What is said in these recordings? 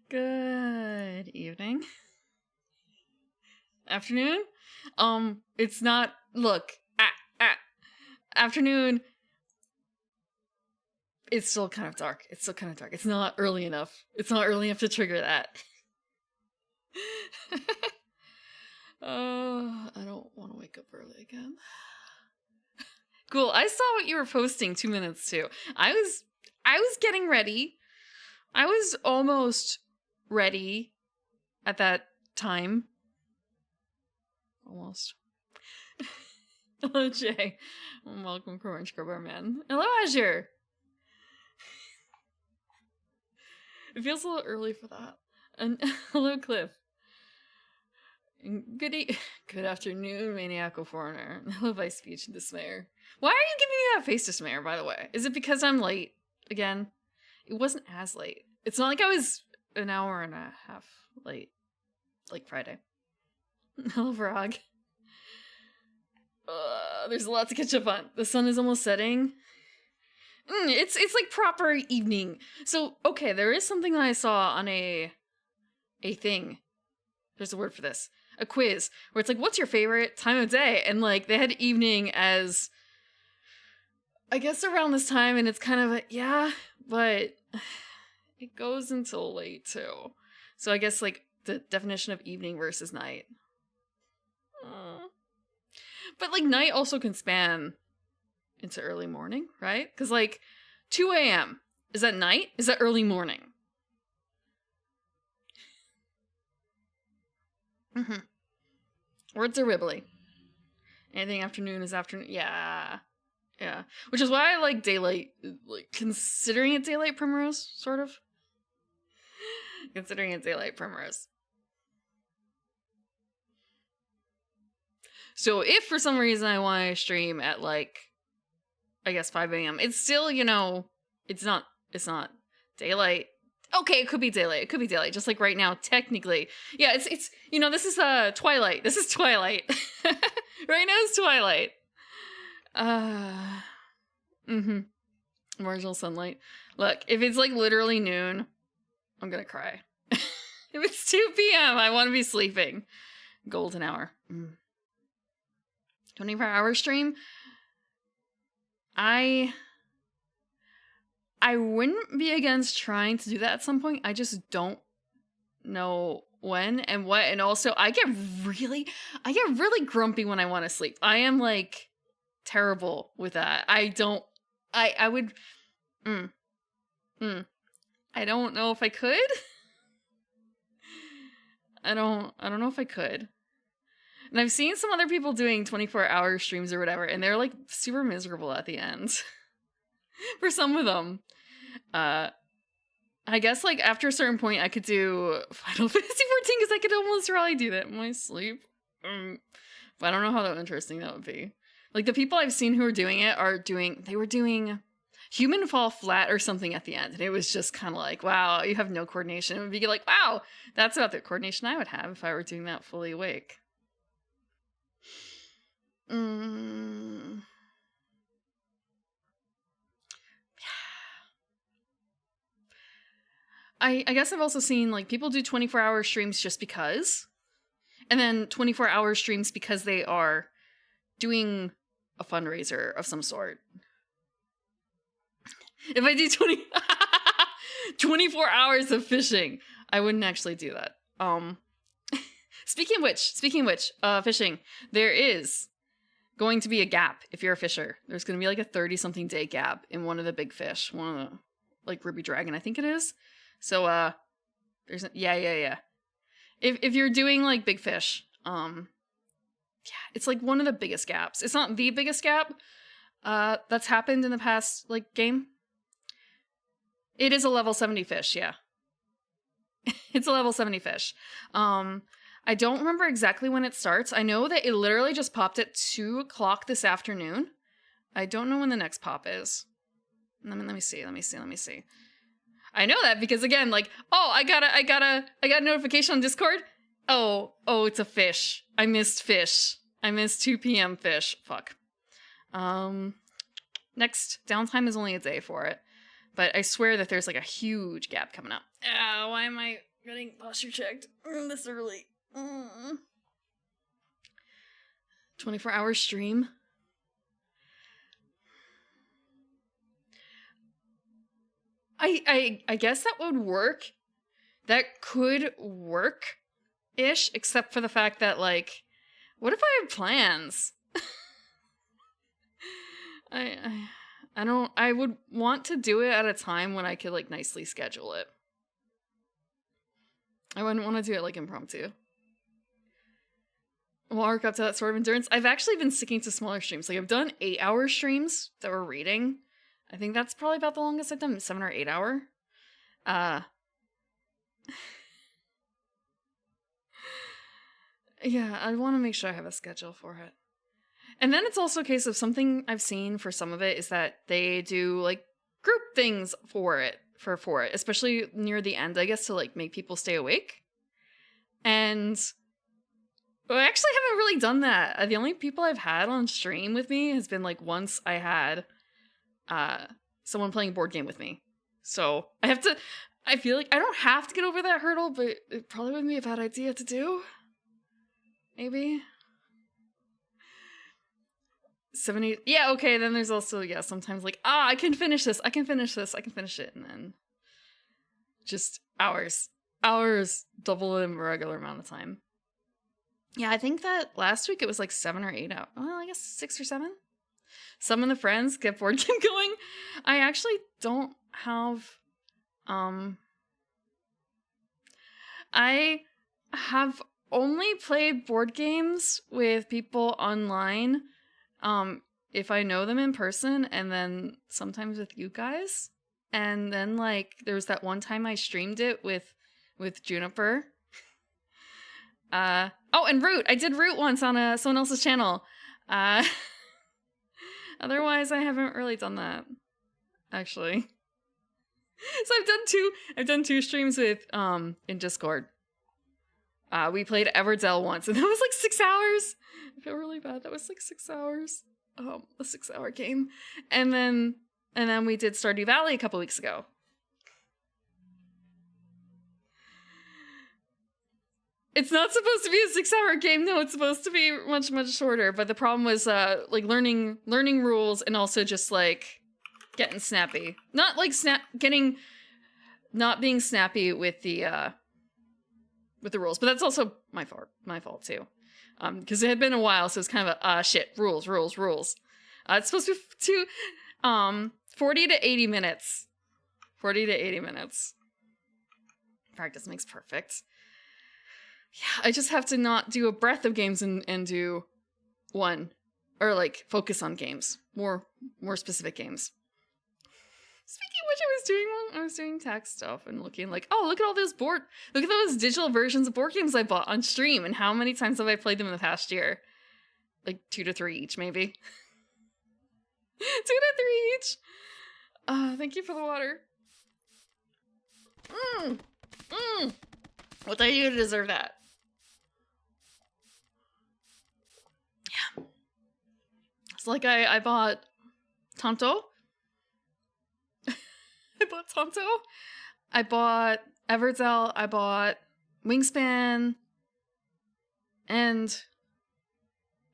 Good evening. Afternoon? It's not. Look, afternoon. It's still kind of dark. It's not early enough. It's not early enough to trigger that. I don't want to wake up early again. Cool. I saw what you were posting 2 minutes too. I was getting ready. I was almost ready at that time. Almost. Hello, Jay. Welcome, Orange Scrubber Man. Hello, Azure. It feels a little early for that. And hello, Cliff. And good afternoon, Maniacal Foreigner. Hello, by speech and Dismayer. Why are you giving me that face, Dismayer, by the way? Is it because I'm late again? It wasn't as late. It's not like I was an hour and a half late. Like Friday. Hello, Vrog. There's a lot to catch up on. The sun is almost setting. It's like proper evening. So, okay, there is something that I saw on a thing. There's a word for this. A quiz. Where it's like, what's your favorite time of day? And like, they had evening as, I guess around this time, and it's kind of, yeah, but it goes until late too. So I guess like, the definition of evening versus night. But like night also can span into early morning, right? Because like 2 a.m. Is that night? Is that early morning? Words are wibbly. Anything afternoon is afternoon. Yeah. Which is why I like daylight, like considering it daylight primrose, sort of. Considering it daylight primrose. So if for some reason I want to stream at like, I guess 5 a.m., it's still, it's not daylight. Okay, it could be daylight. Just like right now, technically. Yeah, it's this is Twilight. This is Twilight. Right now it's Twilight. Marginal sunlight. Look, if it's like literally noon, I'm gonna cry. If it's 2 p.m., I want to be sleeping. Golden hour. 24-hour stream. I wouldn't be against trying to do that at some point. I just don't know when and what. And also, I get really grumpy when I want to sleep. I am like terrible with that. I don't know if I could. I don't know if I could. And I've seen some other people doing 24-hour streams or whatever, and they're like super miserable at the end. For some of them. I guess like after a certain point I could do Final Fantasy 14 because I could almost really do that in my sleep. But I don't know how interesting that would be. Like the people I've seen who are doing it they were doing Human Fall Flat or something at the end, and it was just kind of like, wow, you have no coordination. It would be like, wow, that's about the coordination I would have if I were doing that fully awake. I guess I've also seen like people do 24-hour streams just because, and then 24-hour streams because they are doing a fundraiser of some sort. If I do 24 hours of fishing, I wouldn't actually do that. Speaking of which, fishing, there is going to be a gap if you're a fisher. There's going to be like a 30-something day gap in one of the big fish, one of the, like Ruby Dragon, I think it is. So, there's, yeah. If you're doing like big fish, it's like one of the biggest gaps. It's not the biggest gap, that's happened in the past, like, game. It is a level 70 fish, yeah. It's a level 70 fish. I don't remember exactly when it starts. I know that it literally just popped at 2 o'clock this afternoon. I don't know when the next pop is. Let me see. I know that because again, like, oh, I got a notification on Discord. Oh, it's a fish. I missed fish. I missed 2 p.m. fish. Fuck. Next downtime is only a day for it. But I swear that there's like a huge gap coming up. Why am I Getting posture checked this early. 24-hour stream. I guess that would work. That could work-ish, except for the fact that, like, what if I have plans? I would want to do it at a time when I could, like, nicely schedule it. I wouldn't want to do it, like, impromptu. We'll arc up to that sort of endurance. I've actually been sticking to smaller streams. Like, I've done 8-hour streams that were reading. I think that's probably about the longest I've done, 7 or 8 hour. Yeah, I want to make sure I have a schedule for it. And then it's also a case of something I've seen for some of it is that they do, like, group things for it, especially near the end, I guess, to, like, make people stay awake. And I actually haven't really done that. The only people I've had on stream with me has been, like, once I had someone playing a board game with me. So I feel like I don't have to get over that hurdle, but it probably wouldn't be a bad idea to do. Maybe. 70. Yeah, okay, then there's also, sometimes like, I can finish this, I can finish it, and then just hours, double the regular amount of time. Yeah, I think that last week it was like 7 or 8 out. Well, I guess 6 or 7. Some of the friends get board game going. I actually don't have, I have only played board games with people online, if I know them in person, and then sometimes with you guys. And then, like, there was that one time I streamed it with Juniper. And Root. I did Root once on someone else's channel. Otherwise, I haven't really done that, actually. So I've done two streams with in Discord. We played Everdell once, and that was like 6 hours. I feel really bad. That was like 6 hours. A 6-hour game. And then we did Stardew Valley a couple weeks ago. It's not supposed to be a 6-hour game. No, it's supposed to be much, much shorter. But the problem was like learning rules and also just like getting snappy. Not like not being snappy with the rules. But that's also my fault too. Because it had been a while, so it's kind of a shit, rules. It's supposed to be 40 to 80 minutes. 40 to 80 minutes. Practice makes perfect. Yeah, I just have to not do a breadth of games and do one. Or, like, focus on games. More specific games. Speaking of which, I was doing tax stuff and looking like, look at those digital versions of board games I bought on stream, and how many times have I played them in the past year? Like 2 to 3 each, maybe. 2 to 3 each. Thank you for the water. What did I do to deserve that? Yeah. It's like I bought Tonto. I bought Everdell. I bought Wingspan. And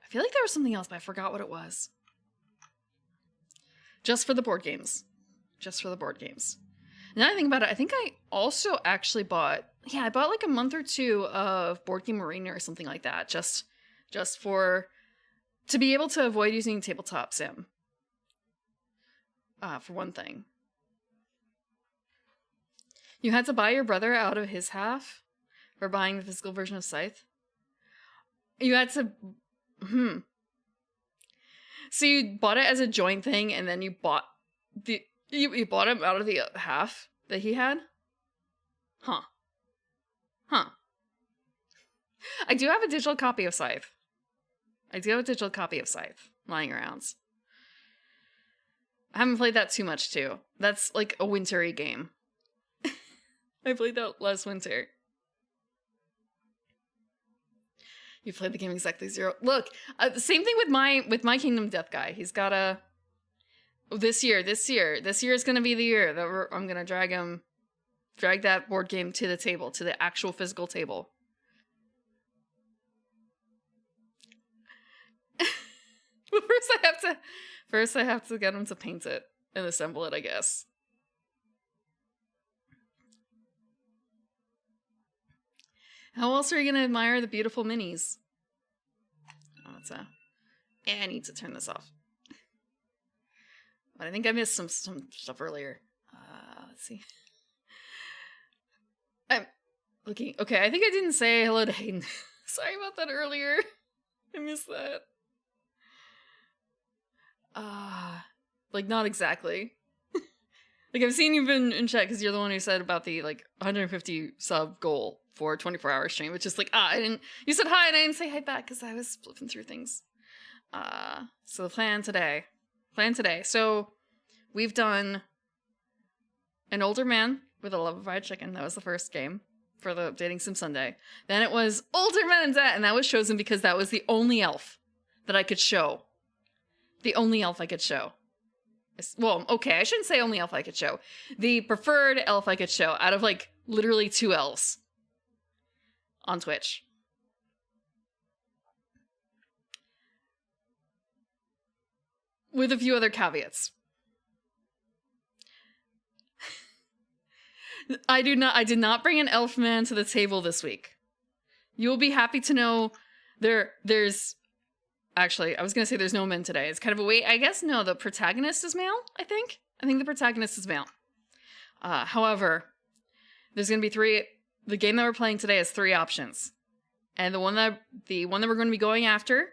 I feel like there was something else, but I forgot what it was. Just for the board games. Now I think about it, I think I also actually bought like a month or 2 of Board Game Arena or something like that. Just to be able to avoid using Tabletop Sim. For one thing. You had to buy your brother out of his half for buying the physical version of Scythe? You had to... So you bought it as a joint thing, and then you bought you bought him out of the half that he had? Huh. I do have a digital copy of Scythe. Lying around. I haven't played that too much, too. That's like a wintry game. I played that last winter. You played the game exactly 0. Look, the same thing with my Kingdom Death guy. He's got a... This year is going to be the year that I'm going to drag him Drag that board game to the table, to the actual physical table. But first I have to get him to paint it and assemble it, I guess. How else are you gonna admire the beautiful minis? Oh, I need to turn this off. But I think I missed some stuff earlier. Let's see. I'm looking. Okay, I think I didn't say hello to Hayden. Sorry about that earlier. I missed that. Like, not exactly. Like, I've seen you've been in chat because you're the one who said about the, like, 150 sub goal for 24-hour stream, which is like, you said hi and I didn't say hi back because I was flipping through things. So the plan today. So, we've done an older man with a love of fried chicken. That was the first game for the Dating Sim Sunday. Then it was older men and debt, and that was chosen because that was the only elf that I could show. The only elf I could show. Well, okay, I shouldn't say only elf I could show. The preferred elf I could show out of, like, literally 2 elves on Twitch. With a few other caveats. I did not bring an elf man to the table this week. You will be happy to know there's actually, I was going to say there's no men today. It's kind of a wait. I guess no, the protagonist is male, I think. I think the protagonist is male. However, there's going to be 3. The game that we're playing today has 3 options. And the one that we're going to be going after,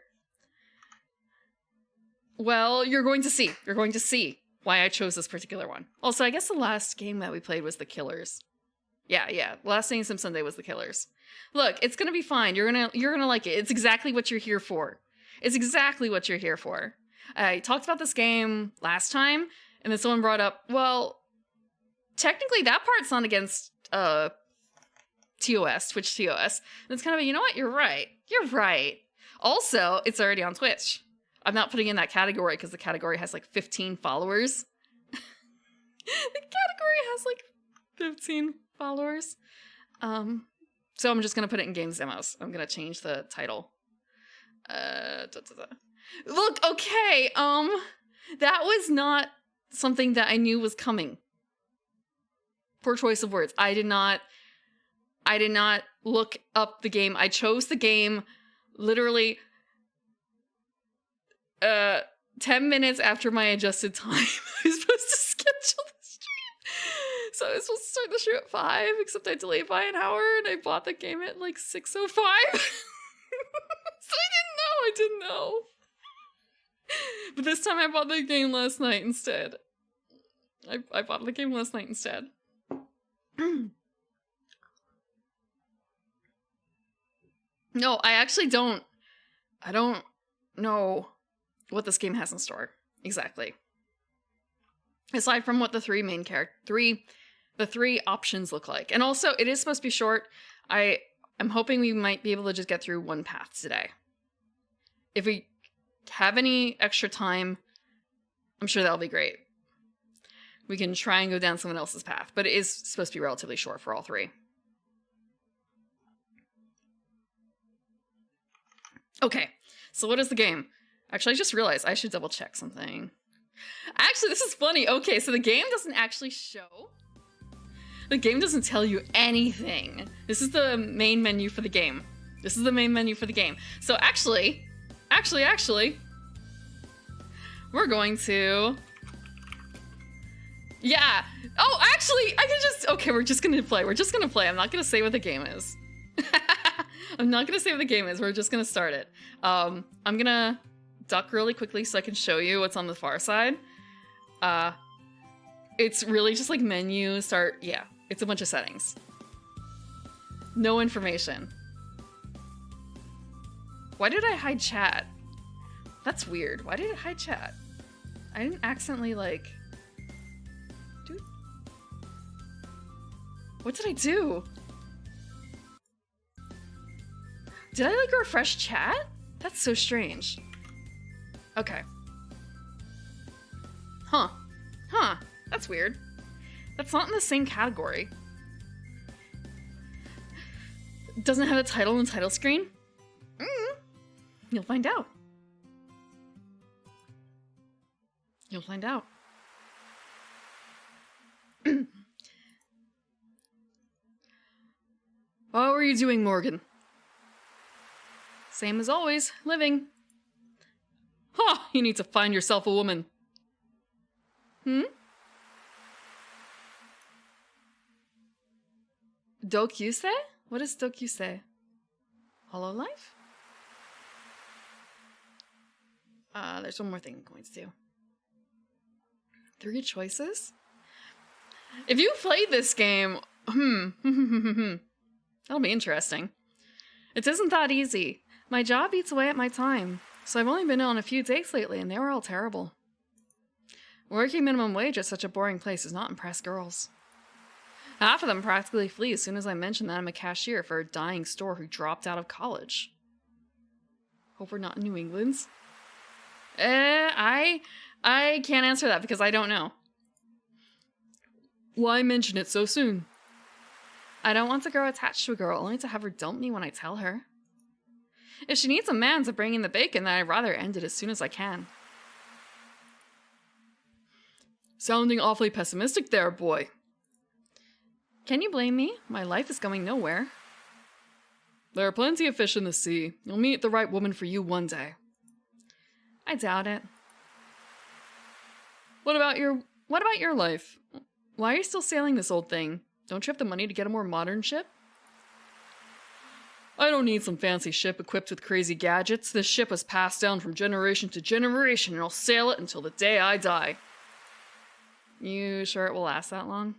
well, you're going to see. You're going to see why I chose this particular one. Also, I guess the last game that we played was The Killers. Yeah. Last Dating Sim Sunday was The Killers. Look, it's going to be fine. You're going to like it. It's exactly what you're here for. It's exactly what you're here for. I talked about this game last time, and then someone brought up, well, technically that part's not against TOS, Twitch TOS. And it's kind of you know what? You're right. Also, it's already on Twitch. I'm not putting in that category because the category has like 15 followers. The category has like 15 followers. So I'm just going to put it in games demos. I'm going to change the title. Look, okay, that was not something that I knew was coming. Poor choice of words. I did not look up the game. I chose the game literally 10 minutes after my adjusted time. I was supposed to schedule the stream. So I was supposed to start the stream at 5, except I delayed by an hour and I bought the game at like 6:05. So I didn't know. But this time I bought the game last night instead. I bought the game last night instead. No, I actually don't. I don't know what this game has in store. Exactly. Aside from what the 3 main the 3 options look like. And also, it is supposed to be short. I'm hoping we might be able to just get through 1 path today. If we have any extra time, I'm sure that'll be great. We can try and go down someone else's path, but it is supposed to be relatively short for all 3. Okay, so what is the game? Actually, I just realized I should double check something. Actually, this is funny. Okay, so the game doesn't actually show. The game doesn't tell you anything. This is the main menu for the game. So actually, we're going to... Yeah. Oh, actually, I can just... Okay, we're just gonna play. I'm not gonna say what the game is. We're just gonna start it. I'm gonna duck really quickly so I can show you what's on the far side. It's really just like menu, start... Yeah, it's a bunch of settings. No information. Why did I hide chat? That's weird. Why did I hide chat? I didn't accidentally, like... Dude. What did I do? Did I, like, refresh chat? That's so strange. Okay. Huh. That's weird. That's not in the same category. Doesn't have a title on the title screen? You'll find out. You'll find out. What were you doing, Morgan? Same as always, living. Ha! You need to find yourself a woman. Dokyusei? What is Dokyusei? Hololive? There's one more thing I'm going to do. 3 choices? If you played this game, that'll be interesting. It isn't that easy. My job eats away at my time, so I've only been on a few dates lately, and they were all terrible. Working minimum wage at such a boring place does not impress girls. Half of them practically flee as soon as I mention that I'm a cashier for a dying store who dropped out of college. Hope we're not in New England. I can't answer that because I don't know. Why mention it so soon? I don't want to grow attached to a girl only to have her dump me when I tell her. If she needs a man to bring in the bacon, then I'd rather end it as soon as I can. Sounding awfully pessimistic there, boy. Can you blame me? My life is going nowhere. There are plenty of fish in the sea. You'll meet the right woman for you one day. I doubt it. What about your life? Why are you still sailing this old thing? Don't you have the money to get a more modern ship? I don't need some fancy ship equipped with crazy gadgets. This ship was passed down from generation to generation, and I'll sail it until the day I die. You sure it will last that long?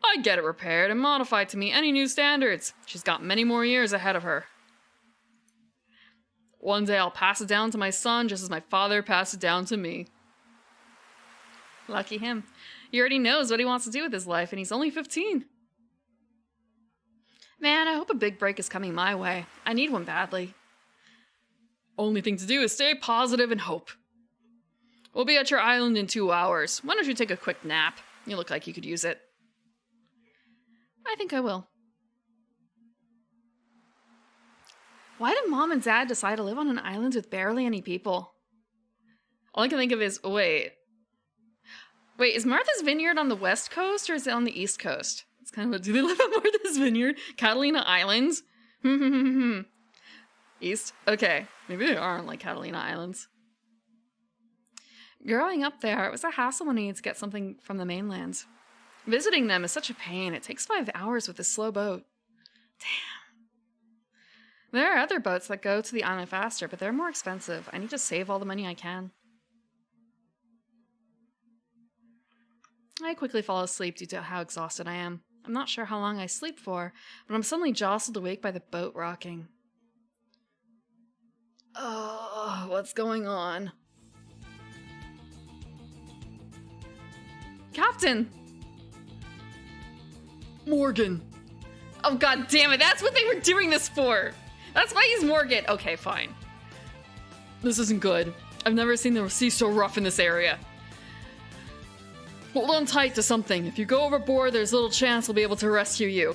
I'd get it repaired and modified to meet any new standards. She's got many more years ahead of her. One day I'll pass it down to my son just as my father passed it down to me. Lucky him. He already knows what he wants to do with his life, and he's only 15. Man, I hope a big break is coming my way. I need one badly. Only thing to do is stay positive and hope. We'll be at your island in 2 hours. Why don't you take a quick nap? You look like you could use it. I think I will. Why did Mom and Dad decide to live on an island with barely any people? All I can think of is, wait, is Martha's Vineyard on the west coast or is it on the east coast? It's kind of do they live on Martha's Vineyard? Catalina Islands? East? Okay, maybe they are on like Catalina Islands. Growing up there, it was a hassle when I needed to get something from the mainland. Visiting them is such a pain. It takes 5 hours with a slow boat. Damn. There are other boats that go to the island faster, but they're more expensive. I need to save all the money I can. I quickly fall asleep due to how exhausted I am. I'm not sure how long I sleep for, but I'm suddenly jostled awake by the boat rocking. Oh, what's going on? Captain! Morgan! Oh, god damn it, that's what they were doing this for! That's why he's Morgan! Okay, fine. This isn't good. I've never seen the sea so rough in this area. Hold on tight to something. If you go overboard, there's little chance we'll be able to rescue you.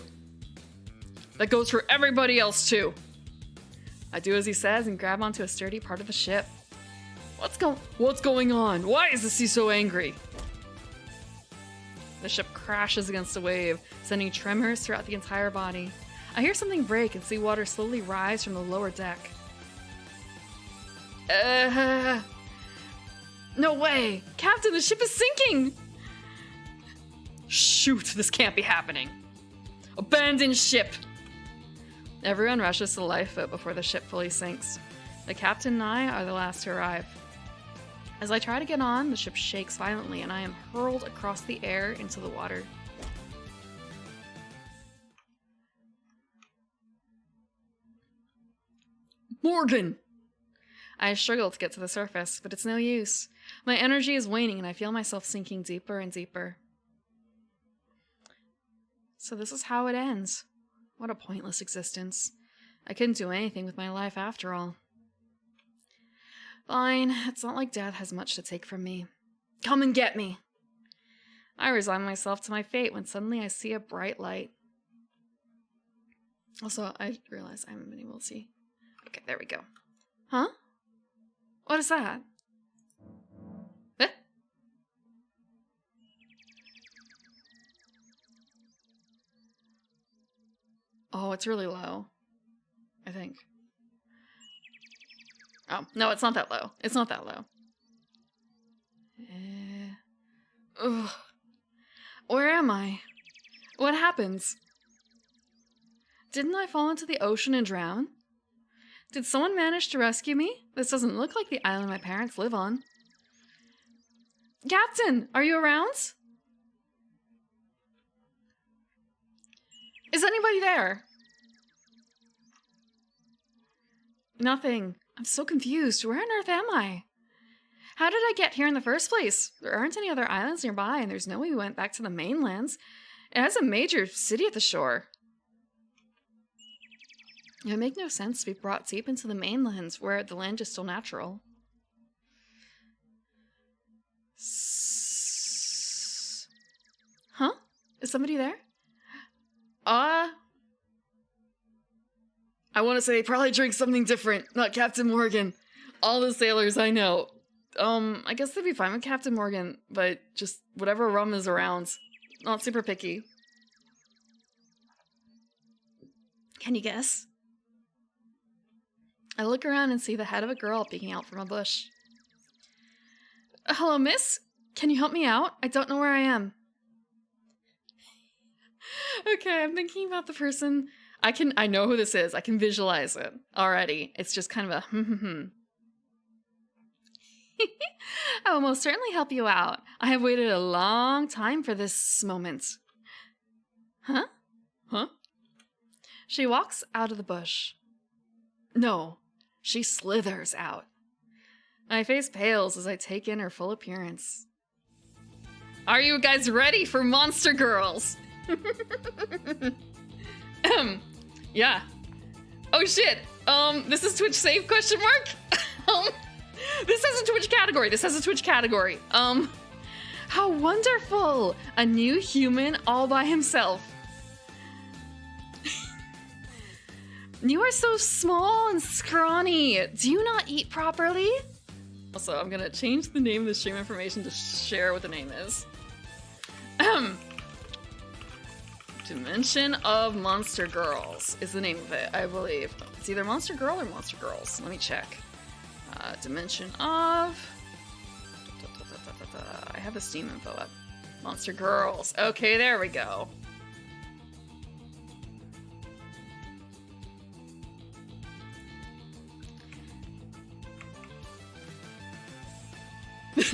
That goes for everybody else, too. I do as he says and grab onto a sturdy part of the ship. What's going on? Why is the sea so angry? The ship crashes against a wave, sending tremors throughout the entire body. I hear something break and see water slowly rise from the lower deck. No way! Captain, the ship is sinking! Shoot, this can't be happening. Abandon ship! Everyone rushes to the lifeboat before the ship fully sinks. The captain and I are the last to arrive. As I try to get on, the ship shakes violently and I am hurled across the air into the water. Morgan! I struggle to get to the surface, but it's no use. My energy is waning and I feel myself sinking deeper and deeper. So this is how it ends. What a pointless existence. I couldn't do anything with my life after all. Fine, it's not like Dad has much to take from me. Come and get me! I resign myself to my fate when suddenly I see a bright light. Also, I realize I haven't been able to see. Okay, there we go. Huh? What is that? Eh? Oh, it's really low. I think. Oh, no, it's not that low. It's not that low. Ugh. Where am I? What happens? Didn't I fall into the ocean and drown? Did someone manage to rescue me? This doesn't look like the island my parents live on. Captain, are you around? Is anybody there? Nothing. I'm so confused. Where on earth am I? How did I get here in the first place? There aren't any other islands nearby, and there's no way we went back to the mainlands. It has a major city at the shore. It would make no sense to be brought deep into the mainlands, where the land is still natural. Huh? Is somebody there? I want to say they probably drink something different, not Captain Morgan. All the sailors I know. I guess they'd be fine with Captain Morgan, but just whatever rum is around. Not super picky. Can you guess? I look around and see the head of a girl peeking out from a bush. Hello, miss? Can you help me out? I don't know where I am. Okay, I'm thinking about the person. I know who this is. I can visualize it already. It's just kind of a I will most certainly help you out. I have waited a long time for this moment. Huh? Huh? She walks out of the bush. No, she slithers out. My face pales as I take in her full appearance. Are you guys ready for Monster Girls? Yeah. Oh shit. This is Twitch save ? This has a Twitch category. How wonderful! A new human all by himself. You are so small and scrawny. Do you not eat properly? Also, I'm gonna change the name of the stream information to share what the name is. Dimension of Monster Girls is the name of it, I believe. It's either Monster Girl or Monster Girls. Let me check. Dimension of... I have the Steam info up. Monster Girls. Okay, there we go.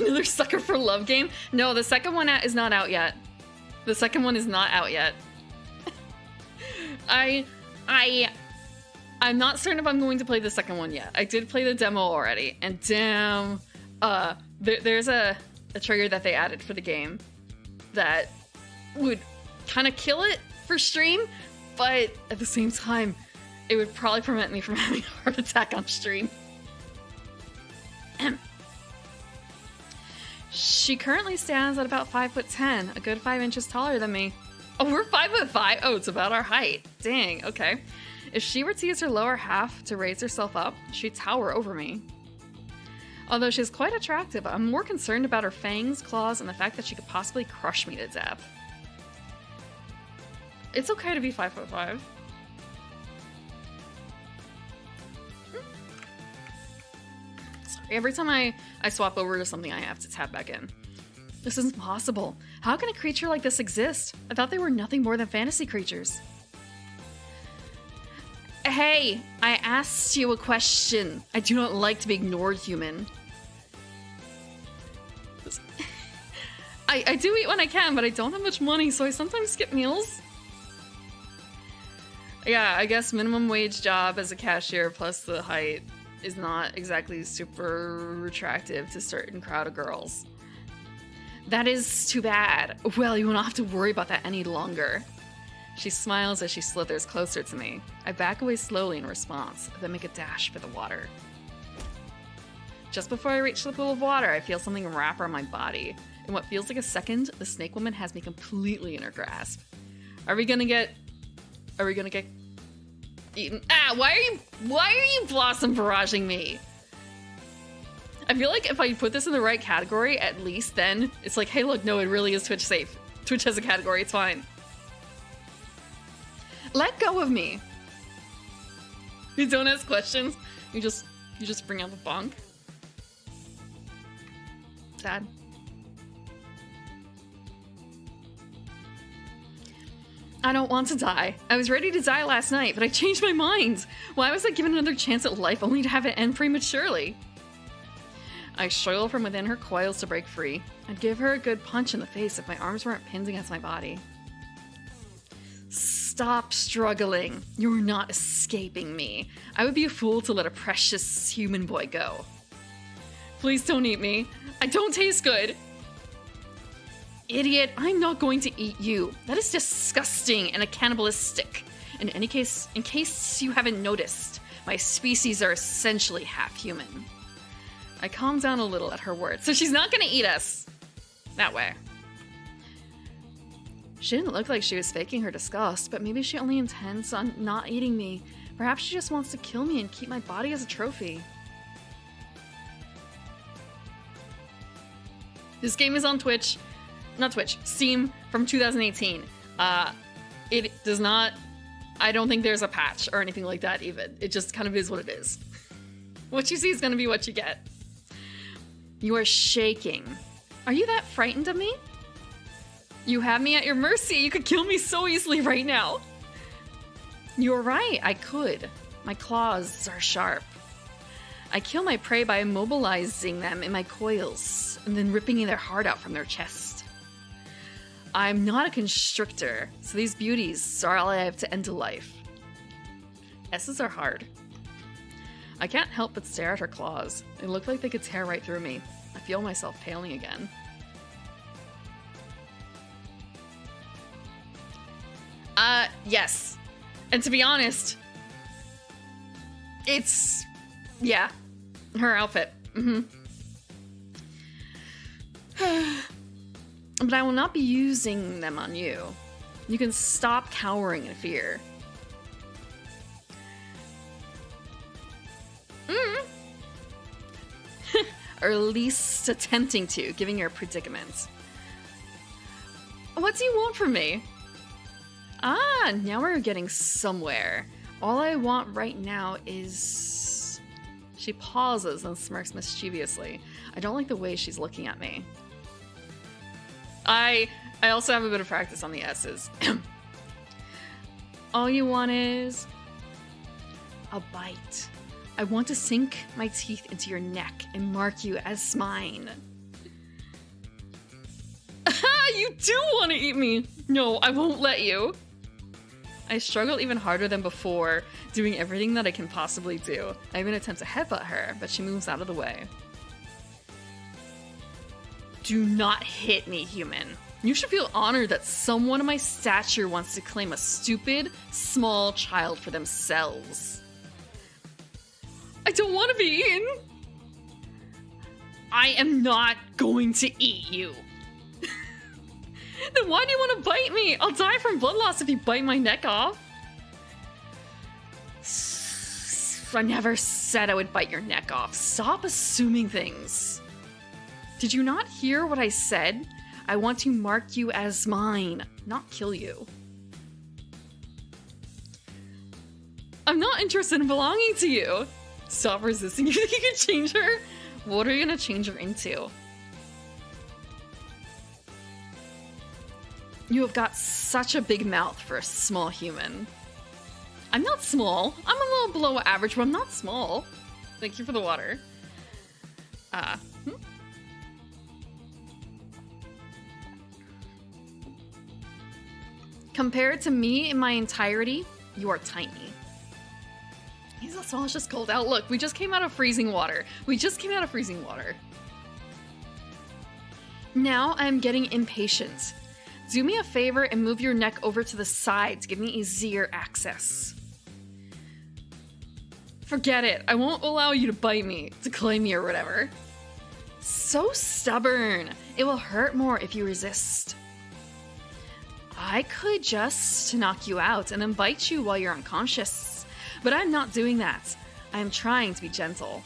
Another sucker for love game? No, the second one is not out yet. The second one is not out yet. I'm not certain if I'm going to play the second one yet. I did play the demo already, and damn, there's a trigger that they added for the game that would kind of kill it for stream, but at the same time, it would probably prevent me from having a heart attack on stream. She currently stands at about 5'10", a good 5 inches taller than me. Oh, we're 5'5"? Oh, it's about our height. Dang, okay. If she were to use her lower half to raise herself up, she'd tower over me. Although she's quite attractive, I'm more concerned about her fangs, claws, and the fact that she could possibly crush me to death. It's okay to be 5'5". Sorry, every time I swap over to something, I have to tap back in. This isn't possible. How can a creature like this exist? I thought they were nothing more than fantasy creatures. Hey, I asked you a question. I do not like to be ignored, human. I do eat when I can, but I don't have much money, so I sometimes skip meals. Yeah, I guess minimum wage job as a cashier plus the height is not exactly super attractive to a certain crowd of girls. That is too bad. Well, you won't have to worry about that any longer. She smiles as she slithers closer to me. I back away slowly in response, then make a dash for the water. Just before I reach the pool of water, I feel something wrap around my body. In what feels like a second, the snake woman has me completely in her grasp. Are we gonna get eaten. Ah, why are you blossom barraging me? I feel like if I put this in the right category, at least then it's like, hey, look, no, it really is Twitch safe. Twitch has a category, it's fine. Let go of me. You don't ask questions. You just bring out the bonk. Sad. I don't want to die. I was ready to die last night, but I changed my mind. Why was I given another chance at life only to have it end prematurely? I struggle from within her coils to break free. I'd give her a good punch in the face if my arms weren't pinned against my body. Stop struggling. You're not escaping me. I would be a fool to let a precious human boy go. Please don't eat me. I don't taste good. Idiot, I'm not going to eat you. That is disgusting and cannibalistic. In case you haven't noticed, my species are essentially half human. I calmed down a little at her words, so she's not gonna eat us. That way. She didn't look like she was faking her disgust, but maybe she only intends on not eating me. Perhaps she just wants to kill me and keep my body as a trophy. This game is on Twitch. Not Twitch, Steam from 2018. It does not, I don't think there's a patch or anything like that even. It just kind of is what it is. What you see is gonna be what you get. You are shaking. Are you that frightened of me? You have me at your mercy. You could kill me so easily right now. You're right, I could. My claws are sharp. I kill my prey by immobilizing them in my coils and then ripping their heart out from their chest. I'm not a constrictor, so these beauties are all I have to end a life. S's are hard. I can't help but stare at her claws. They look like they could tear right through me. I feel myself paling again. Yes. And to be honest, it's, yeah, her outfit. But I will not be using them on you. You can stop cowering in fear. Or at least attempting to, given your predicament. What do you want from me? Ah, now we're getting somewhere. All I want right now is... She pauses and smirks mischievously. I don't like the way she's looking at me. I also have a bit of practice on the S's. All you want is... a bite. I want to sink my teeth into your neck and mark you as mine. You do want to eat me! No, I won't let you. I struggle even harder than before, doing everything that I can possibly do. I even attempt to headbutt her, but she moves out of the way. Do not hit me, human. You should feel honored that someone of my stature wants to claim a stupid, small child for themselves. I don't want to be eaten. I am not going to eat you. Then why do you want to bite me? I'll die from blood loss if you bite my neck off. I never said I would bite your neck off. Stop assuming things. Did you not hear what I said? I want to mark you as mine, not kill you. I'm not interested in belonging to you. Stop resisting. You think you can change her? What are you gonna change her into? You have got such a big mouth for a small human. I'm not small. I'm a little below average, but I'm not small. Thank you for the water. Compared to me in my entirety, you are tiny. He's not small, it's just cold out. Look, we just came out of freezing water. Now I'm getting impatient. Do me a favor and move your neck over to the side to give me easier access. Forget it. I won't allow you to bite me, to claim me or whatever. So stubborn. It will hurt more if you resist. I could just knock you out and then bite you while you're unconscious. But I'm not doing that. I am trying to be gentle.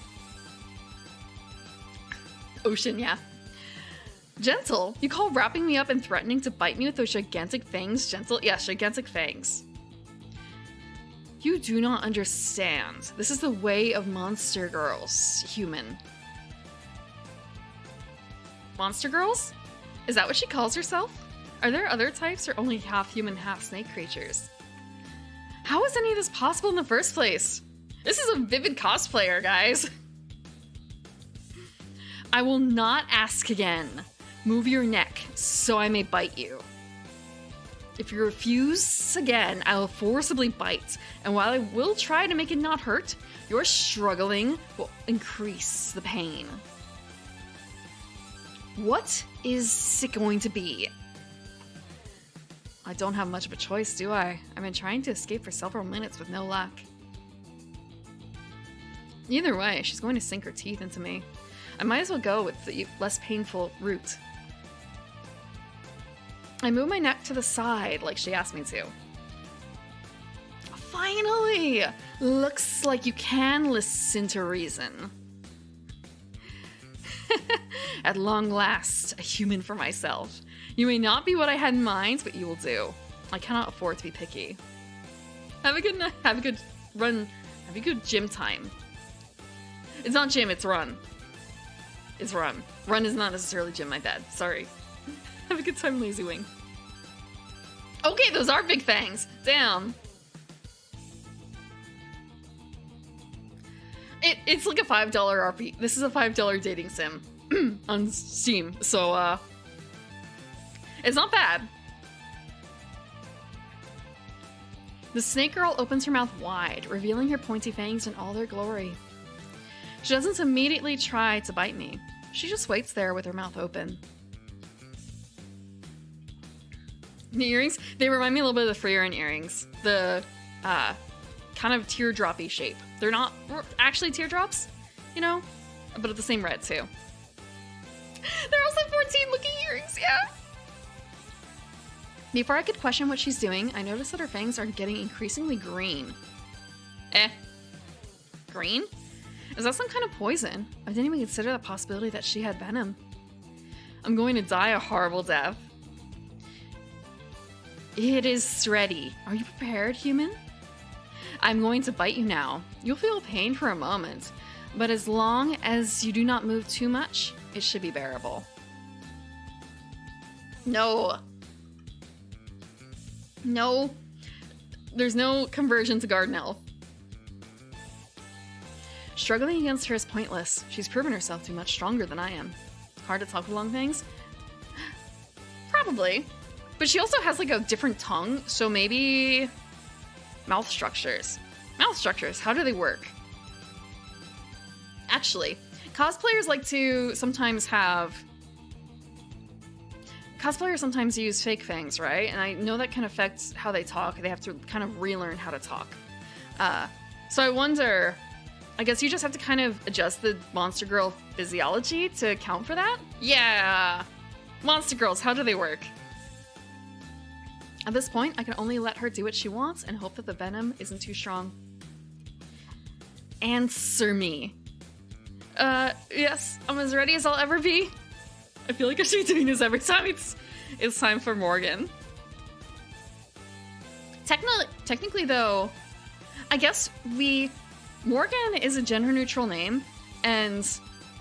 Ocean, yeah. Gentle? You call wrapping me up and threatening to bite me with those gigantic fangs gentle? Yes, gigantic fangs. You do not understand. This is the way of monster girls, human. Monster girls? Is that what she calls herself? Are there other types or only half human, half snake creatures? How is any of this possible in the first place? This is a vivid cosplayer, guys. I will not ask again. Move your neck so I may bite you. If you refuse again, I will forcibly bite, and while I will try to make it not hurt, your struggling will increase the pain. What is it going to be? I don't have much of a choice, do I? I've been trying to escape for several minutes with no luck. Either way, she's going to sink her teeth into me. I might as well go with the less painful route. I move my neck to the side like she asked me to. Finally! Looks like you can listen to reason. At long last, a human for myself. You may not be what I had in mind, but you will do. I cannot afford to be picky. Have a good night. Have a good run. Have a good gym time. It's not gym, it's run. It's run. Run is not necessarily gym, my bad. Sorry. Have a good time, Lazy Wing. Okay, those are big fangs. Damn. It's like a $5 RP. This is a $5 dating sim on Steam, so it's not bad. The snake girl opens her mouth wide, revealing her pointy fangs in all their glory. She doesn't immediately try to bite me. She just waits there with her mouth open. The earrings, they remind me a little bit of the Freerin earrings. The kind of teardroppy shape. They're not actually teardrops, you know, but of the same red too. They're also 14 looking earrings, yeah. Before I could question what she's doing, I noticed that her fangs are getting increasingly green. Green? Is that some kind of poison? I didn't even consider the possibility that she had venom. I'm going to die a horrible death. It is ready. Are you prepared, human? I'm going to bite you now. You'll feel pain for a moment, but as long as you do not move too much, it should be bearable. No. No. There's no conversion to Garden Elf. Struggling against her is pointless. She's proven herself to be much stronger than I am. Hard to talk with long things? Probably. But she also has like a different tongue, so maybe mouth structures. Mouth structures, how do they work? Actually, cosplayers like to sometimes have... Cosplayers sometimes use fake fangs, right? And I know that can affect how they talk. They have to kind of relearn how to talk. So I wonder... I guess you just have to kind of adjust the Monster Girl physiology to account for that? Yeah! Monster Girls, how do they work? At this point, I can only let her do what she wants and hope that the venom isn't too strong. Answer me. Yes, I'm as ready as I'll ever be. I feel like I should be doing this every time it's time for Morgan. Technically though, I guess Morgan is a gender-neutral name, and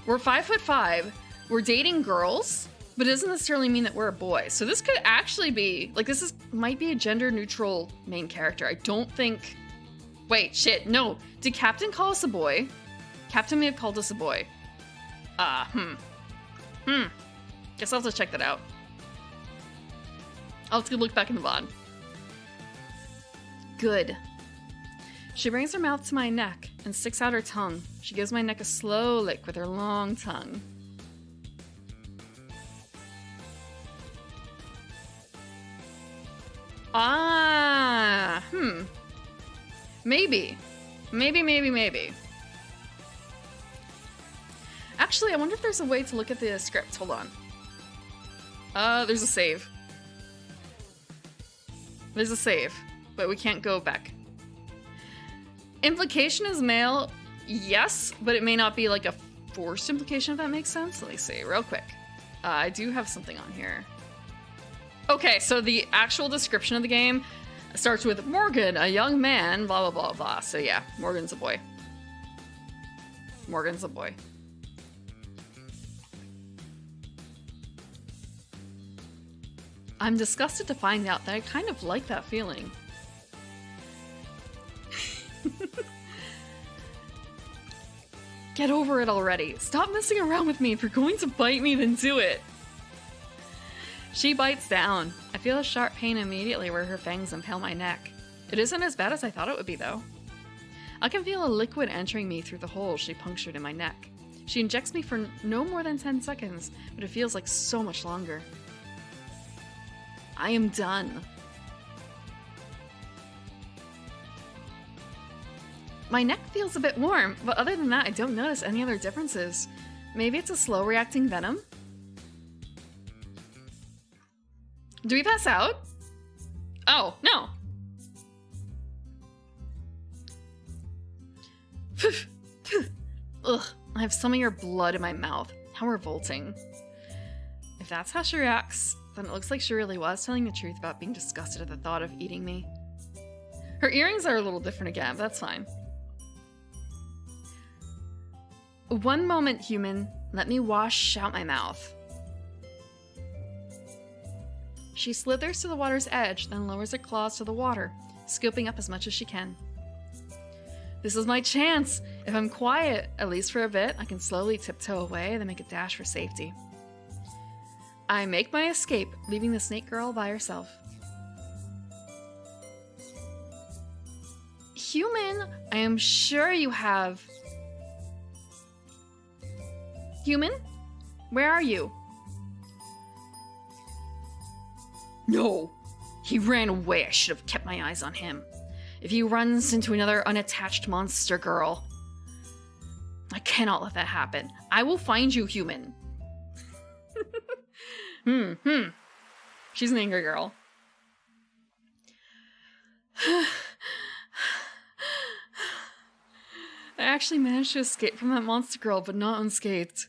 we're 5'5". We're dating girls, but it doesn't necessarily mean that we're a boy. So this could actually be, like, might be a gender-neutral main character. I don't think... Wait, shit, no. Did Captain call us a boy? Captain may have called us a boy. Guess I'll have to check that out. I'll have to look back in the VOD. Good. She brings her mouth to my neck and sticks out her tongue. She gives my neck a slow lick with her long tongue. Maybe. Maybe. Actually, I wonder if there's a way to look at the script. Hold on. There's a save. There's a save, but we can't go back. Implication is male, yes, but it may not be like a forced implication, if that makes sense. Let me see real quick. I do have something on here. Okay, so the actual description of the game starts with Morgan, a young man, blah, blah, blah, blah. So yeah, Morgan's a boy. Morgan's a boy. I'm disgusted to find out that I kind of like that feeling. Get over it already. Stop messing around with me. If you're going to bite me, then do it. She bites down. I feel a sharp pain immediately where her fangs impale my neck. It isn't as bad as I thought it would be, though. I can feel a liquid entering me through the hole she punctured in my neck. She injects me for no more than 10 seconds, but it feels like so much longer. I am done. My neck feels a bit warm, but other than that, I don't notice any other differences. Maybe it's a slow-reacting venom? Do we pass out? Oh, no. Ugh, I have some of your blood in my mouth. How revolting. If that's how she reacts, then it looks like she really was telling the truth about being disgusted at the thought of eating me. Her earrings are a little different again, but that's fine. One moment, human. Let me wash out my mouth. She slithers to the water's edge, then lowers her claws to the water, scooping up as much as she can. This is my chance. If I'm quiet, at least for a bit, I can slowly tiptoe away, then make a dash for safety. I make my escape, leaving the snake girl by herself. Human, I am sure you have... Human? Where are you? No! He ran away. I should have kept my eyes on him. If he runs into another unattached monster girl... I cannot let that happen. I will find you, human. She's an angry girl. I actually managed to escape from that monster girl, but not unscathed.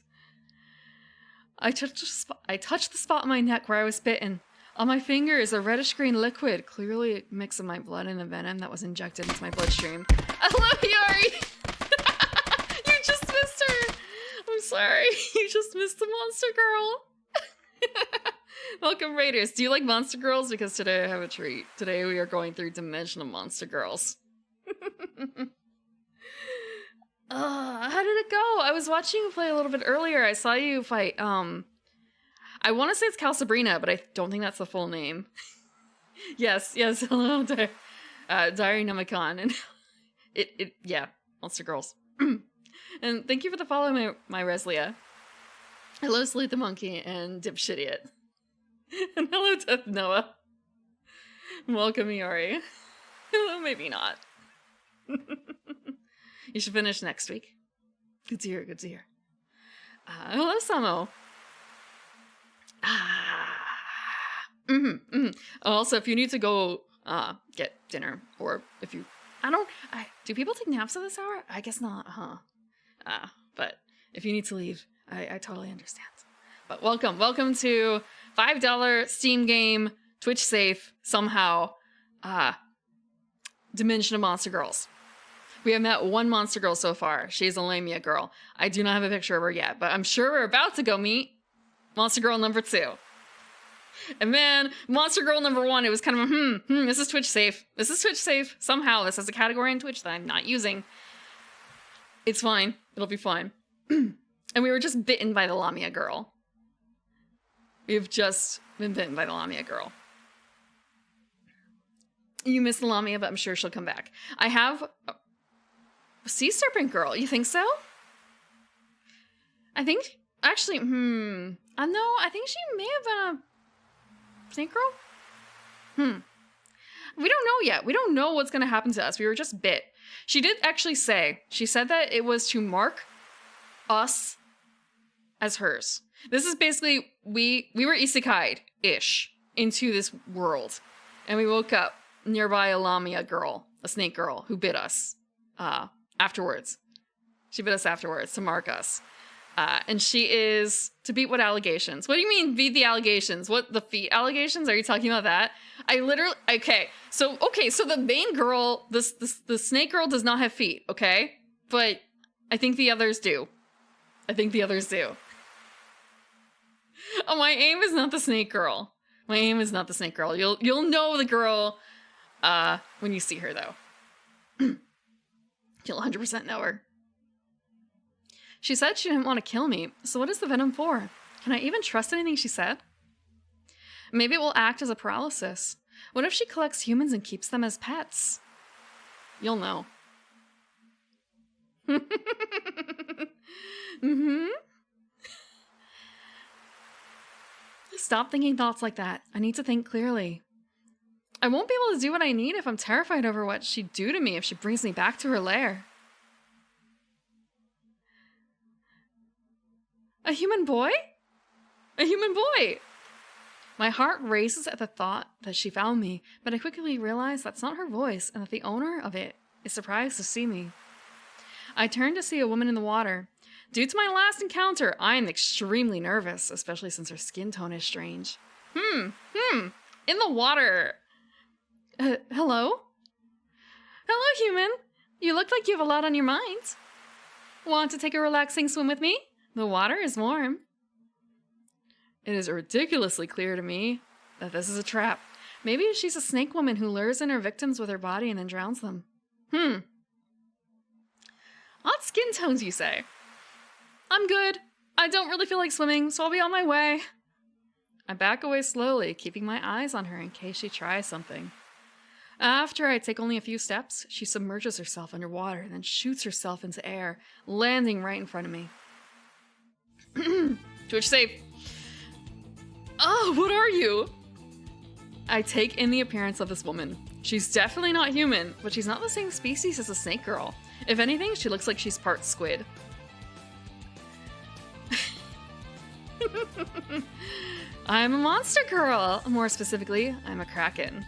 I touched the spot on my neck where I was bitten. On my finger is a reddish-green liquid, clearly a mix of my blood and the venom that was injected into my bloodstream. Hello, Yari! You just missed her! I'm sorry, you just missed the monster girl. Welcome, Raiders. Do you like monster girls? Because today I have a treat. Today we are going through Dimension of Monster Girls. How did it go? I was watching you play a little bit earlier. I saw you fight, I want to say it's Cal Sabrina, but I don't think that's the full name. yes, hello, Diary Namicon. And yeah, Monster Girls. And thank you for the follow, my Reslia. Hello, Sleuth the Monkey and Dipshitiot. And hello, Death Noah. Welcome, Iori. Hello, maybe not. You should finish next week. Good to hear, good to hear. Hello, Samo. Also, if you need to go get dinner, or if you... do people take naps at this hour? I guess not, huh? But if you need to leave, I totally understand. But welcome to $5 Steam game, Twitch safe, somehow, Dimension of Monster Girls. We have met one monster girl so far. She's a Lamia girl. I do not have a picture of her yet, but I'm sure we're about to go meet Monster Girl number 2. And man, Monster Girl number 1, it was kind of this is Twitch safe. This is Twitch safe. Somehow, this has a category in Twitch that I'm not using. It's fine. It'll be fine. And we were just bitten by the Lamia girl. We've just been bitten by the Lamia girl. You missed the Lamia, but I'm sure she'll come back. I have... Sea Serpent Girl, you think so? I think... Actually, no, I think she may have been a snake girl? We don't know yet. We don't know what's going to happen to us. We were just bit. She did actually say, she said that it was to mark us as hers. This is basically, we were isekai'd-ish into this world. And we woke up nearby a Lamia girl, a snake girl, who bit us. afterwards. She bit us afterwards to mark us. And she is to beat what allegations? What do you mean beat the allegations? What, the feet allegations? Are you talking about that? I literally, okay. So the main girl, the snake girl does not have feet, okay? But I think the others do. Oh, my aim is not the snake girl. You'll know the girl when you see her, though. You'll 100% know her. She said she didn't want to kill me, so what is the venom for? Can I even trust anything she said? Maybe it will act as a paralysis. What if she collects humans and keeps them as pets? You'll know. Mm-hmm. Stop thinking thoughts like that. I need to think clearly. I won't be able to do what I need if I'm terrified over what she'd do to me if she brings me back to her lair. A human boy? A human boy! My heart races at the thought that she found me, but I quickly realize that's not her voice and that the owner of it is surprised to see me. I turn to see a woman in the water. Due to my last encounter, I am extremely nervous, especially since her skin tone is strange. In the water. Hello? Hello, human. You look like you have a lot on your mind. Want to take a relaxing swim with me? The water is warm. It is ridiculously clear to me that this is a trap. Maybe she's a snake woman who lures in her victims with her body and then drowns them. Odd skin tones, you say? I'm good. I don't really feel like swimming, so I'll be on my way. I back away slowly, keeping my eyes on her in case she tries something. After I take only a few steps, she submerges herself underwater and then shoots herself into air, landing right in front of me. Twitch safe. Oh, what are you? I take in the appearance of this woman. She's definitely not human, but she's not the same species as the snake girl. If anything, she looks like she's part squid. I'm a monster girl. More specifically, I'm a kraken.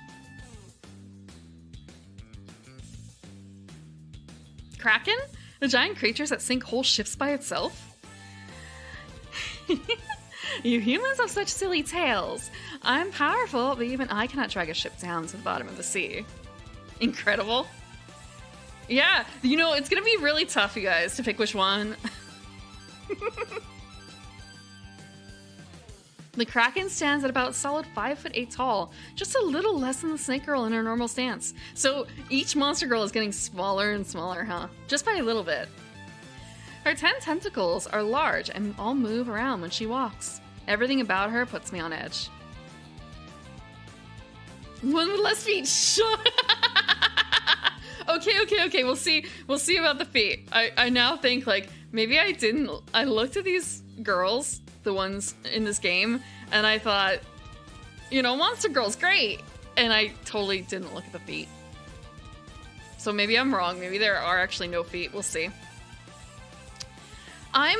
Kraken? The giant creatures that sink whole ships by itself? You humans have such silly tales. I'm powerful, but even I cannot drag a ship down to the bottom of the sea. Incredible. Yeah, you know, it's gonna be really tough, you guys, to pick which one. The Kraken stands at about a solid 5'8" tall, just a little less than the snake girl in her normal stance. So each monster girl is getting smaller and smaller, huh? Just by a little bit. Her 10 tentacles are large and all move around when she walks. Everything about her puts me on edge. One with less feet. Okay. We'll see about the feet. I now think, like, maybe I looked at these girls, the ones in this game, and I thought, you know, Monster Girl's great. And I totally didn't look at the feet. So maybe I'm wrong. Maybe there are actually no feet. We'll see. I'm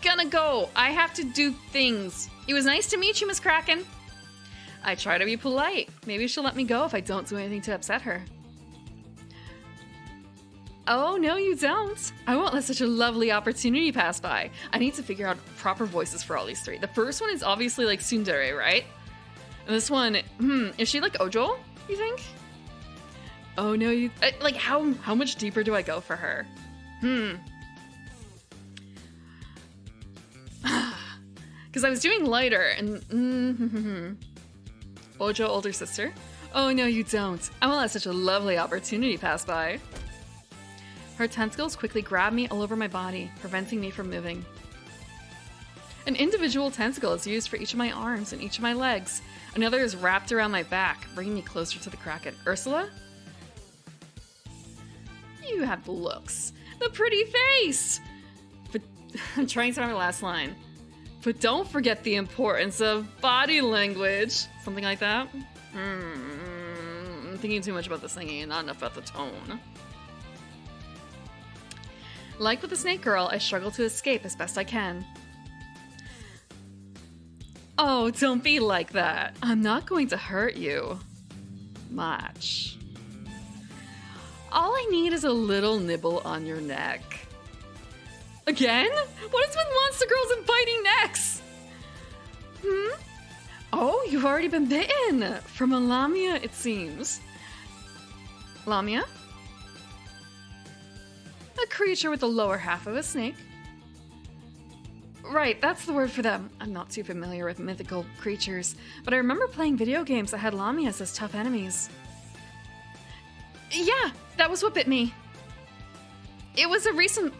gonna go. I have to do things. It was nice to meet you, Miss Kraken. I try to be polite. Maybe she'll let me go if I don't do anything to upset her. Oh, no, you don't. I won't let such a lovely opportunity pass by. I need to figure out proper voices for all these three. The first one is obviously like tsundere, right? And this one, is she like Ojo, you think? Oh, no, you... like, how much deeper do I go for her? Because I was doing lighter, and... Ojo, older sister? Oh, no, you don't. I won't let such a lovely opportunity pass by. Her tentacles quickly grab me all over my body, preventing me from moving. An individual tentacle is used for each of my arms and each of my legs. Another is wrapped around my back, bringing me closer to the Kraken. Ursula? You have the looks. The pretty face! But I'm trying to find my last line. But don't forget the importance of body language. Something like that? I'm thinking too much about the singing and not enough about the tone. Like with the snake girl, I struggle to escape as best I can. Oh, don't be like that. I'm not going to hurt you. Much. All I need is a little nibble on your neck. Again? What is with monster girls and biting necks? Oh, you've already been bitten! From a Lamia, it seems. Lamia? A creature with the lower half of a snake. Right, that's the word for them. I'm not too familiar with mythical creatures, but I remember playing video games that had Lamias as tough enemies. Yeah, that was what bit me. It was a recent...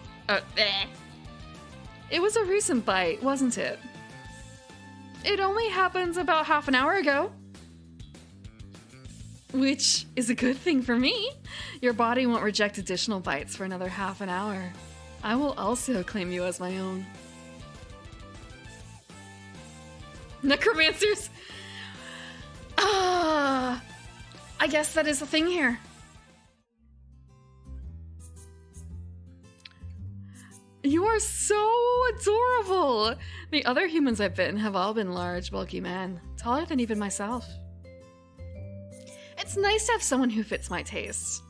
It was a recent bite, wasn't it? It only happened about half an hour ago. Which is a good thing for me. Your body won't reject additional bites for another half an hour. I will also claim you as my own. Necromancers! I guess that is the thing here. You are so adorable! The other humans I've bitten have all been large, bulky men, taller than even myself. It's nice to have someone who fits my tastes.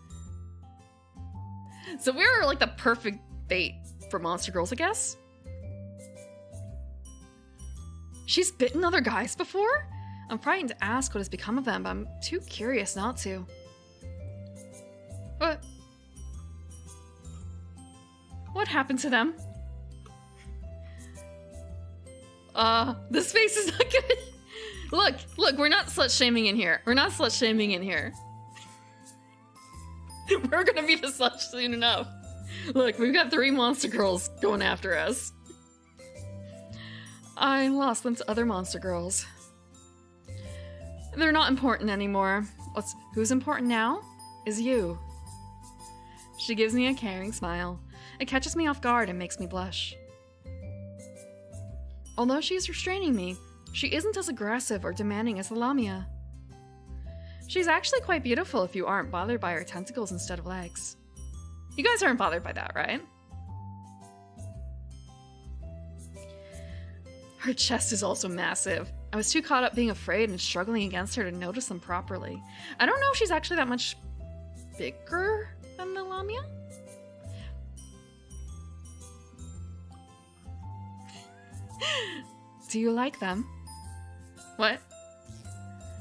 So we're like the perfect bait for monster girls, I guess? She's bitten other guys before? I'm frightened to ask what has become of them, but I'm too curious not to. What happened to them? This face is not good. Look, we're not slut-shaming in here. We're not slut-shaming in here. We're gonna be the slut soon enough. Look, we've got 3 monster girls going after us. I lost them to other monster girls. They're not important anymore. Who's important now? Is you. She gives me a caring smile. It catches me off guard and makes me blush. Although she's restraining me, she isn't as aggressive or demanding as the Lamia. She's actually quite beautiful if you aren't bothered by her tentacles instead of legs. You guys aren't bothered by that, right? Her chest is also massive. I was too caught up being afraid and struggling against her to notice them properly. I don't know if she's actually that much bigger than the Lamia. Do you like them? What?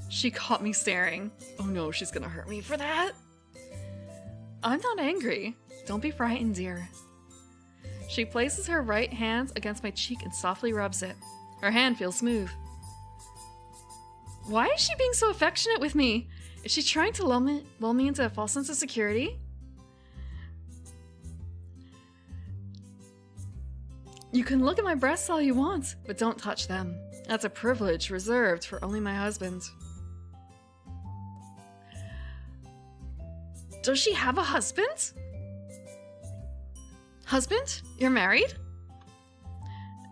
She caught me staring. Oh no, she's gonna hurt me for that. I'm not angry. Don't be frightened, dear. She places her right hand against my cheek and softly rubs it. Her hand feels smooth. Why is she being so affectionate with me? Is she trying to lull me into a false sense of security? You can look at my breasts all you want, but don't touch them. That's a privilege reserved for only my husband. Does she have a husband? Husband? You're married?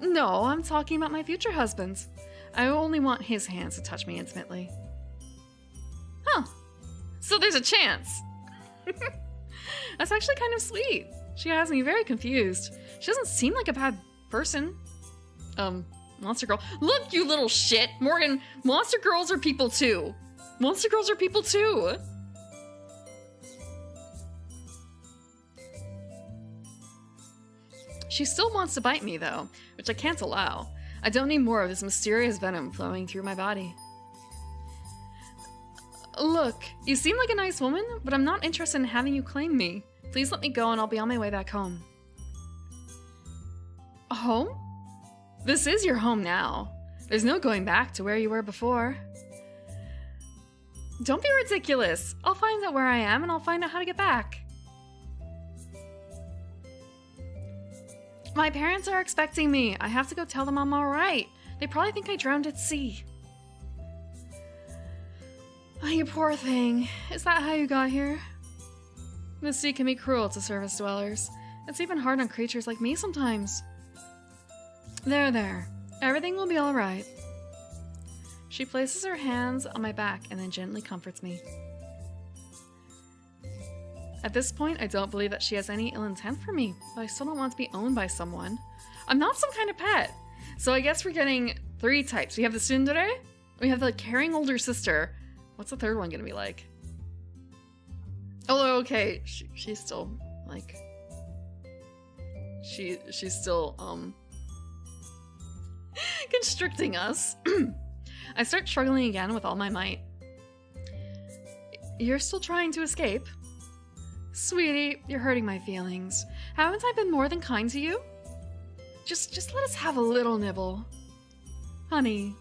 No, I'm talking about my future husband. I only want his hands to touch me intimately. Huh. So there's a chance. That's actually kind of sweet. She has me very confused. She doesn't seem like a bad person. Monster girl. Look, you little shit! Morgan, monster girls are people too. Monster girls are people too. She still wants to bite me though, which I can't allow. I don't need more of this mysterious venom flowing through my body. Look, you seem like a nice woman, but I'm not interested in having you claim me. Please let me go and I'll be on my way back home. Home? This is your home now. There's no going back to where you were before. Don't be ridiculous. I'll find out where I am and I'll find out how to get back. My parents are expecting me. I have to go tell them I'm alright. They probably think I drowned at sea. Oh, you poor thing. Is that how you got here? The sea can be cruel to surface dwellers. It's even hard on creatures like me sometimes. There. Everything will be alright. She places her hands on my back and then gently comforts me. At this point, I don't believe that she has any ill intent for me, but I still don't want to be owned by someone. I'm not some kind of pet. So I guess we're getting 3 types. We have the tsundere, we have the caring older sister. What's the third one gonna be like? Although, okay, she's still, like... She's still, constricting us. I start struggling again with all my might. You're still trying to escape? Sweetie, you're hurting my feelings. Haven't I been more than kind to you? Just let us have a little nibble. Honey.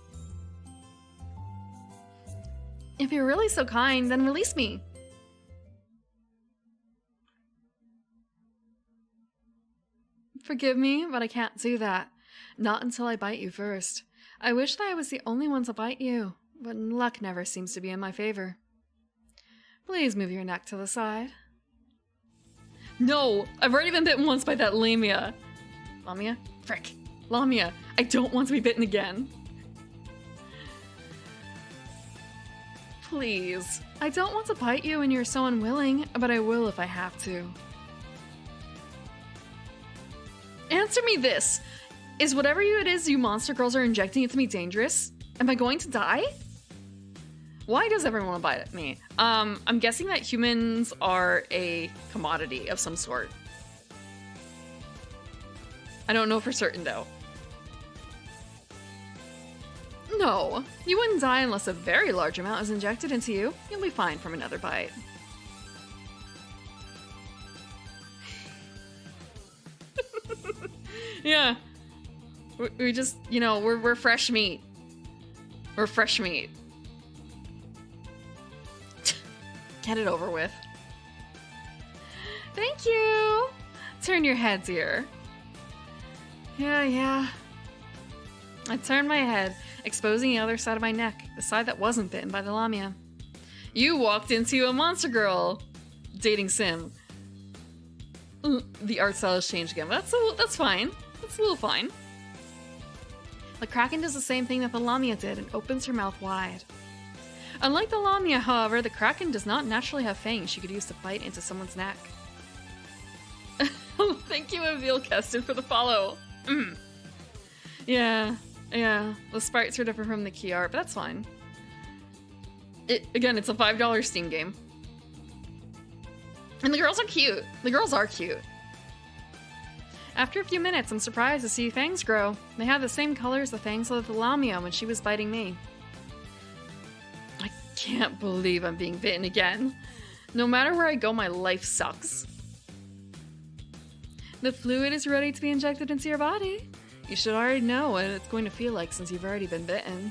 If you're really so kind, then release me. Forgive me, but I can't do that. Not until I bite you first. I wish that I was the only one to bite you, but luck never seems to be in my favor. Please move your neck to the side. No! I've already been bitten once by that Lamia. Lamia? Frick. Lamia. I don't want to be bitten again. Please. I don't want to bite you when you're so unwilling, but I will if I have to. Answer me this. Is whatever it is you monster girls are injecting into me dangerous? Am I going to die? Why does everyone want to bite me? I'm guessing that humans are a commodity of some sort. I don't know for certain though. No, you wouldn't die unless a very large amount is injected into you. You'll be fine from another bite. Yeah. We just, you know, we're fresh meat. We're fresh meat. Get it over with. Thank you. Turn your head, dear. Yeah. I turned my head, exposing the other side of my neck, the side that wasn't bitten by the Lamia. You walked into a monster girl dating sim. The art style has changed again, but that's fine. That's a little fine. The Kraken does the same thing that the Lamia did and opens her mouth wide. Unlike the Lamia, however, the Kraken does not naturally have fangs she could use to bite into someone's neck. Thank you, Avil Keston, for the follow. Yeah. The sprites are different from the key art, but that's fine. Again, it's a $5 Steam game. And the girls are cute. The girls are cute. After a few minutes, I'm surprised to see fangs grow. They have the same color as the fangs of the Lamia when she was biting me. I can't believe I'm being bitten again. No matter where I go, my life sucks. The fluid is ready to be injected into your body. You should already know what it's going to feel like since you've already been bitten.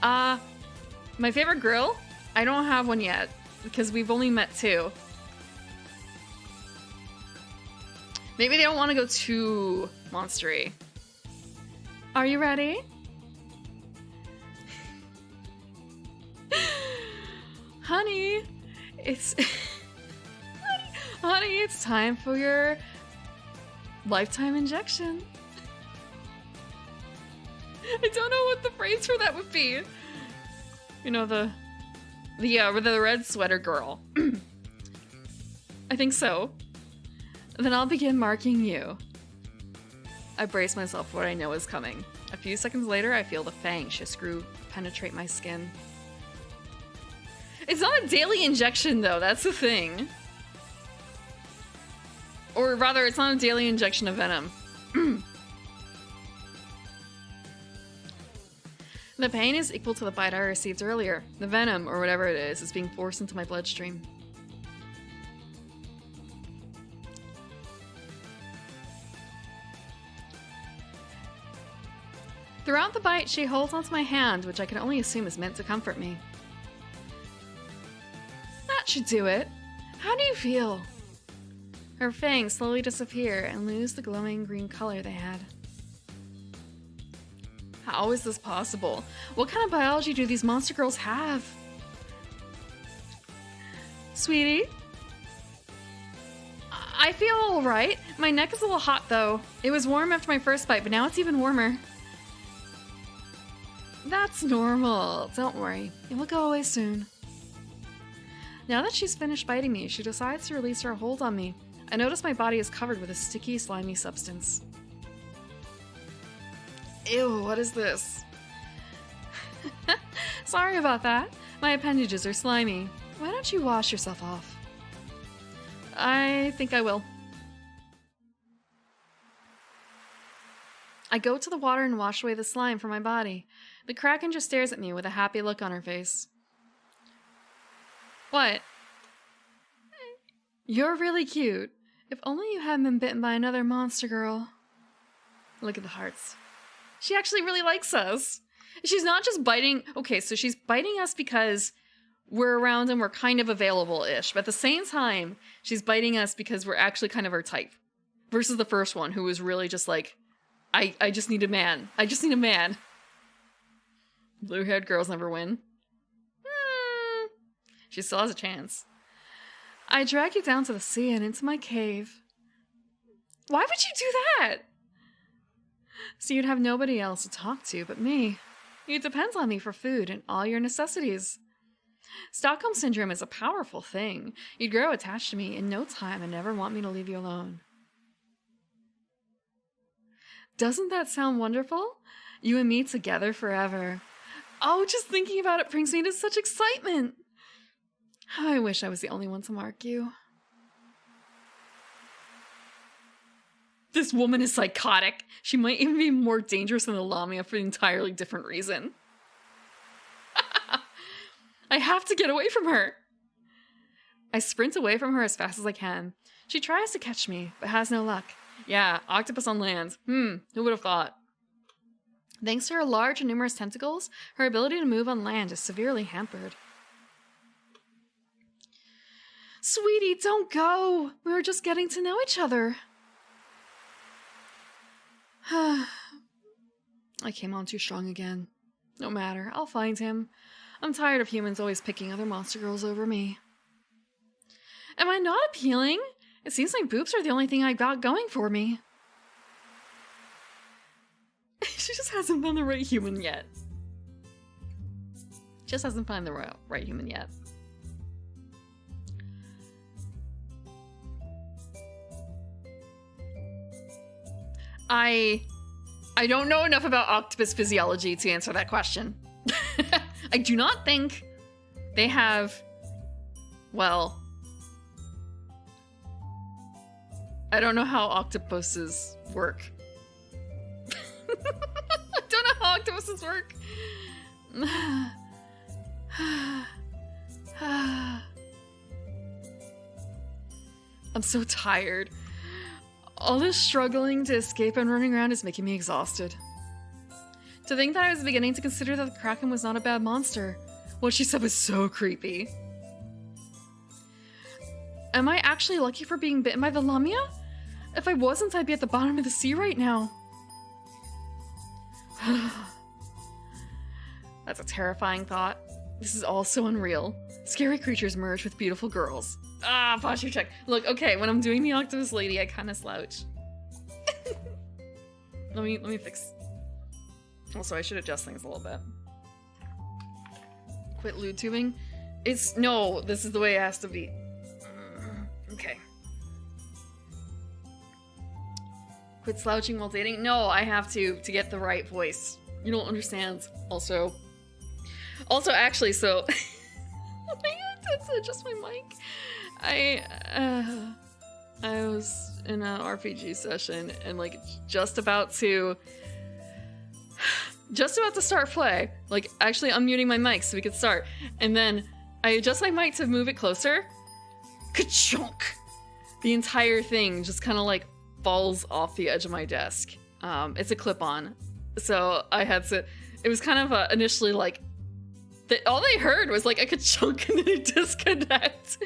My favorite grill? I don't have one yet, because we've only met 2. Maybe they don't want to go too monstery. Are you ready? Honey, it's... Honey, it's time for your lifetime injection. I don't know what the phrase for that would be. You know, the red sweater girl. I think so. Then I'll begin marking you. I brace myself for what I know is coming. A few seconds later, I feel the fang screw penetrate my skin. It's not a daily injection, though. That's the thing. Or rather, it's not a daily injection of venom. The pain is equal to the bite I received earlier. The venom, or whatever it is being forced into my bloodstream. Throughout the bite, she holds onto my hand, which I can only assume is meant to comfort me. That should do it. How do you feel? Her fangs slowly disappear and lose the glowing green color they had. How is this possible? What kind of biology do these monster girls have? Sweetie? I feel alright. My neck is a little hot though. It was warm after my first bite, but now it's even warmer. That's normal. Don't worry. It will go away soon. Now that she's finished biting me, she decides to release her hold on me. I notice my body is covered with a sticky, slimy substance. Ew, what is this? Sorry about that. My appendages are slimy. Why don't you wash yourself off? I think I will. I go to the water and wash away the slime from my body. The Kraken just stares at me with a happy look on her face. What? You're really cute. If only you hadn't been bitten by another monster girl. Look at the hearts. She actually really likes us. She's not just biting... Okay, so she's biting us because we're around and we're kind of available-ish. But at the same time, she's biting us because we're actually kind of her type. Versus the first one, who was really just like, I just need a man. I just need a man. Blue-haired girls never win. She still has a chance. I drag you down to the sea and into my cave. Why would you do that? So you'd have nobody else to talk to but me. You depend on me for food and all your necessities. Stockholm Syndrome is a powerful thing. You'd grow attached to me in no time and never want me to leave you alone. Doesn't that sound wonderful? You and me together forever. Oh, just thinking about it brings me to such excitement. I wish I was the only one to mark you. This woman is psychotic. She might even be more dangerous than the Lamia for an entirely different reason. I have to get away from her. I sprint away from her as fast as I can. She tries to catch me, but has no luck. Yeah, octopus on land. Who would have thought? Thanks to her large and numerous tentacles, her ability to move on land is severely hampered. Sweetie, don't go. We were just getting to know each other. I came on too strong again. No matter, I'll find him. I'm tired of humans always picking other monster girls over me. Am I not appealing? It seems my boobs are the only thing I got going for me. She just hasn't found the right human yet. Just hasn't found the right human yet. I don't know enough about octopus physiology to answer that question. I do not think they have, well, I don't know how octopuses work. I don't know how octopuses work. I'm so tired. All this struggling to escape and running around is making me exhausted. To think that I was beginning to consider that the Kraken was not a bad monster. What she said was so creepy. Am I actually lucky for being bitten by the Lamia? If I wasn't, I'd be at the bottom of the sea right now. That's a terrifying thought. This is all so unreal. Scary creatures merge with beautiful girls. Posture check. Look, okay, when I'm doing the octopus lady, I kind of slouch. let me fix. Also, I should adjust things a little bit. Quit lewd tubing. No, this is the way it has to be. Okay. Quit slouching while dating? No, I have to get the right voice. You don't understand. Also, actually, so I had to adjust my mic. I was in an RPG session and like just about to start play. Like actually unmuting my mic so we could start. And then I adjust my mic to move it closer. Ka-chunk! The entire thing just kind of like falls off the edge of my desk. It's a clip-on. So I had to, it was kind of initially like, all they heard was like a ka-chunk and then a disconnect.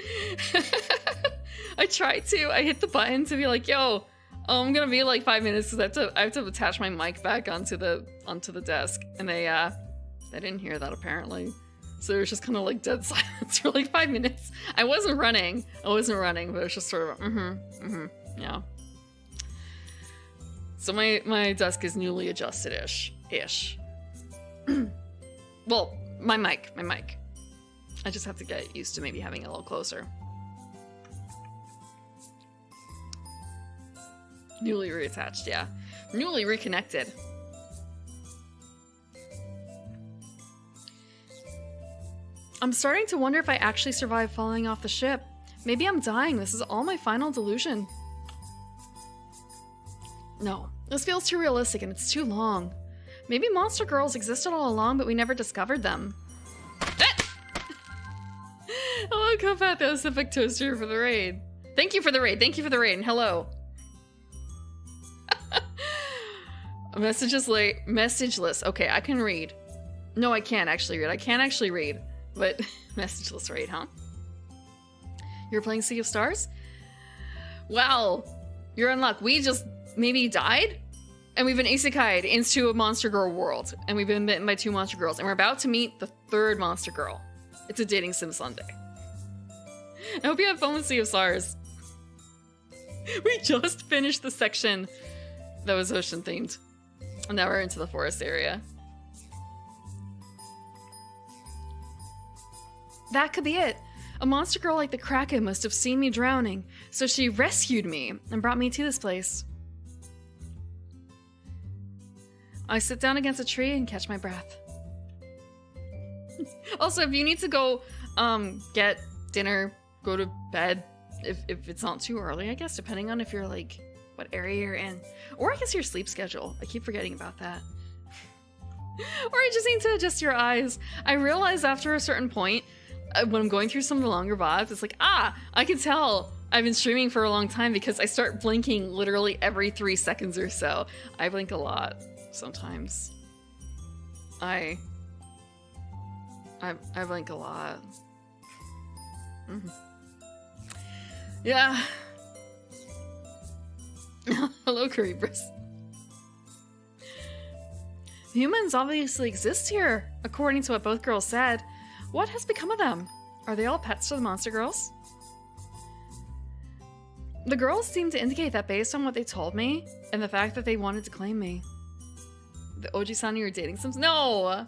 I hit the button to be like, yo, I'm gonna be like 5 minutes because I have to attach my mic back onto the desk. And they didn't hear that apparently. So it was just kind of like dead silence for like 5 minutes. I wasn't running, but it was just sort of, yeah. So my desk is newly adjusted-ish. Well, my mic. I just have to get used to maybe having it a little closer. Newly reattached, yeah. Newly reconnected. I'm starting to wonder if I actually survived falling off the ship. Maybe I'm dying. This is all my final delusion. No, this feels too realistic and it's too long. Maybe monster girls existed all along, but we never discovered them. Hello, Copath Toaster for the raid. Thank you for the raid. Thank you for the raid. And hello. Messageless. Okay, I can read. No, I can't actually read. I can't actually read. But messageless raid, huh? You're playing Sea of Stars? Wow. You're in luck. We just maybe died? And we've been isekai'd into a monster girl world. And we've been bitten by 2 monster girls. And we're about to meet the 3rd monster girl. It's a dating sim Sunday. I hope you have fun with Sea of Stars. We just finished the section that was ocean themed. And now we're into the forest area. That could be it. A monster girl like the Kraken must have seen me drowning, so she rescued me and brought me to this place. I sit down against a tree and catch my breath. Also, if you need to go get dinner, go to bed, if it's not too early, I guess, depending on if you're like, what area you're in. Or I guess your sleep schedule. I keep forgetting about that. Or you just need to adjust your eyes. I realize after a certain point, when I'm going through some of the longer VODs, it's like, I can tell I've been streaming for a long time because I start blinking literally every 3 seconds or so. I blink a lot sometimes. I blink a lot. Mm-hmm. Yeah. Hello, Creepers. Humans obviously exist here, according to what both girls said. What has become of them? Are they all pets to the monster girls? The girls seem to indicate that based on what they told me, and the fact that they wanted to claim me. The Oji-san you're dating sims? No!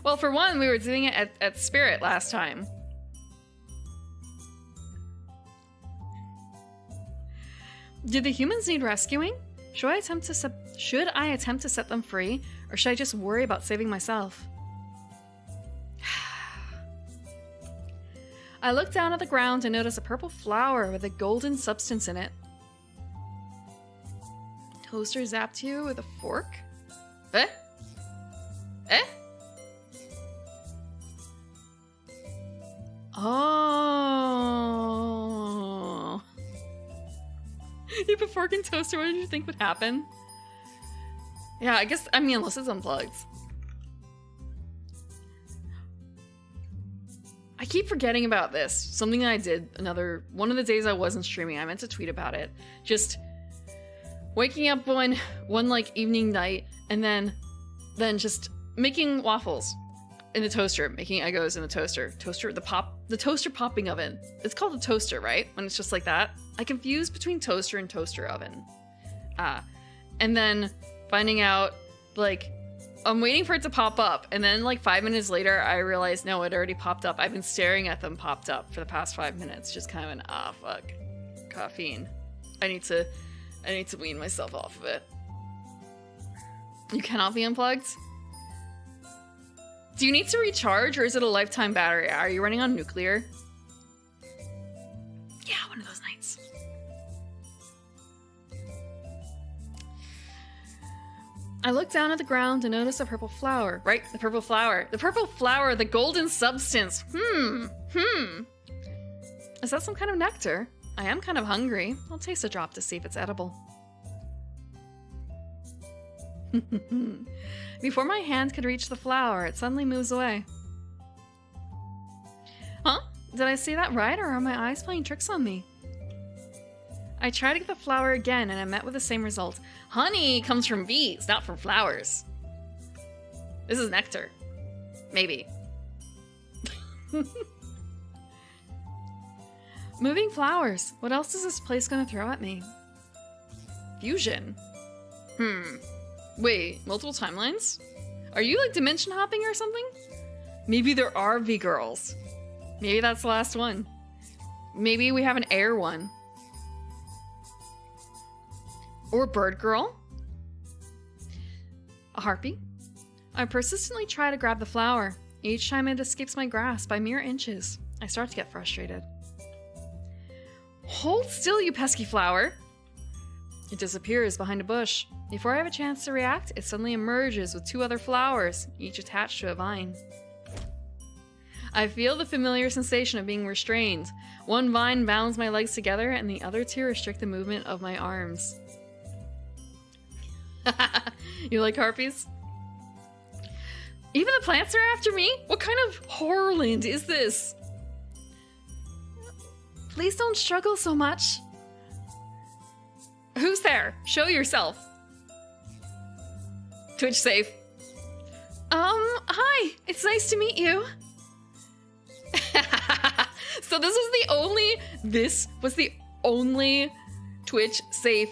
Well, for one, we were doing it at Spirit last time. Did the humans need rescuing? Should I attempt to set them free, or should I just worry about saving myself? I look down at the ground and notice a purple flower with a golden substance in it. Toaster zapped you with a fork? Eh? Eh? Oh. You put fork in toaster, what did you think would happen? Yeah, I mean, unless it's unplugged. I keep forgetting about this. Something that I did one of the days I wasn't streaming. I meant to tweet about it. Just waking up one like evening night and then just making waffles in the toaster, making Eggos in the toaster. The toaster popping oven. It's called a toaster, right? When it's just like that. I confuse between toaster and toaster oven. And then finding out, like, I'm waiting for it to pop up, and then like 5 minutes later, I realized, no, it already popped up. I've been staring at them popped up for the past 5 minutes, just kind of an, fuck, caffeine. I need to wean myself off of it. You cannot be unplugged? Do you need to recharge, or is it a lifetime battery? Are you running on nuclear? Yeah, one of those nights. I look down at the ground and notice a purple flower. Right? The purple flower. The purple flower, the golden substance. Is that some kind of nectar? I am kind of hungry. I'll taste a drop to see if it's edible. Before my hand could reach the flower, it suddenly moves away. Huh? Did I see that right, or are my eyes playing tricks on me? I tried to get the flower again, and I met with the same result. Honey comes from bees, not from flowers. This is nectar. Maybe. Moving flowers. What else is this place gonna throw at me? Fusion. Wait, multiple timelines? Are you like dimension hopping or something? Maybe there are V-girls. Maybe that's the last one. Maybe we have an air one. Or bird girl. A harpy. I persistently try to grab the flower. Each time it escapes my grasp by mere inches, I start to get frustrated. Hold still, you pesky flower! It disappears behind a bush. Before I have a chance to react, it suddenly emerges with 2 other flowers, each attached to a vine. I feel the familiar sensation of being restrained. One vine bounds my legs together, and the other 2 restrict the movement of my arms. You like harpies? Even the plants are after me? What kind of horrorland is this? Please don't struggle so much. Who's there? Show yourself. Twitch safe. Hi. It's nice to meet you. So this was the only Twitch safe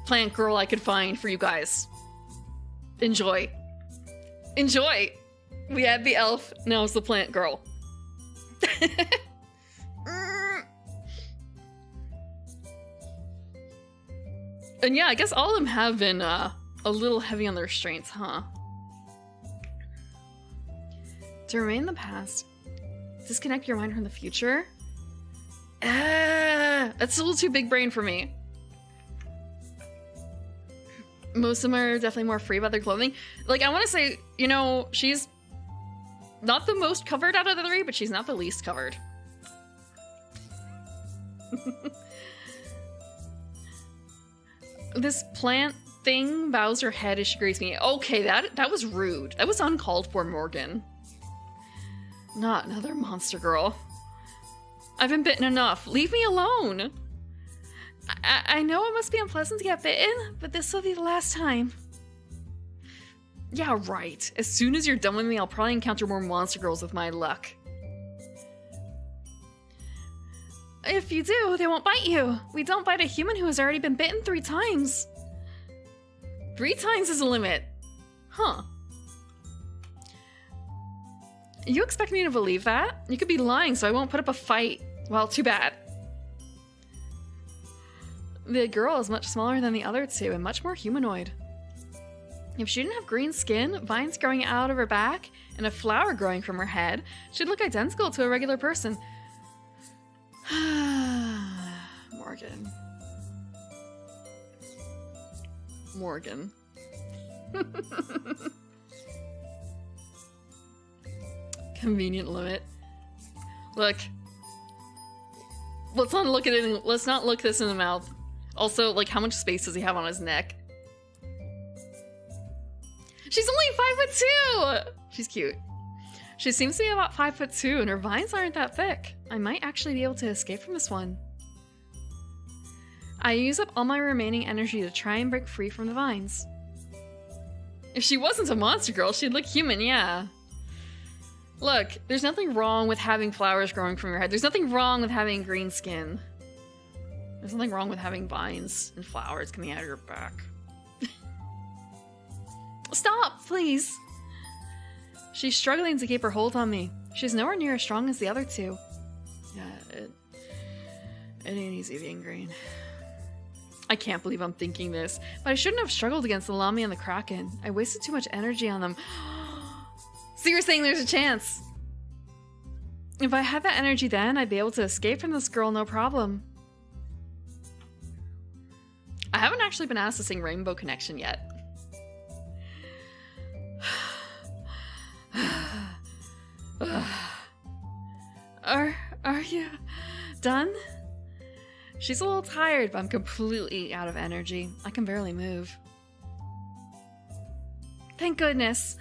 plant girl I could find for you guys. Enjoy. Enjoy. We had the elf, now it's the plant girl. And yeah, I guess all of them have been a little heavy on their restraints, huh? To remain in the past, disconnect your mind from the future? That's a little too big brain for me. Most of them are definitely more free about their clothing. Like, I want to say, you know, she's not the most covered out of the 3, but she's not the least covered. This plant thing bows her head as she greets me. Okay, that was rude. That was uncalled for, Morgan. Not another monster girl. I've been bitten enough. Leave me alone. I know it must be unpleasant to get bitten, but this will be the last time. Yeah, right. As soon as you're done with me, I'll probably encounter more monster girls with my luck. If you do, they won't bite you. We don't bite a human who has already been bitten 3 times. 3 times is the limit. Huh. You expect me to believe that? You could be lying, so I won't put up a fight. Well, too bad. The girl is much smaller than the other 2 and much more humanoid. If she didn't have green skin, vines growing out of her back, and a flower growing from her head, she'd look identical to a regular person. Morgan. Morgan. Convenient limit. Look. Let's not look at it. Let's not look this in the mouth. Also, like, how much space does he have on his neck? She's only 5'2". She's cute. She seems to be about 5'2", and her vines aren't that thick. I might actually be able to escape from this one. I use up all my remaining energy to try and break free from the vines. If she wasn't a monster girl, she'd look human, yeah. Look, there's nothing wrong with having flowers growing from your head. There's nothing wrong with having green skin. There's nothing wrong with having vines and flowers coming out of your back. Stop, please. She's struggling to keep her hold on me. She's nowhere near as strong as the other 2. Yeah, it ain't easy being green. I can't believe I'm thinking this, but I shouldn't have struggled against the Lamy and the Kraken. I wasted too much energy on them. So you're saying there's a chance? If I had that energy then, I'd be able to escape from this girl no problem. I haven't actually been asked to sing Rainbow Connection yet. Are you done? She's a little tired, but I'm completely out of energy. I can barely move. Thank goodness.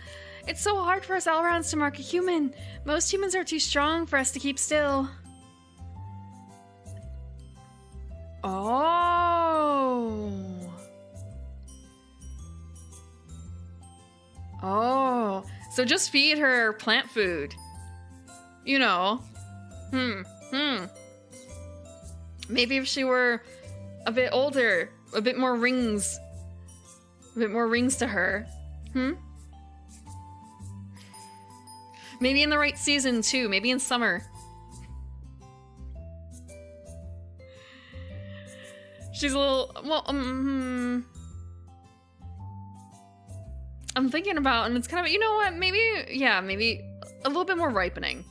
It's so hard for us Elrons to mark a human. Most humans are too strong for us to keep still. Oh. Oh. So just feed her plant food. You know. Maybe if she were a bit older, a bit more rings to her. Maybe in the right season too, maybe in summer. She's a little, well, I'm thinking about, and it's kind of, you know what, maybe A little bit more ripening.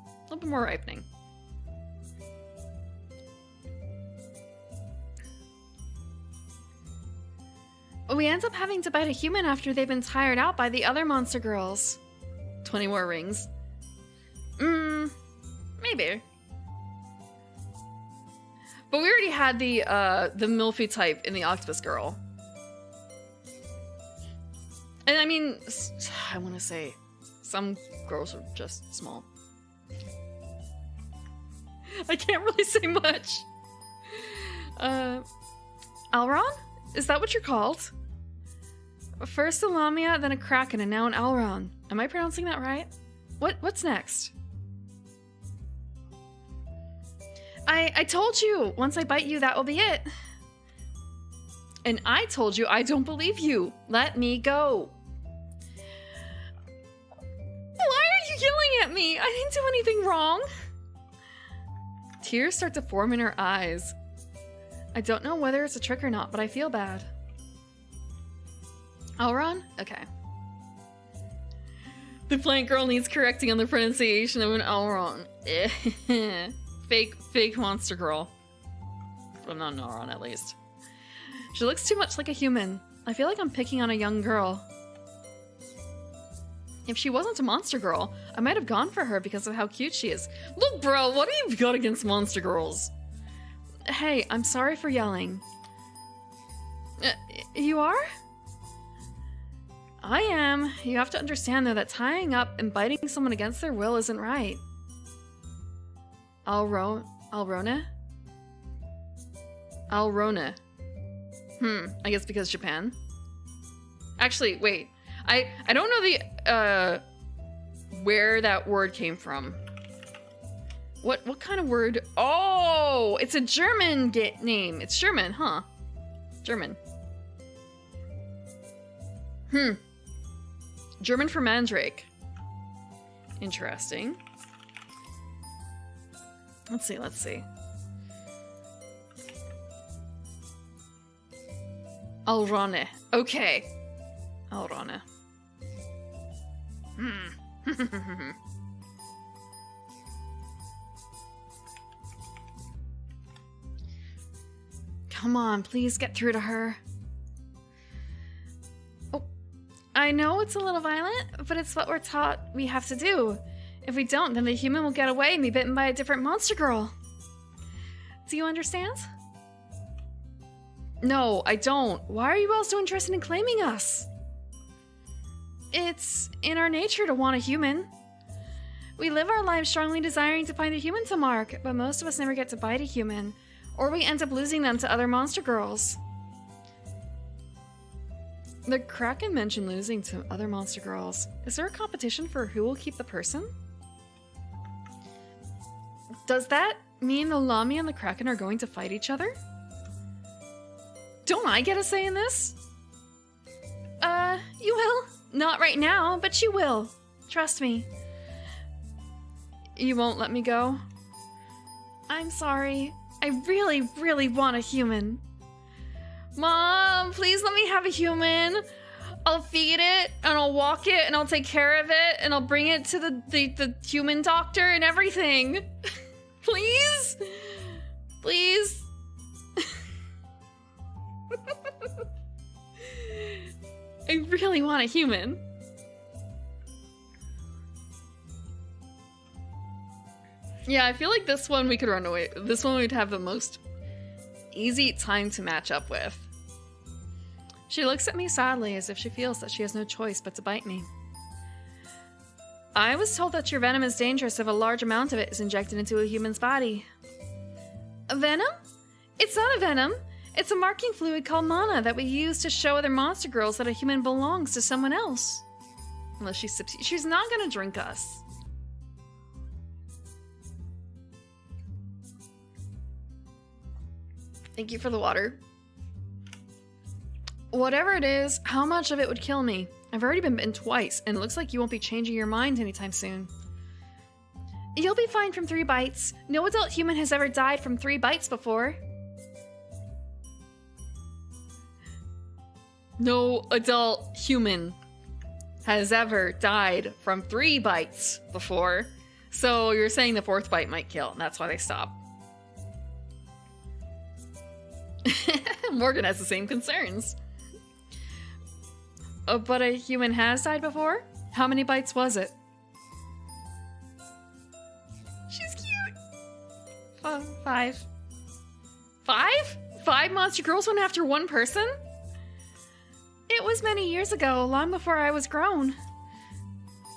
A little bit more ripening. We end up having to bite a human after they've been tired out by the other monster girls. 20 more rings. Maybe. But we already had the Milfy type in the octopus girl. And I mean, I want to say, some girls are just small. I can't really say much. Alron? Is that what you're called? First a Lamia, then a Kraken, and now an Alron. Am I pronouncing that right? What's next? I told you, once I bite you, that will be it. And I told you I don't believe you. Let me go. Why are you yelling at me? I didn't do anything wrong. Tears start to form in her eyes. I don't know whether it's a trick or not, but I feel bad. Alron? Okay. The plant girl needs correcting on the pronunciation of an Alron. Fake monster girl. Well, not an Alron, at least. She looks too much like a human. I feel like I'm picking on a young girl. If she wasn't a monster girl, I might have gone for her because of how cute she is. Look, bro, what do you got against monster girls? Hey, I'm sorry for yelling. You are? I am. You have to understand, though, that tying up and biting someone against their will isn't right. Alrona? Alrona. I guess because Japan. Actually, wait. I don't know the where that word came from. What kind of word? Oh, it's a German name. It's German, huh? German. German for mandrake. Interesting. Let's see. Alrone. Okay. Alrone. Come on, please get through to her. Oh, I know it's a little violent, but it's what we're taught we have to do. If we don't, then the human will get away and be bitten by a different monster girl. Do you understand? No, I don't. Why are you all so interested in claiming us? It's in our nature to want a human. We live our lives strongly desiring to find a human to mark, but most of us never get to bite a human, or we end up losing them to other monster girls. The Kraken mentioned losing to other monster girls. Is there a competition for who will keep the person? Does that mean the Lamia and the Kraken are going to fight each other? Don't I get a say in this? You will. Not right now, but you will. Trust me. You won't let me go? I'm sorry. I really, really want a human. Mom, please let me have a human. I'll feed it, and I'll walk it, and I'll take care of it, and I'll bring it to the human doctor and everything. Please? Please? I really want a human. Yeah, I feel like this one we could run away. This one we'd have the most easy time to match up with. She looks at me sadly as if she feels that she has no choice but to bite me. I was told that your venom is dangerous if a large amount of it is injected into a human's body. A venom? It's not a venom. It's a marking fluid called mana that we use to show other monster girls that a human belongs to someone else. Unless she sips. She's not gonna drink us. Thank you for the water. Whatever it is, how much of it would kill me? I've already been bitten twice, and it looks like you won't be changing your mind anytime soon. You'll be fine from 3 bites. No adult human has ever died from 3 bites before. No adult human has ever died from 3 bites before. So you're saying the 4th bite might kill, and that's why they stop. Morgan has the same concerns. But a human has died before? How many bites was it? She's cute. 5. 5? 5 monster girls went after one person? It was many years ago, long before I was grown.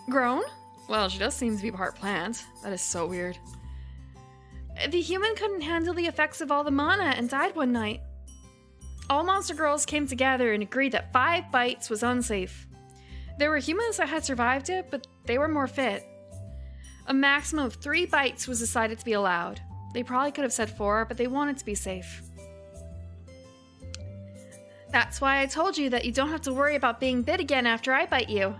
Grown? Well, she does seem to be part plant. That is so weird. The human couldn't handle the effects of all the mana and died one night. All monster girls came together and agreed that 5 bites was unsafe. There were humans that had survived it, but they were more fit. A maximum of 3 bites was decided to be allowed. They probably could have said 4, but they wanted to be safe. That's why I told you that you don't have to worry about being bit again after I bite you.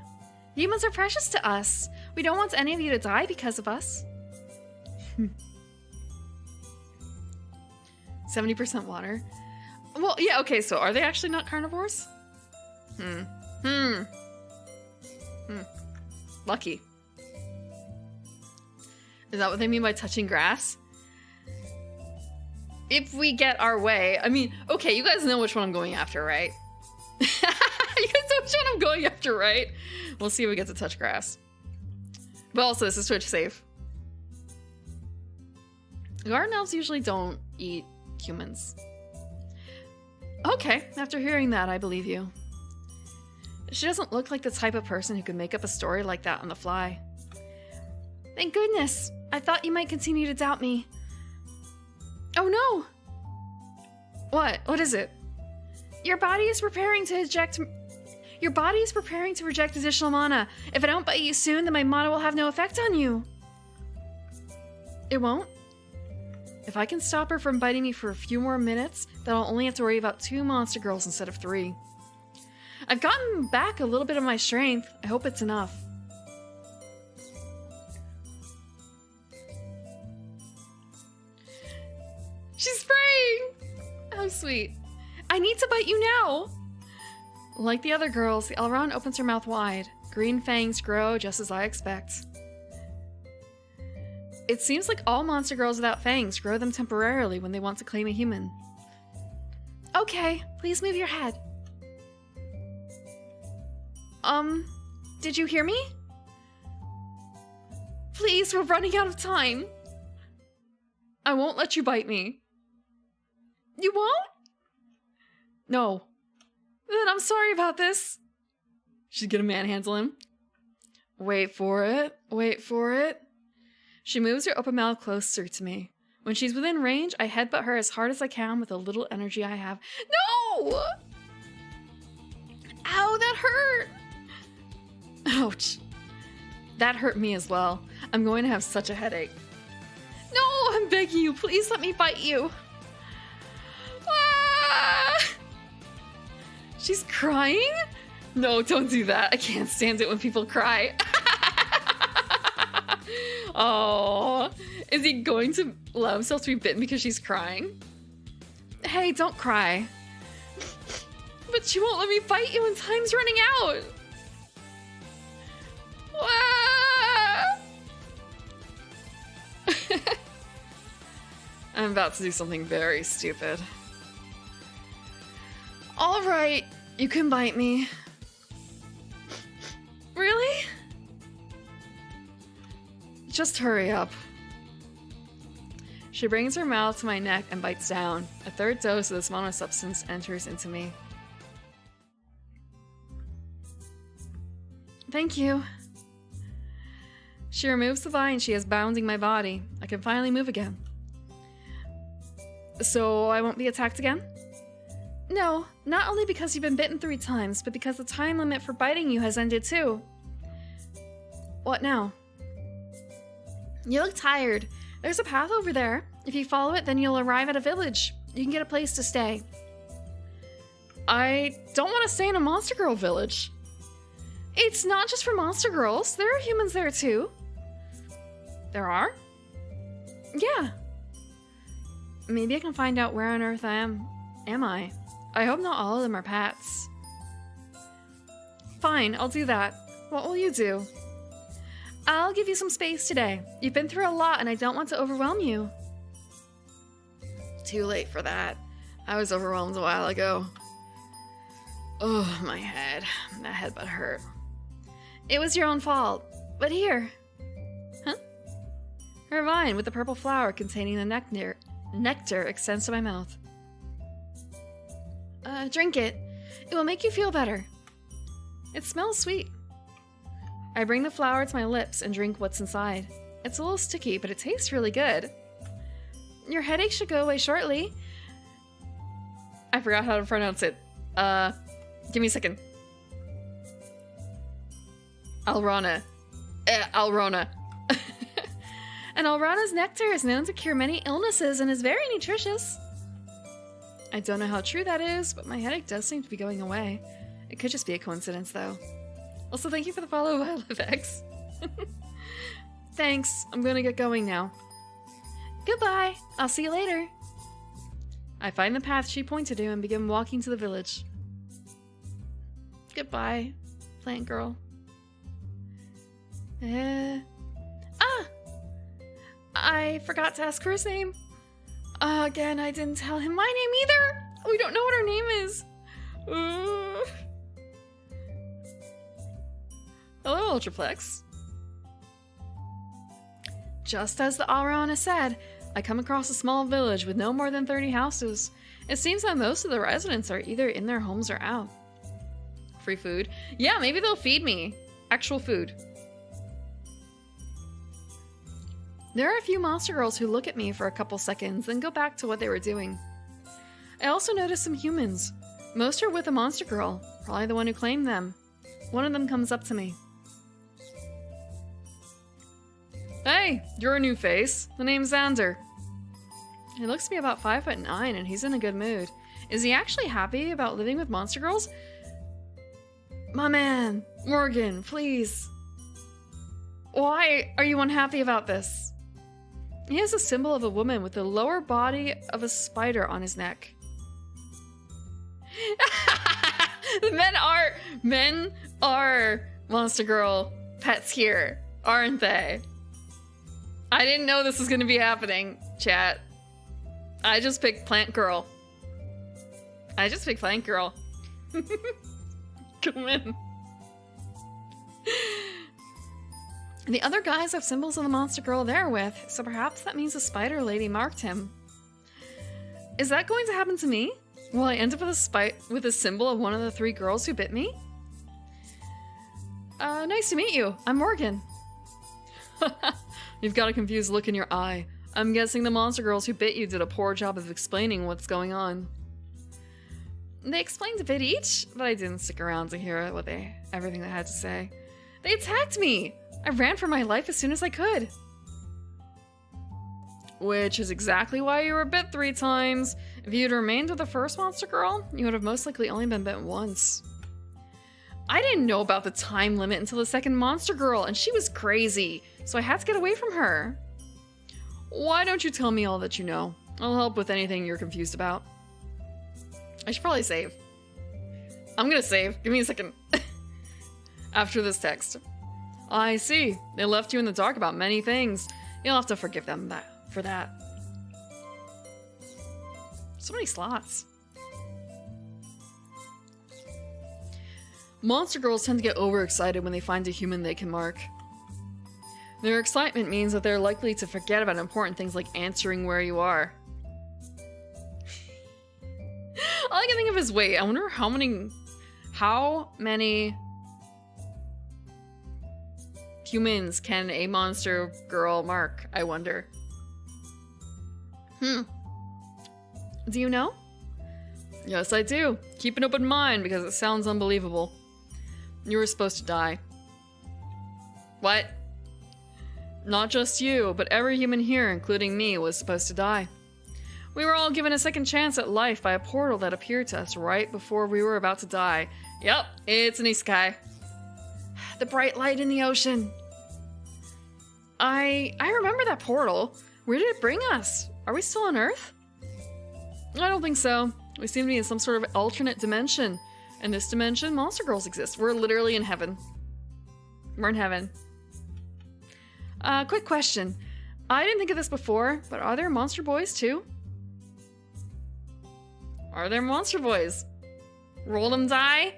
Humans are precious to us. We don't want any of you to die because of us. 70% water. Well, yeah, okay, so are they actually not carnivores? Lucky. Is that what they mean by touching grass? If we get our way, I mean, okay, you guys know which one I'm going after, right? You guys know which one I'm going after, right? We'll see if we get to touch grass. But also, this is Twitch safe. Garden elves usually don't eat humans. Okay, after hearing that, I believe you. She doesn't look like the type of person who could make up a story like that on the fly. Thank goodness. I thought you might continue to doubt me. Oh no! What? What is it? Your body is preparing to eject... Your body is preparing to reject additional mana. If I don't bite you soon, then my mana will have no effect on you. It won't? If I can stop her from biting me for a few more minutes, then I'll only have to worry about 2 monster girls instead of 3. I've gotten back a little bit of my strength. I hope it's enough. She's spraying! How sweet. I need to bite you now! Like the other girls, the Elrond opens her mouth wide. Green fangs grow just as I expect. It seems like all monster girls without fangs grow them temporarily when they want to claim a human. Okay, please move your head. Did you hear me? Please, we're running out of time. I won't let you bite me. You won't? No. Then I'm sorry about this. She's gonna manhandle him. Wait for it. Wait for it. She moves her open mouth closer to me. When she's within range, I headbutt her as hard as I can with the little energy I have. No! Ow, that hurt! Ouch. That hurt me as well. I'm going to have such a headache. No, I'm begging you, please let me bite you. Ah! She's crying? No, don't do that. I can't stand it when people cry. Oh, is he going to allow himself to be bitten because she's crying? Hey, don't cry. But she won't let me bite you and time's running out. Ah! I'm about to do something very stupid. All right, you can bite me. Really? Just hurry up. She brings her mouth to my neck and bites down. A third dose of this mana substance enters into me. Thank you. She removes the vine she has bounding my body. I can finally move again. So I won't be attacked again? No, not only because you've been bitten 3 times, but because the time limit for biting you has ended too. What now? You look tired. There's a path over there. If you follow it, then you'll arrive at a village. You can get a place to stay. I don't want to stay in a Monster Girl village. It's not just for Monster Girls. There are humans there too. There are? Yeah. Maybe I can find out where on earth I am. Am I? I hope not all of them are pets. Fine, I'll do that. What will you do? I'll give you some space today. You've been through a lot and I don't want to overwhelm you. Too late for that. I was overwhelmed a while ago. Oh, my head. That headbutt hurt. It was your own fault. But here. Huh? Her vine with the purple flower containing the nectar extends to my mouth. Drink it. It will make you feel better. It smells sweet. I bring the flower to my lips and drink what's inside. It's a little sticky, but it tastes really good. Your headache should go away shortly. I forgot how to pronounce it. Give me a second. Alrana. Alrona. And Alrana's nectar is known to cure many illnesses and is very nutritious. I don't know how true that is, but my headache does seem to be going away. It could just be a coincidence, though. Also, thank you for the follow, VioletX. Thanks. I'm gonna get going now. Goodbye. I'll see you later. I find the path she pointed to and begin walking to the village. Goodbye, plant girl. I forgot to ask her his name. Again, I didn't tell him my name either. We don't know what her name is. Hello, Ultraplex. Just as the Alrana said, I come across a small village with no more than 30 houses. It seems that most of the residents are either in their homes or out. Free food? Yeah, maybe they'll feed me. Actual food. There are a few monster girls who look at me for a couple seconds, then go back to what they were doing. I also notice some humans. Most are with a monster girl, probably the one who claimed them. One of them comes up to me. Hey, you're a new face. The name's Xander. He looks to be about 5'9" and he's in a good mood. Is he actually happy about living with monster girls? My man, Morgan, please. Why are you unhappy about this? He has a symbol of a woman with the lower body of a spider on his neck. Men are monster girl pets here, aren't they? I didn't know this was gonna be happening, chat. I just picked plant girl. Come in. The other guys have symbols of the monster girl they're with, so perhaps that means the spider lady marked him. Is that going to happen to me? Will I end up with a symbol of one of the 3 girls who bit me? Nice to meet you. I'm Morgan. You've got a confused look in your eye. I'm guessing the monster girls who bit you did a poor job of explaining what's going on. They explained a bit each, but I didn't stick around to hear everything they had to say. They attacked me! I ran for my life as soon as I could. Which is exactly why you were bit 3 times. If you'd remained with the first monster girl, you would have most likely only been bit once. I didn't know about the time limit until the second monster girl, and she was crazy, so I had to get away from her. Why don't you tell me all that you know? I'll help with anything you're confused about. I should probably save. I'm gonna save. Give me a second. After this text. I see. They left you in the dark about many things. You'll have to forgive them for that. So many slots. Monster girls tend to get overexcited when they find a human they can mark. Their excitement means that they're likely to forget about important things like answering where you are. All I can think of is, wait, I wonder how many humans can a monster girl mark, I wonder. Do you know? Yes, I do. Keep an open mind because it sounds unbelievable. You were supposed to die. What? Not just you, but every human here, including me, was supposed to die. We were all given a second chance at life by a portal that appeared to us right before we were about to die. Yep, it's an isekai. The bright light in the ocean. I remember that portal. Where did it bring us? Are we still on Earth? I don't think so. We seem to be in some sort of alternate dimension. In this dimension, monster girls exist. We're literally in heaven. We're in heaven. Quick question. I didn't think of this before, but are there monster boys too? Are there monster boys? Roll them die?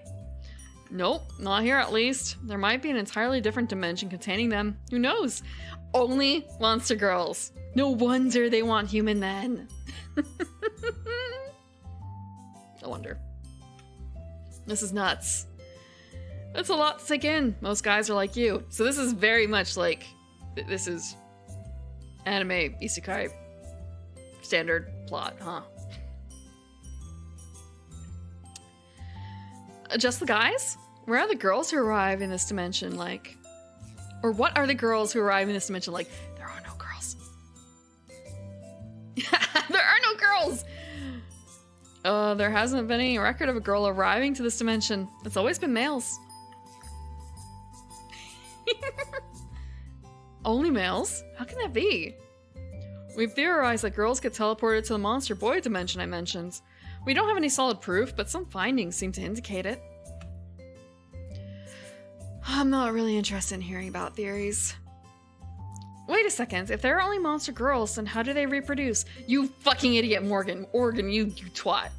Nope, not here at least. There might be an entirely different dimension containing them. Who knows? Only monster girls. No wonder they want human men. No wonder. This is nuts. That's a lot to take in. Most guys are like you. So this is very much like... This is... anime, isekai, standard plot, huh? Just the guys? Where are the girls who arrive in this dimension like? Or what are the girls who arrive in this dimension like? There are no girls. There are no girls! There hasn't been any record of a girl arriving to this dimension. It's always been males. Only males? How can that be? We've theorized that girls get teleported to the monster boy dimension I mentioned. We don't have any solid proof, but some findings seem to indicate it. I'm not really interested in hearing about theories. Wait a second, if there are only monster girls, then how do they reproduce? You fucking idiot, Morgan. Morgan, you twat.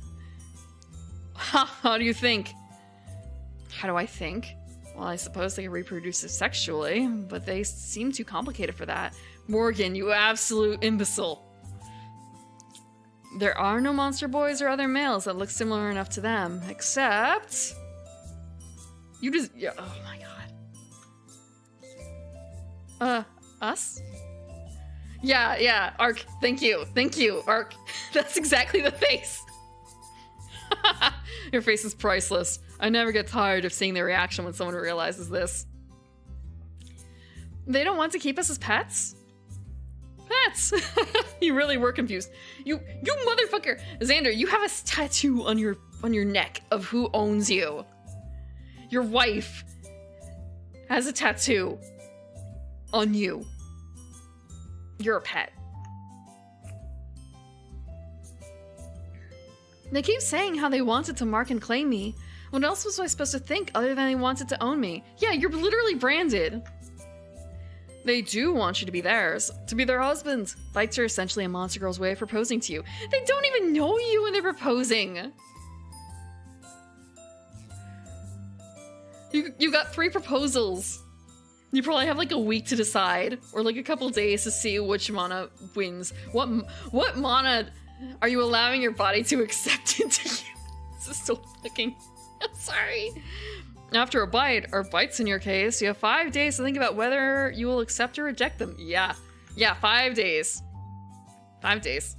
How do you think? How do I think? Well, I suppose they can reproduce sexually, but they seem too complicated for that. Morgan, you absolute imbecile. There are no monster boys or other males that look similar enough to them, except... You just... Yeah, oh my god. Us? Yeah, Ark, thank you, Ark. That's exactly the face. Your face is priceless. I never get tired of seeing their reaction when someone realizes this. They don't want to keep us as pets? Pets! You really were confused. You motherfucker! Xander, you have a tattoo on your neck of who owns you. Your wife has a tattoo on you. You're a pet. They keep saying how they wanted to mark and claim me. What else was I supposed to think other than they wanted to own me? Yeah, you're literally branded. They do want you to be theirs, to be their husband. Bites are essentially a monster girl's way of proposing to you. They don't even know you when they're proposing. You got 3 proposals. You probably have like a week to decide, or like a couple days to see which mana wins. What mana are you allowing your body to accept into you? This is so fucking... Sorry. After a bite, or bites in your case, you have 5 days to think about whether you will accept or reject them. Yeah, 5 days. 5 days.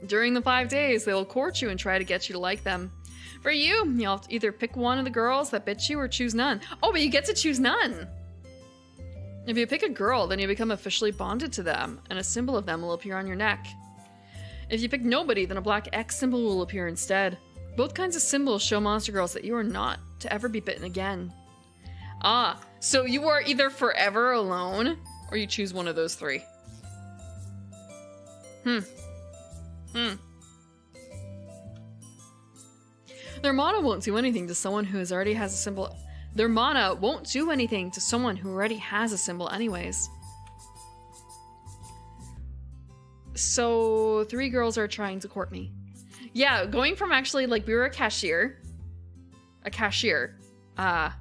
During the 5 days, they will court you and try to get you to like them. For you, you'll have to either pick one of the girls that bit you or choose none. Oh, but you get to choose none! If you pick a girl, then you become officially bonded to them, and a symbol of them will appear on your neck. If you pick nobody, then a black X symbol will appear instead. Both kinds of symbols show monster girls that you are not to ever be bitten again. Ah, so you are either forever alone, or you choose one of those 3. Their mana won't do anything to someone who already has a symbol. Their mana won't do anything to someone who already has a symbol anyways. So 3 girls are trying to court me. Yeah, going from actually, like, we were a cashier, at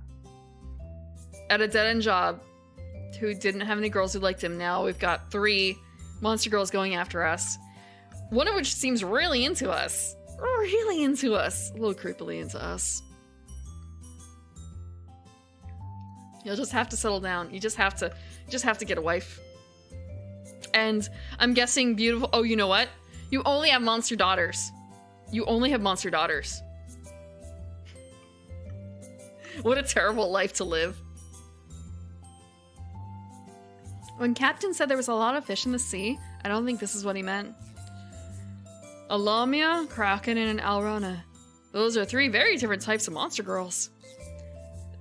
a dead-end job who didn't have any girls who liked him. Now we've got 3 monster girls going after us, one of which seems really into us. Really into us. A little creepily into us. You'll just have to settle down. You just have to get a wife. And I'm guessing beautiful... Oh, you know what? You only have monster daughters. You only have monster daughters. What a terrible life to live. When Captain said there was a lot of fish in the sea, I don't think this is what he meant. A Lamia, Kraken, and an Alrana. Those are 3 very different types of monster girls.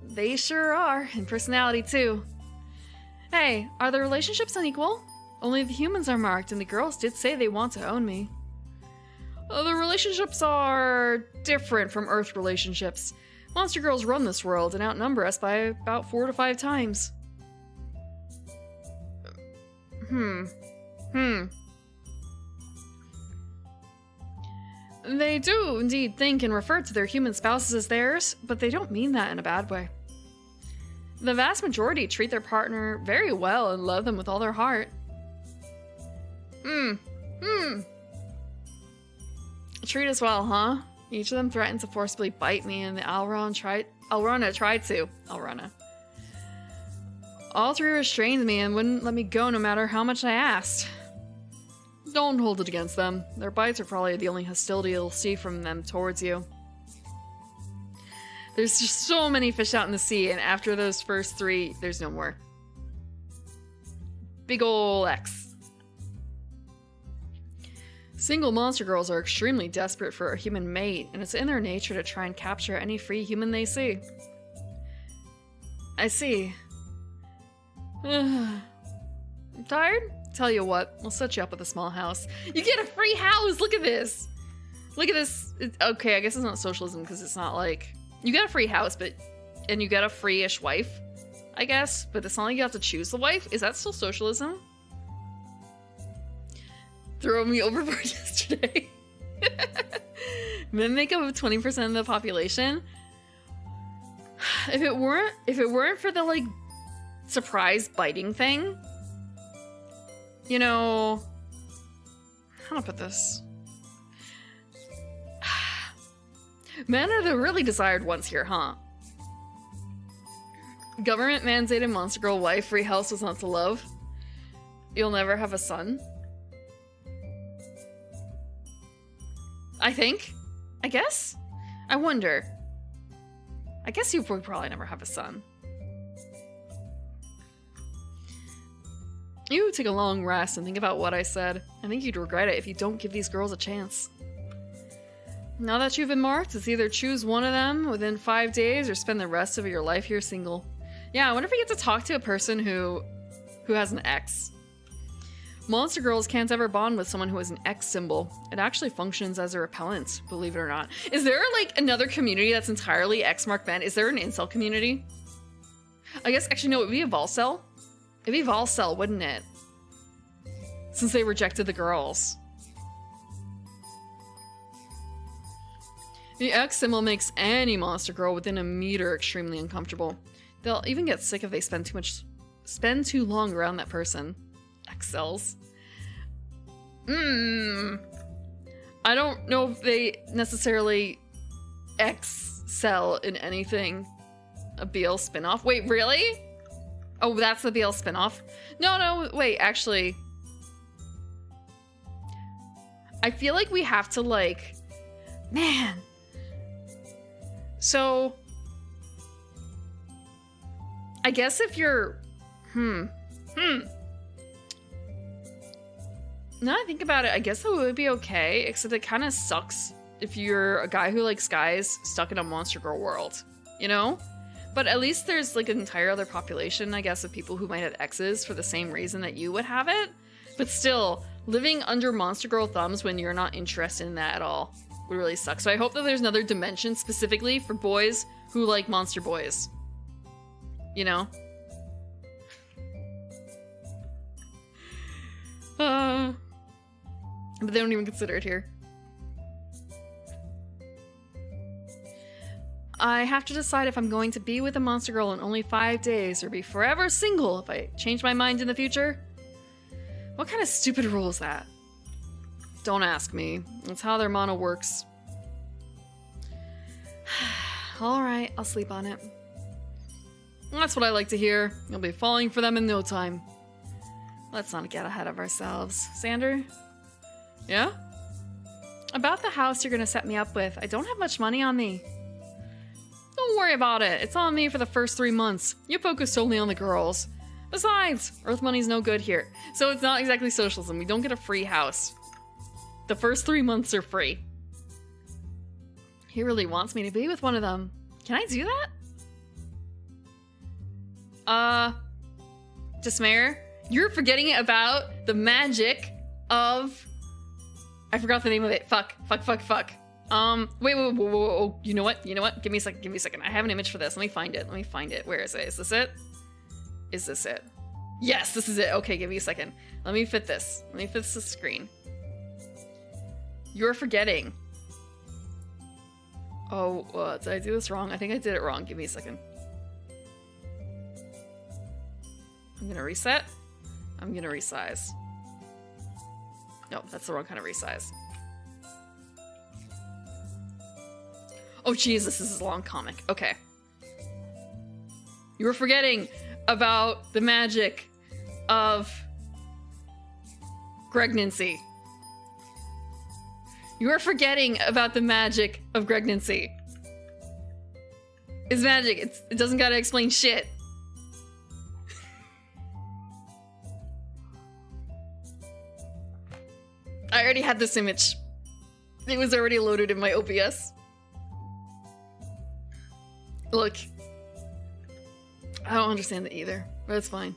They sure are, and personality too. Hey, are the relationships unequal? Only the humans are marked, and the girls did say they want to own me. The relationships are different from Earth relationships. Monster girls run this world and outnumber us by about 4 to 5 times. They do indeed think and refer to their human spouses as theirs, but they don't mean that in a bad way. The vast majority treat their partner very well and love them with all their heart. Treat us well, huh? Each of them threatened to forcibly bite me, and the Alrana tried to. All 3 restrained me and wouldn't let me go no matter how much I asked. Don't hold it against them. Their bites are probably the only hostility you'll see from them towards you. There's just so many fish out in the sea, and after those first 3, there's no more. Big ol' X. Single monster girls are extremely desperate for a human mate, and it's in their nature to try and capture any free human they see. I see. I'm tired? Tell you what, I'll set you up with a small house. You get a free house! Look at this! Look at this. Okay, I guess it's not socialism because it's not like... You get a free house, and you get a free-ish wife, I guess, but it's not like you have to choose the wife. Is that still socialism? Throw me overboard yesterday. Men make up 20% of the population. If it weren't for the like surprise biting thing, you know, how do I put this? Men are the really desired ones here, huh? Government mandated monster girl wife, free house was not to love. You'll never have a son. I think. I guess? I wonder. I guess you would probably never have a son. You take a long rest and think about what I said. I think you'd regret it if you don't give these girls a chance. Now that you've been marked, it's either choose one of them within 5 days or spend the rest of your life here single. Yeah, I wonder if we get to talk to a person who has an X. Monster girls can't ever bond with someone who has an X symbol. It actually functions as a repellent, believe it or not. Is there like another community that's entirely X marked men? Is there an incel community? I guess, actually no, it would be a Volcel. It'd be Volcel, wouldn't it? Since they rejected the girls. The X symbol makes any monster girl within a meter extremely uncomfortable. They'll even get sick if they spend too long around that person. X cells. I don't know if they necessarily excel in anything. A BL spinoff? Wait, really? Oh, that's the BL spinoff? No, wait, actually. I feel like we have to, like... Man. So... I guess if you're... Now I think about it, I guess it would be okay, except it kind of sucks if you're a guy who likes guys stuck in a monster girl world, you know? But at least there's like an entire other population, I guess, of people who might have X's for the same reason that you would have it. But still, living under monster girl thumbs when you're not interested in that at all would really suck. So I hope that there's another dimension specifically for boys who like monster boys. You know? But they don't even consider it here. I have to decide if I'm going to be with a monster girl in only 5 days or be forever single if I change my mind in the future. What kind of stupid rule is that? Don't ask me. That's how their mono works. Alright, I'll sleep on it. That's what I like to hear. You'll be falling for them in no time. Let's not get ahead of ourselves. Sander? Yeah? About the house you're gonna set me up with, I don't have much money on me. Don't worry about it. It's on me for the first 3 months. You focus solely on the girls. Besides, Earth money's no good here. So it's not exactly socialism. We don't get a free house. The first 3 months are free. He really wants me to be with one of them. Can I do that? Dismayer, you're forgetting about the magic of... I forgot the name of it. Fuck. Wait, whoa. You know what? Give me a second. I have an image for this. Let me find it. Where is it? Is this it? Yes, this is it. Okay, give me a second. Let me fit this. The screen. You're forgetting. Oh, did I do this wrong? I think I did it wrong. Give me a second. I'm gonna reset. I'm gonna resize. No, that's the wrong kind of resize. Oh, Jesus, this is a long comic. Okay. You were forgetting about the magic of Gregnancy. You are forgetting about the magic of Gregnancy. It's magic. It doesn't gotta explain shit. I already had this image. It was already loaded in my OBS. Look. I don't understand it either, but it's fine.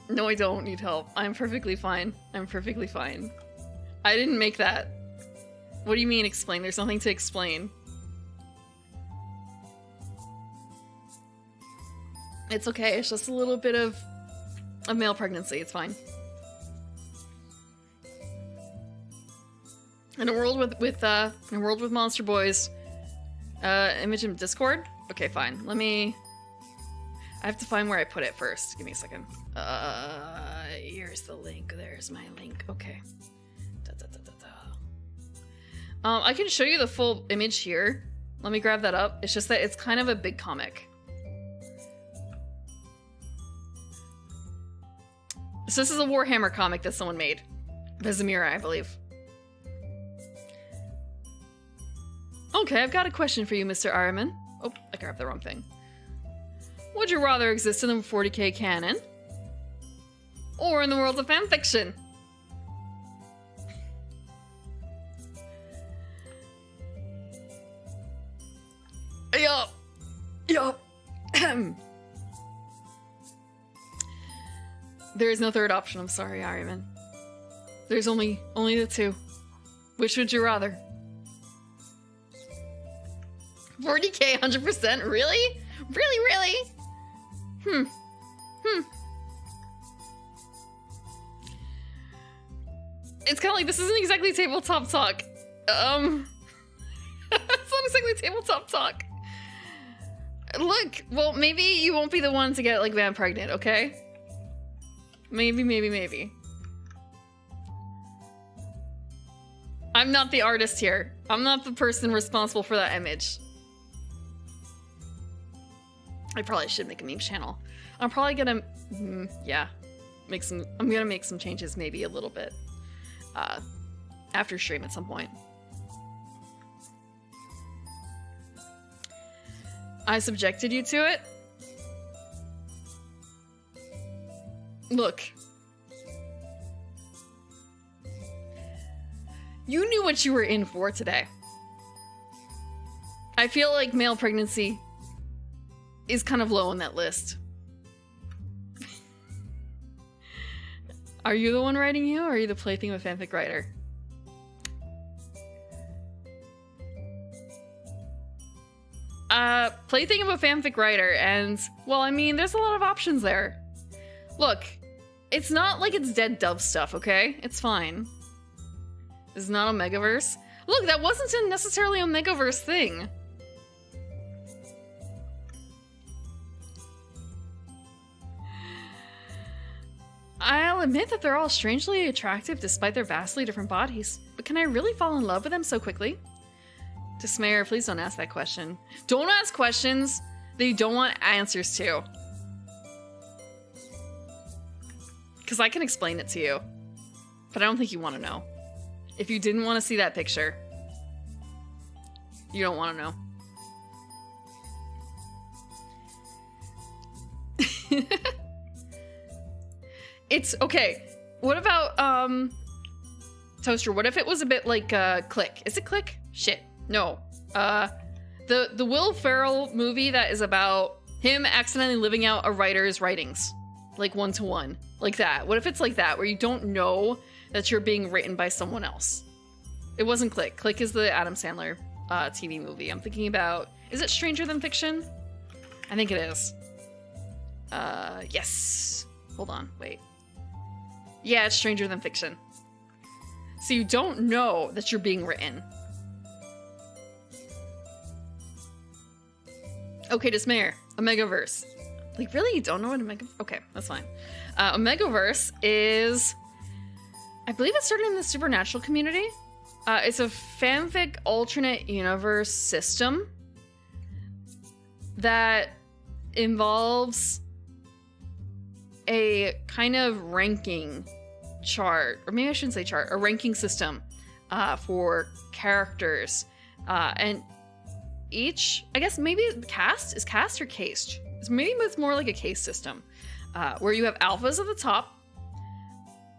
No, I don't need help. I'm perfectly fine. I didn't make that. What do you mean explain? There's nothing to explain. It's okay. It's just a little bit of male pregnancy. It's fine. In a world with monster boys, image in Discord. Okay, fine. I have to find where I put it first. Give me a second. Here's the link. There's my link. Okay. I can show you the full image here. Let me grab that up. It's just that it's kind of a big comic. So this is a Warhammer comic that someone made. Vezimira, I believe. Okay, I've got a question for you, Mr. Ironman. Oh, I grabbed the wrong thing. Would you rather exist in the 40k canon? Or in the world of fanfiction? Yo. There is no third option, I'm sorry, Ironman. There's only the two. Which would you rather? 40k, 100%? Really? Really? It's kind of like, this isn't exactly tabletop talk. It's not exactly tabletop talk. Look, well, maybe you won't be the one to get, like, Van pregnant, okay? Maybe. I'm not the artist here. I'm not the person responsible for that image. I probably should make a meme channel. I'm probably gonna, yeah, I'm gonna make some changes, maybe a little bit, after stream at some point. I subjected you to it? Look. You knew what you were in for today. I feel like male pregnancy is kind of low on that list. Are you the one writing you, or are you the plaything of a fanfic writer? Plaything of a fanfic writer, and, well, I mean, there's a lot of options there. Look, it's not like it's Dead Dove stuff, okay? It's fine. It's not a Megaverse. Look, that wasn't necessarily a Megaverse thing. I'll admit that they're all strangely attractive despite their vastly different bodies, but can I really fall in love with them so quickly? Dismayer, please don't ask that question. Don't ask questions that you don't want answers to. Because I can explain it to you, but I don't think you want to know. If you didn't want to see that picture, you don't want to know. It's okay. What about Toaster? What if it was a bit like Click? Is it Click? Shit. No. The Will Ferrell movie that is about him accidentally living out a writer's writings, like one-to-one, like that. What if it's like that, where you don't know that you're being written by someone else? It wasn't Click. Click is the Adam Sandler TV movie. I'm thinking about... Is it Stranger Than Fiction? I think it is. Yes. Hold on. Wait. Yeah, it's Stranger Than Fiction. So you don't know that you're being written. Okay, Dismayer. Omegaverse. Like, really? You don't know what Omega... Okay, that's fine. Omegaverse is... I believe it started in the Supernatural community. It's a fanfic alternate universe system that involves a kind of ranking chart, or maybe I shouldn't say chart, a ranking system for characters. And each, I guess maybe cast? Is cast or cased? Maybe it's more like a case system, where you have alphas at the top,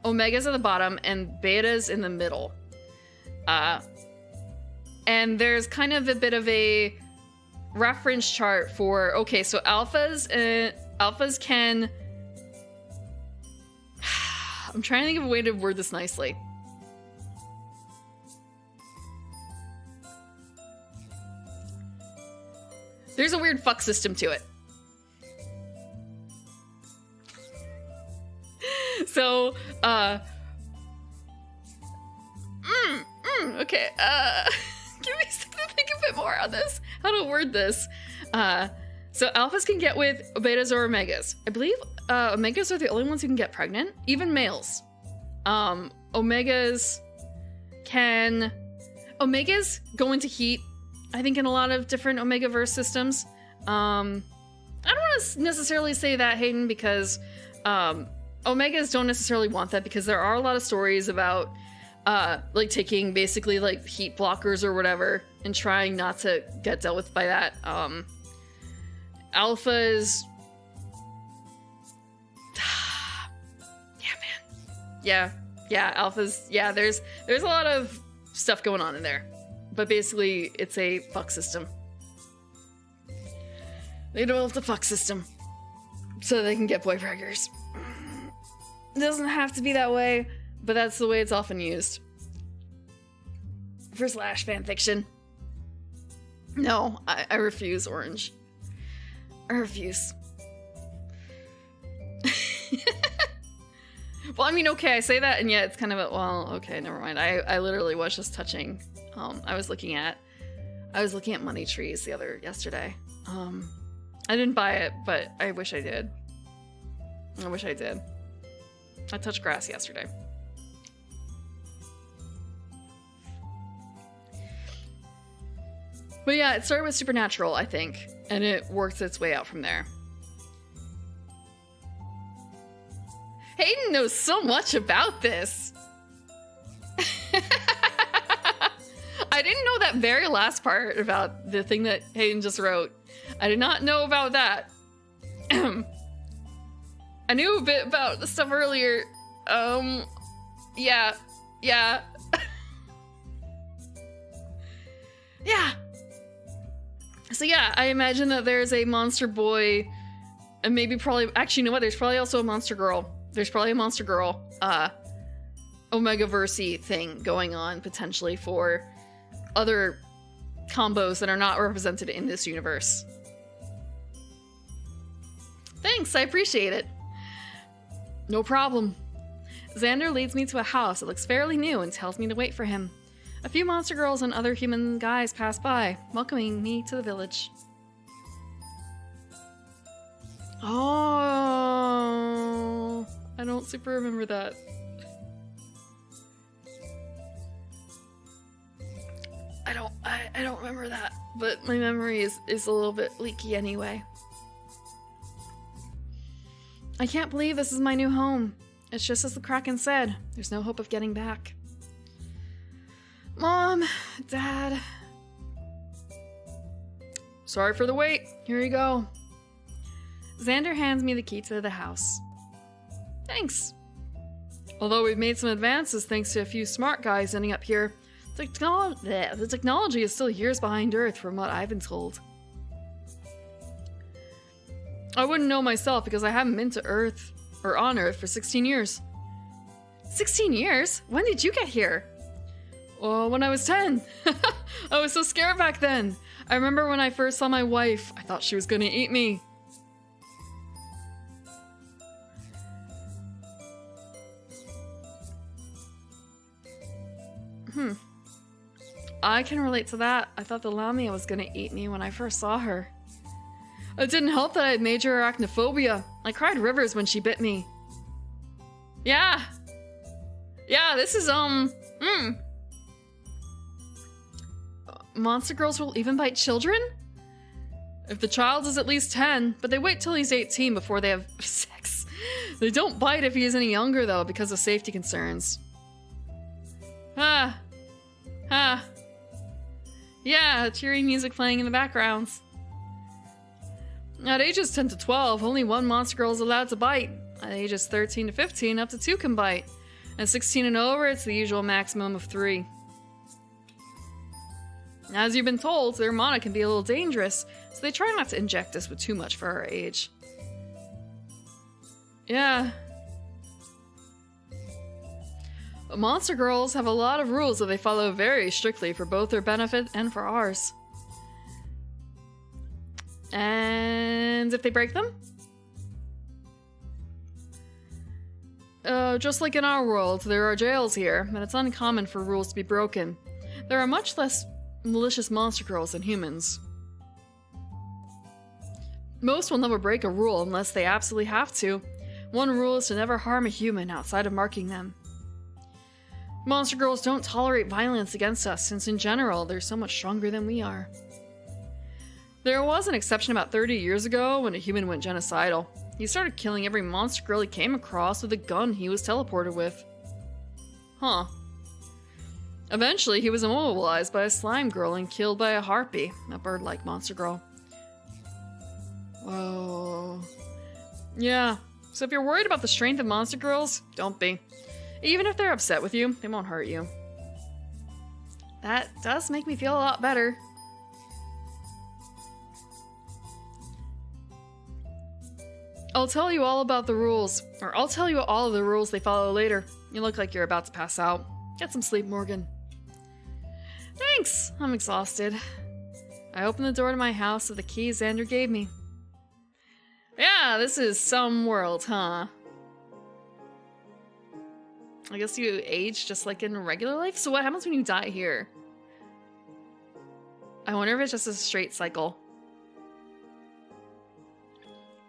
omegas at the bottom, and betas in the middle. And there's kind of a bit of a reference chart for, okay, so alphas can... I'm trying to think of a way to word this nicely. There's a weird fuck system to it. So, okay, give me something to think a bit more on this. How to word this. So alphas can get with betas or omegas. I believe omegas are the only ones who can get pregnant, even males. Omegas go into heat, I think, in a lot of different Omegaverse systems. I don't want to necessarily say that, Hayden, because Omegas don't necessarily want that, because there are a lot of stories about like taking basically like heat blockers or whatever and trying not to get dealt with by that. Alphas... Yeah, alphas. Yeah, there's a lot of stuff going on in there. But basically, it's a fuck system. They developed the fuck system so they can get boy preggers. It doesn't have to be that way, but that's the way it's often used. For Slash fanfiction. No, I refuse, Orange. I refuse. Well, I mean, okay, I say that, and yet it's kind of a, well, okay, never mind. I literally was just touching, I was looking at money trees yesterday. I didn't buy it, but I wish I did. I touched grass yesterday. But yeah, it started with Supernatural, I think, and it worked its way out from there. Hayden knows so much about this. I didn't know that very last part about the thing that Hayden just wrote. I did not know about that. I knew a bit about the stuff earlier. Yeah. Yeah. So yeah, I imagine that there's a monster boy, and maybe probably, actually, you know what? There's probably also a monster girl. There's probably a monster girl, Omegaverse-y thing going on, potentially, for other combos that are not represented in this universe. Thanks, I appreciate it. No problem. Xander leads me to a house that looks fairly new and tells me to wait for him. A few monster girls and other human guys pass by, welcoming me to the village. Oh, I don't super remember that. I don't remember that, but my memory is a little bit leaky anyway. I can't believe this is my new home. It's just as the Kraken said, there's no hope of getting back. Mom, Dad. Sorry for the wait. Here you go. Xander hands me the key to the house. Thanks. Although we've made some advances thanks to a few smart guys ending up here, the technology is still years behind Earth from what I've been told. I wouldn't know myself because I haven't been to Earth, or on Earth, for 16 years. 16 years? When did you get here? Oh, when I was 10. I was so scared back then. I remember when I first saw my wife, I thought she was gonna eat me. I can relate to that. I thought the Lamia was gonna eat me when I first saw her. It didn't help that I had major arachnophobia. I cried rivers when she bit me. Yeah. Yeah, this is, Monster girls will even bite children? If the child is at least 10, but they wait till he's 18 before they have sex. They don't bite if he is any younger, though, because of safety concerns. Yeah, cheery music playing in the background. At ages 10 to 12, only one monster girl is allowed to bite. At ages 13 to 15, up to 2 can bite. At 16 and over, it's the usual maximum of 3. As you've been told, their mana can be a little dangerous, so they try not to inject us with too much for our age. Yeah. But monster girls have a lot of rules that they follow very strictly for both their benefit and for ours. And if they break them? Just like in our world, there are jails here, and it's uncommon for rules to be broken. There are much less malicious monster girls than humans. Most will never break a rule unless they absolutely have to. One rule is to never harm a human outside of marking them. Monster girls don't tolerate violence against us, since in general, they're so much stronger than we are. There was an exception about 30 years ago when a human went genocidal. He started killing every monster girl he came across with a gun he was teleported with. Huh. Eventually, he was immobilized by a slime girl and killed by a harpy, a bird-like monster girl. Whoa. Yeah, so if you're worried about the strength of monster girls, don't be. Even if they're upset with you, they won't hurt you. That does make me feel a lot better. I'll tell you all about the rules, or I'll tell you all of the rules they follow later. You look like you're about to pass out. Get some sleep, Morgan. Thanks, I'm exhausted. I opened the door to my house with the key Xander gave me. Yeah, this is some world, huh? I guess you age just like in regular life? So what happens when you die here? I wonder if it's just a straight cycle.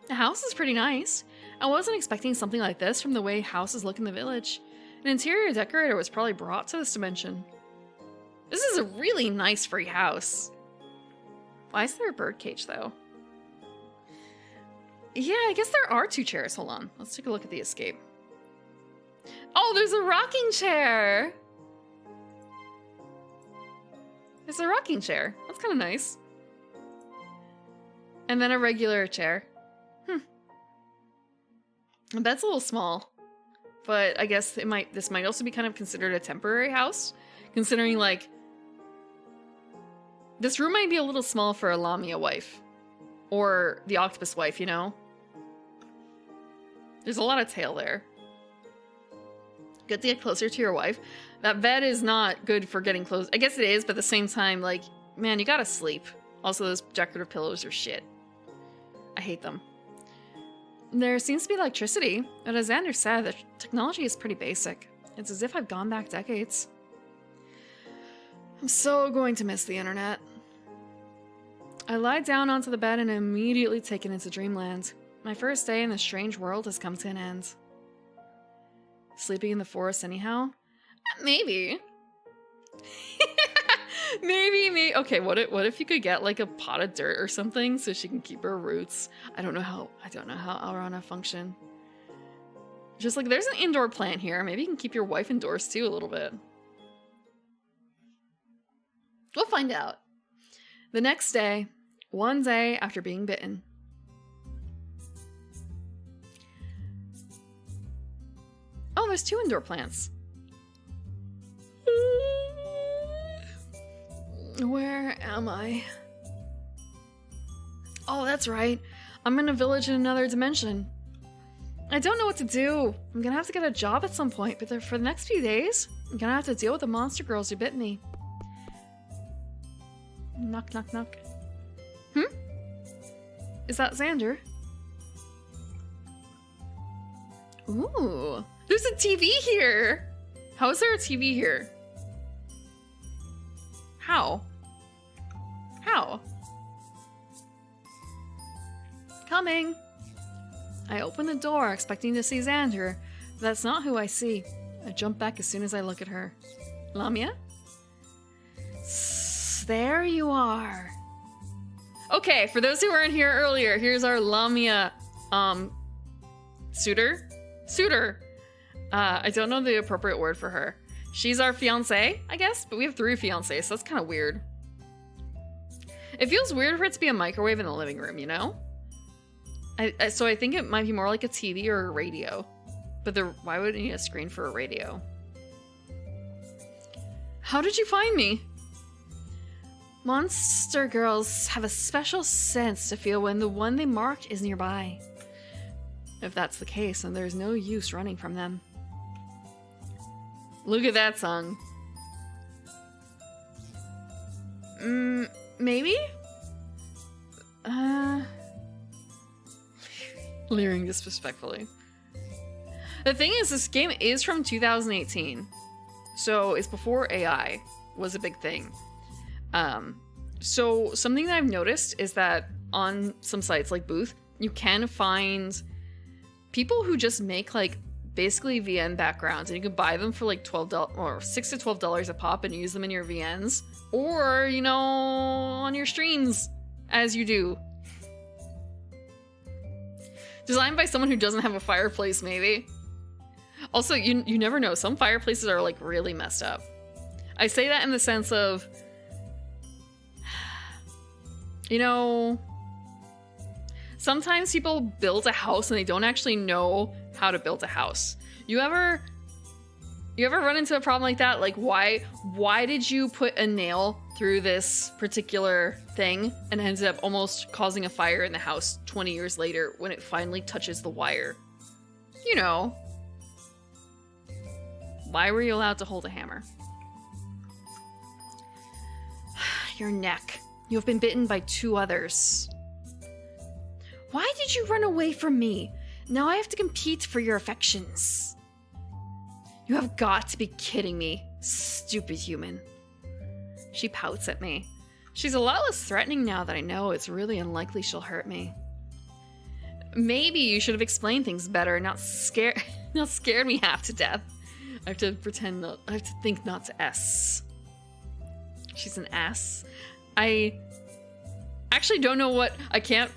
The house is pretty nice. I wasn't expecting something like this from the way houses look in the village. An interior decorator was probably brought to this dimension. This is a really nice free house. Why is there a birdcage though? Yeah, I guess there are 2 chairs. Hold on. Let's take a look at the escape. Oh, there's a rocking chair! There's a rocking chair. That's kind of nice. And then a regular chair. The bed's a little small, but I guess this might also be kind of considered a temporary house, considering like this room might be a little small for a Lamia wife or the octopus wife, you know? There's a lot of tail there. Good to get closer to your wife. That bed is not good for getting close. I guess it is, but at the same time, like, man, you gotta sleep. Also, those decorative pillows are shit. I hate them. There seems to be electricity, but as Xander said, the technology is pretty basic. It's as if I've gone back decades. I'm so going to miss the internet. I lie down onto the bed and am immediately taken into dreamland. My first day in this strange world has come to an end. Sleeping in the forest anyhow? Maybe. Maybe. Okay, what if you could get like a pot of dirt or something so she can keep her roots? I don't know how Aurana function. Just like there's an indoor plant here. Maybe you can keep your wife indoors too a little bit. We'll find out. The next day, one day after being bitten. Oh, there's 2 indoor plants. Where am I? Oh, that's right. I'm in a village in another dimension. I don't know what to do. I'm gonna have to get a job at some point, but for the next few days, I'm gonna have to deal with the monster girls who bit me. Knock, knock, knock. Is that Xander? Ooh, there's a TV here. How is there a TV here? How? How? Coming. I open the door, expecting to see Xander, but that's not who I see. I jump back as soon as I look at her. Lamia? There you are. Okay, for those who weren't here earlier, here's our Lamia, suitor? Suitor. I don't know the appropriate word for her. She's our fiancé, I guess, but we have 3 fiancés, so that's kind of weird. It feels weird for it to be a microwave in the living room, you know? So I think it might be more like a TV or a radio. But why would you need a screen for a radio? How did you find me? Monster girls have a special sense to feel when the one they marked is nearby. If that's the case, then there's no use running from them. Look at that song. Maybe? Leering disrespectfully. The thing is, this game is from 2018. So it's before AI was a big thing. So something that I've noticed is that on some sites like Booth, you can find people who just make like basically VN backgrounds, and you can buy them for like $12 or $6 to $12 a pop and use them in your VNs, or you know, on your streams as you do. Designed by someone who doesn't have a fireplace, maybe. Also, you never know. Some fireplaces are like really messed up. I say that in the sense of, you know, sometimes people build a house and they don't actually know how to build a house. You ever run into a problem like that? Like, why did you put a nail through this particular thing and ended up almost causing a fire in the house 20 years later when it finally touches the wire? You know. Why were you allowed to hold a hammer? Your neck. You have been bitten by 2 others. Why did you run away from me? Now I have to compete for your affections. You have got to be kidding me, stupid human. She pouts at me. She's a lot less threatening now that I know it's really unlikely she'll hurt me. Maybe you should have explained things better, not scared me half to death. I have to think not to S. She's an ass. I actually don't know what, I can't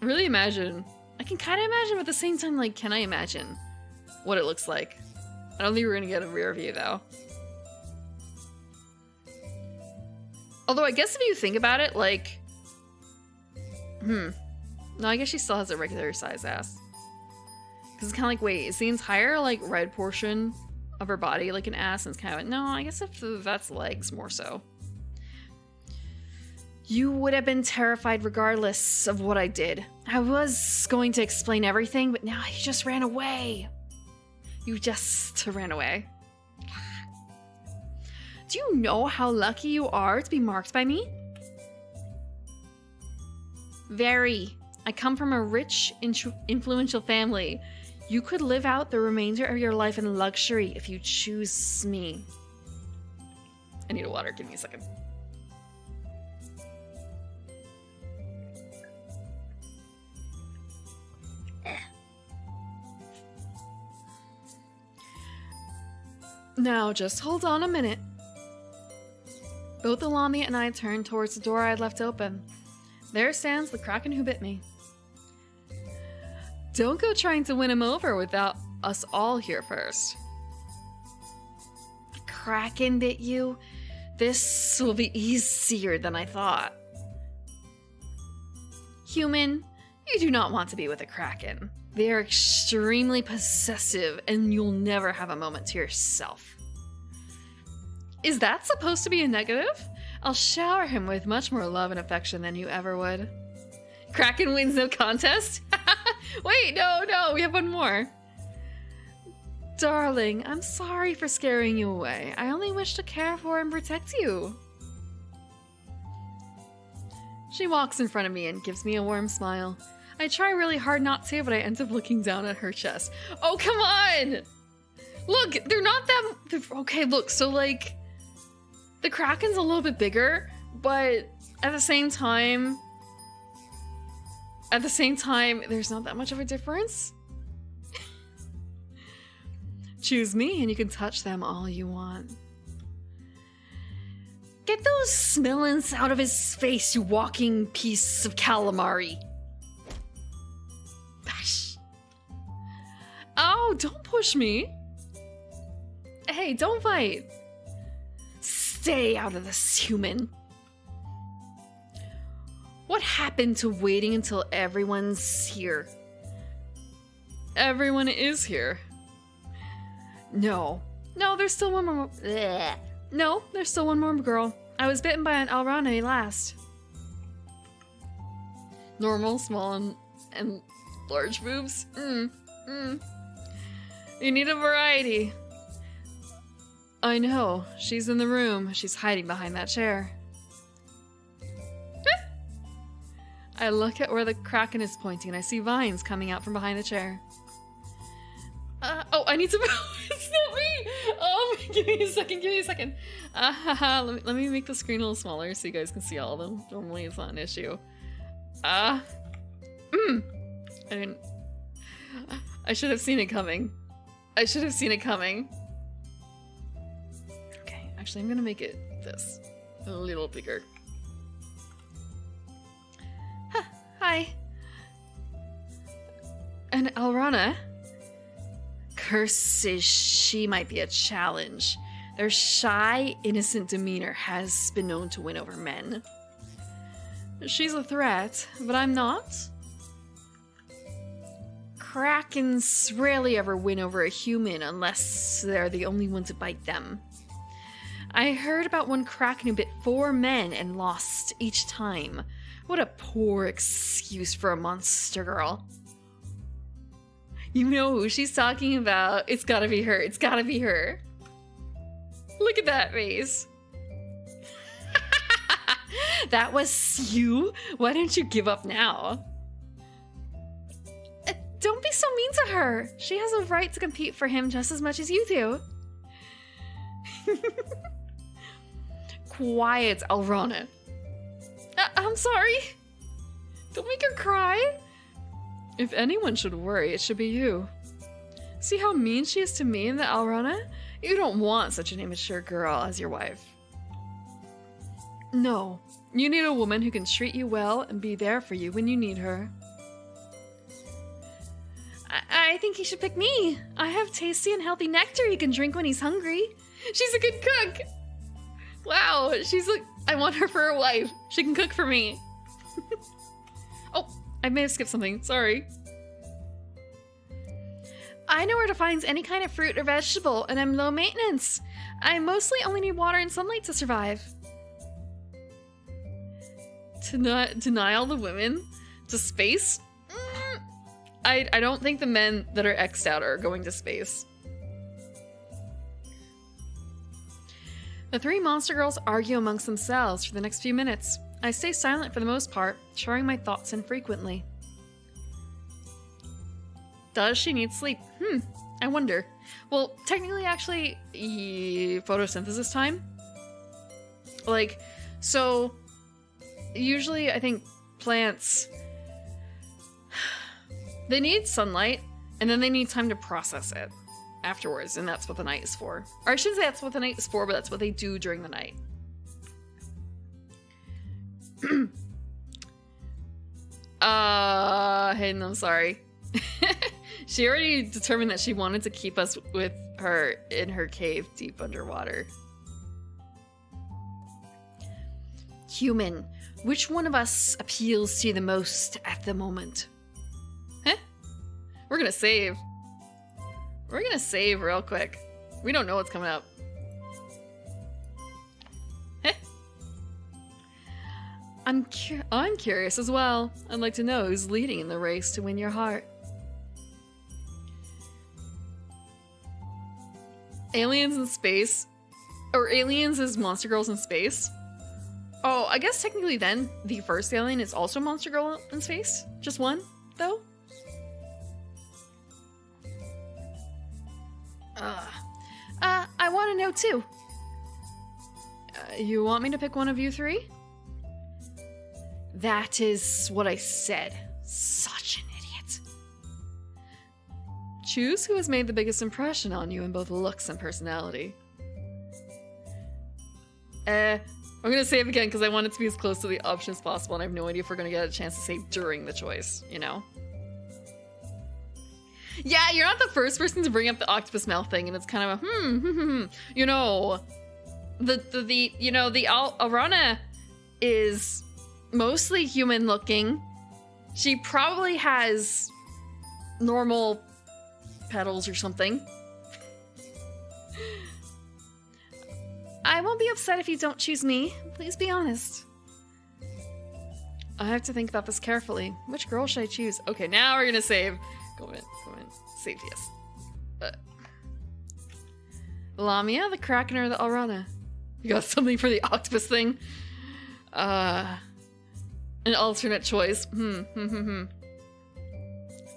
really imagine. I can kind of imagine, but at the same time, like, can I imagine what it looks like? I don't think we're gonna get a rear view, though. Although, I guess if you think about it, like... No, I guess she still has a regular size ass. Because it's kind of like, wait, is the entire, like, red portion of her body like an ass? And it's kind of like, no, I guess if that's legs, more so. You would have been terrified regardless of what I did. I was going to explain everything, but now you just ran away. You just ran away. Do you know how lucky you are to be marked by me? Very. I come from a rich, influential family. You could live out the remainder of your life in luxury if you choose me. I need a water. Give me a second. Now, just hold on a minute. Both Lamia and I turned towards the door I had left open. There stands the Kraken who bit me. Don't go trying to win him over without us all here first. The Kraken bit you? This will be easier than I thought. Human, you do not want to be with a Kraken. They are extremely possessive, and you'll never have a moment to yourself. Is that supposed to be a negative? I'll shower him with much more love and affection than you ever would. Kraken wins no contest? Wait, no, we have one more. Darling, I'm sorry for scaring you away. I only wish to care for and protect you. She walks in front of me and gives me a warm smile. I try really hard not to, but I end up looking down at her chest. Oh, come on! Look, they're not that... Okay, look, so like... The Kraken's a little bit bigger, but at the same time... there's not that much of a difference. Choose me and you can touch them all you want. Get those smellings out of his face, you walking piece of calamari. Bash. Oh, don't push me. Hey, don't fight. Stay out of this, human. What happened to waiting until everyone's here? Everyone is here. No, there's still one more. Blech. No, there's still one more girl. I was bitten by an Alrane last. Normal, small, and large boobs? You need a variety. I know. She's in the room. She's hiding behind that chair. I look at where the Kraken is pointing and I see vines coming out from behind the chair. Oh, I need to... It's not me! Give me a second. Let me make the screen a little smaller so you guys can see all of them. Normally it's not an issue. I should have seen it coming. Okay, actually I'm gonna make it this. A little bigger. Hi. And Alrana? Curses, she might be a challenge. Their shy, innocent demeanor has been known to win over men. She's a threat, but I'm not. Krakens rarely ever win over a human unless they're the only one to bite them. I heard about one Kraken who bit 4 men and lost each time. What a poor excuse for a monster girl. You know who she's talking about. It's gotta be her. Look at that face. That was you? Why don't you give up now? Don't be so mean to her. She has a right to compete for him just as much as you do. Quiet, Alrana. I'm sorry. Don't make her cry. If anyone should worry, it should be you. See how mean she is to me and the Alrana? You don't want such an immature girl as your wife. No, you need a woman who can treat you well and be there for you when you need her. I think he should pick me. I have tasty and healthy nectar he can drink when he's hungry. She's a good cook. Wow, I want her for a wife. She can cook for me. Oh, I may have skipped something. Sorry. I know where to find any kind of fruit or vegetable, and I'm low maintenance. I mostly only need water and sunlight to survive. To not deny all the women to space? I don't think the men that are X'd out are going to space. The 3 monster girls argue amongst themselves for the next few minutes. I stay silent for the most part, sharing my thoughts infrequently. Does she need sleep? I wonder. Well, technically, actually, photosynthesis time. Like, so, usually I think plants, they need sunlight, and then they need time to process it afterwards, and that's what the night is for. Or I shouldn't say that's what the night is for, but that's what they do during the night. Hayden, I'm sorry. She already determined that she wanted to keep us with her in her cave deep underwater. Human, which one of us appeals to you the most at the moment? Huh? We're gonna save. We're gonna save real quick. We don't know what's coming up. Heh. I'm curious as well. I'd like to know who's leading in the race to win your heart. Aliens in space, or aliens as monster girls in space. Oh, I guess technically then the first alien is also monster girl in space. Just one, though. I want to know too. You want me to pick one of you three? That is what I said. Such an idiot. Choose who has made the biggest impression on you in both looks and personality. I'm gonna save again because I want it to be as close to the option as possible, and I have no idea if we're gonna get a chance to save during the choice, you know? Yeah, you're not the first person to bring up the octopus mouth thing, and it's kind of a you know, the Aurana is mostly human looking. She probably has normal petals or something. I won't be upset if you don't choose me. Please be honest. I have to think about this carefully. Which girl should I choose? Okay, now we're gonna save. Go in. Save yes. Lamia, the Kraken, or the Aurana? You got something for the octopus thing? An alternate choice.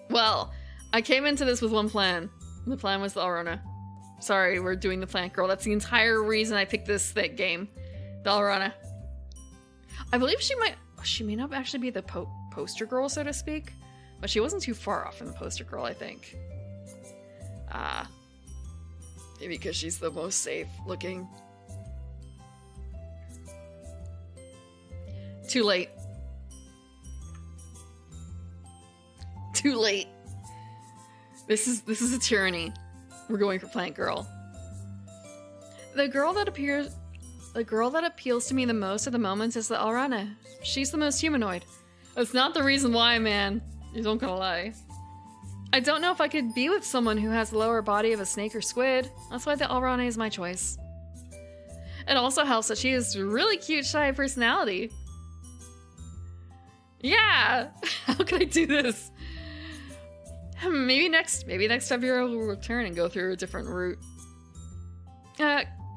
Well, I came into this with one plan. The plan was the Aurana. Sorry, we're doing the plant girl. That's the entire reason I picked this game. The Aurana. I believe she may not actually be the poster girl, so to speak. But she wasn't too far off from the poster girl, I think. Maybe because she's the most safe looking. Too late. Too late. This is a tyranny. We're going for plant girl. The girl that appeals to me the most at the moment is the Aurana. She's the most humanoid. That's not the reason why, man. You don't gonna lie. I don't know if I could be with someone who has the lower body of a snake or squid. That's why the Aurana is my choice. It also helps that she has really cute, shy personality. Yeah! How can I do this? Maybe next February we'll return and go through a different route.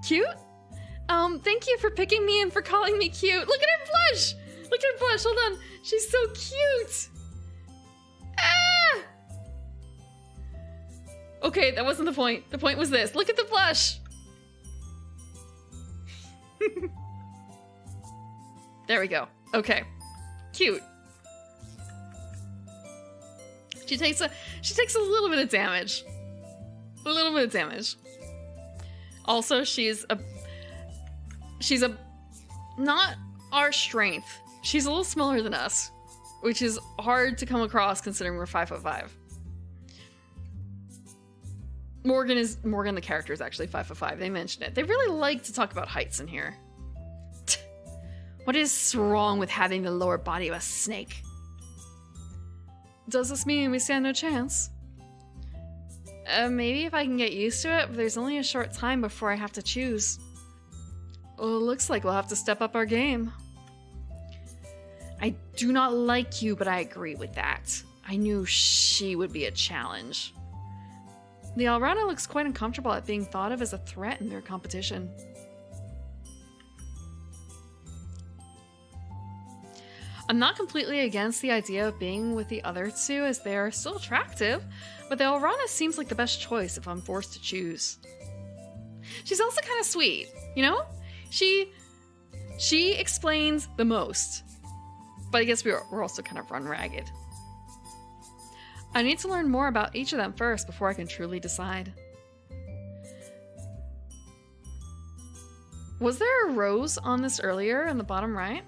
Cute? Thank you for picking me and for calling me cute. Look at her blush! Look at her blush, hold on. She's so cute! Ah! Okay, that wasn't the point. The point was this. Look at the blush! There we go. Okay. Cute. She takes a little bit of damage. A little bit of damage. Also, she's not our strength. She's a little smaller than us, which is hard to come across considering we're 5'5". Morgan the character is actually 5'5". They mentioned it. They really like to talk about heights in here. What is wrong with having the lower body of a snake? Does this mean we stand no chance? Maybe if I can get used to it, but there's only a short time before I have to choose. Well, it looks like we'll have to step up our game. I do not like you, but I agree with that. I knew she would be a challenge. The Aurana looks quite uncomfortable at being thought of as a threat in their competition. I'm not completely against the idea of being with the other two as they are still attractive, but the Aurana seems like the best choice if I'm forced to choose. She's also kind of sweet, you know? She explains the most, but I guess we're also kind of run ragged. I need to learn more about each of them first before I can truly decide. Was there a rose on this earlier in the bottom right?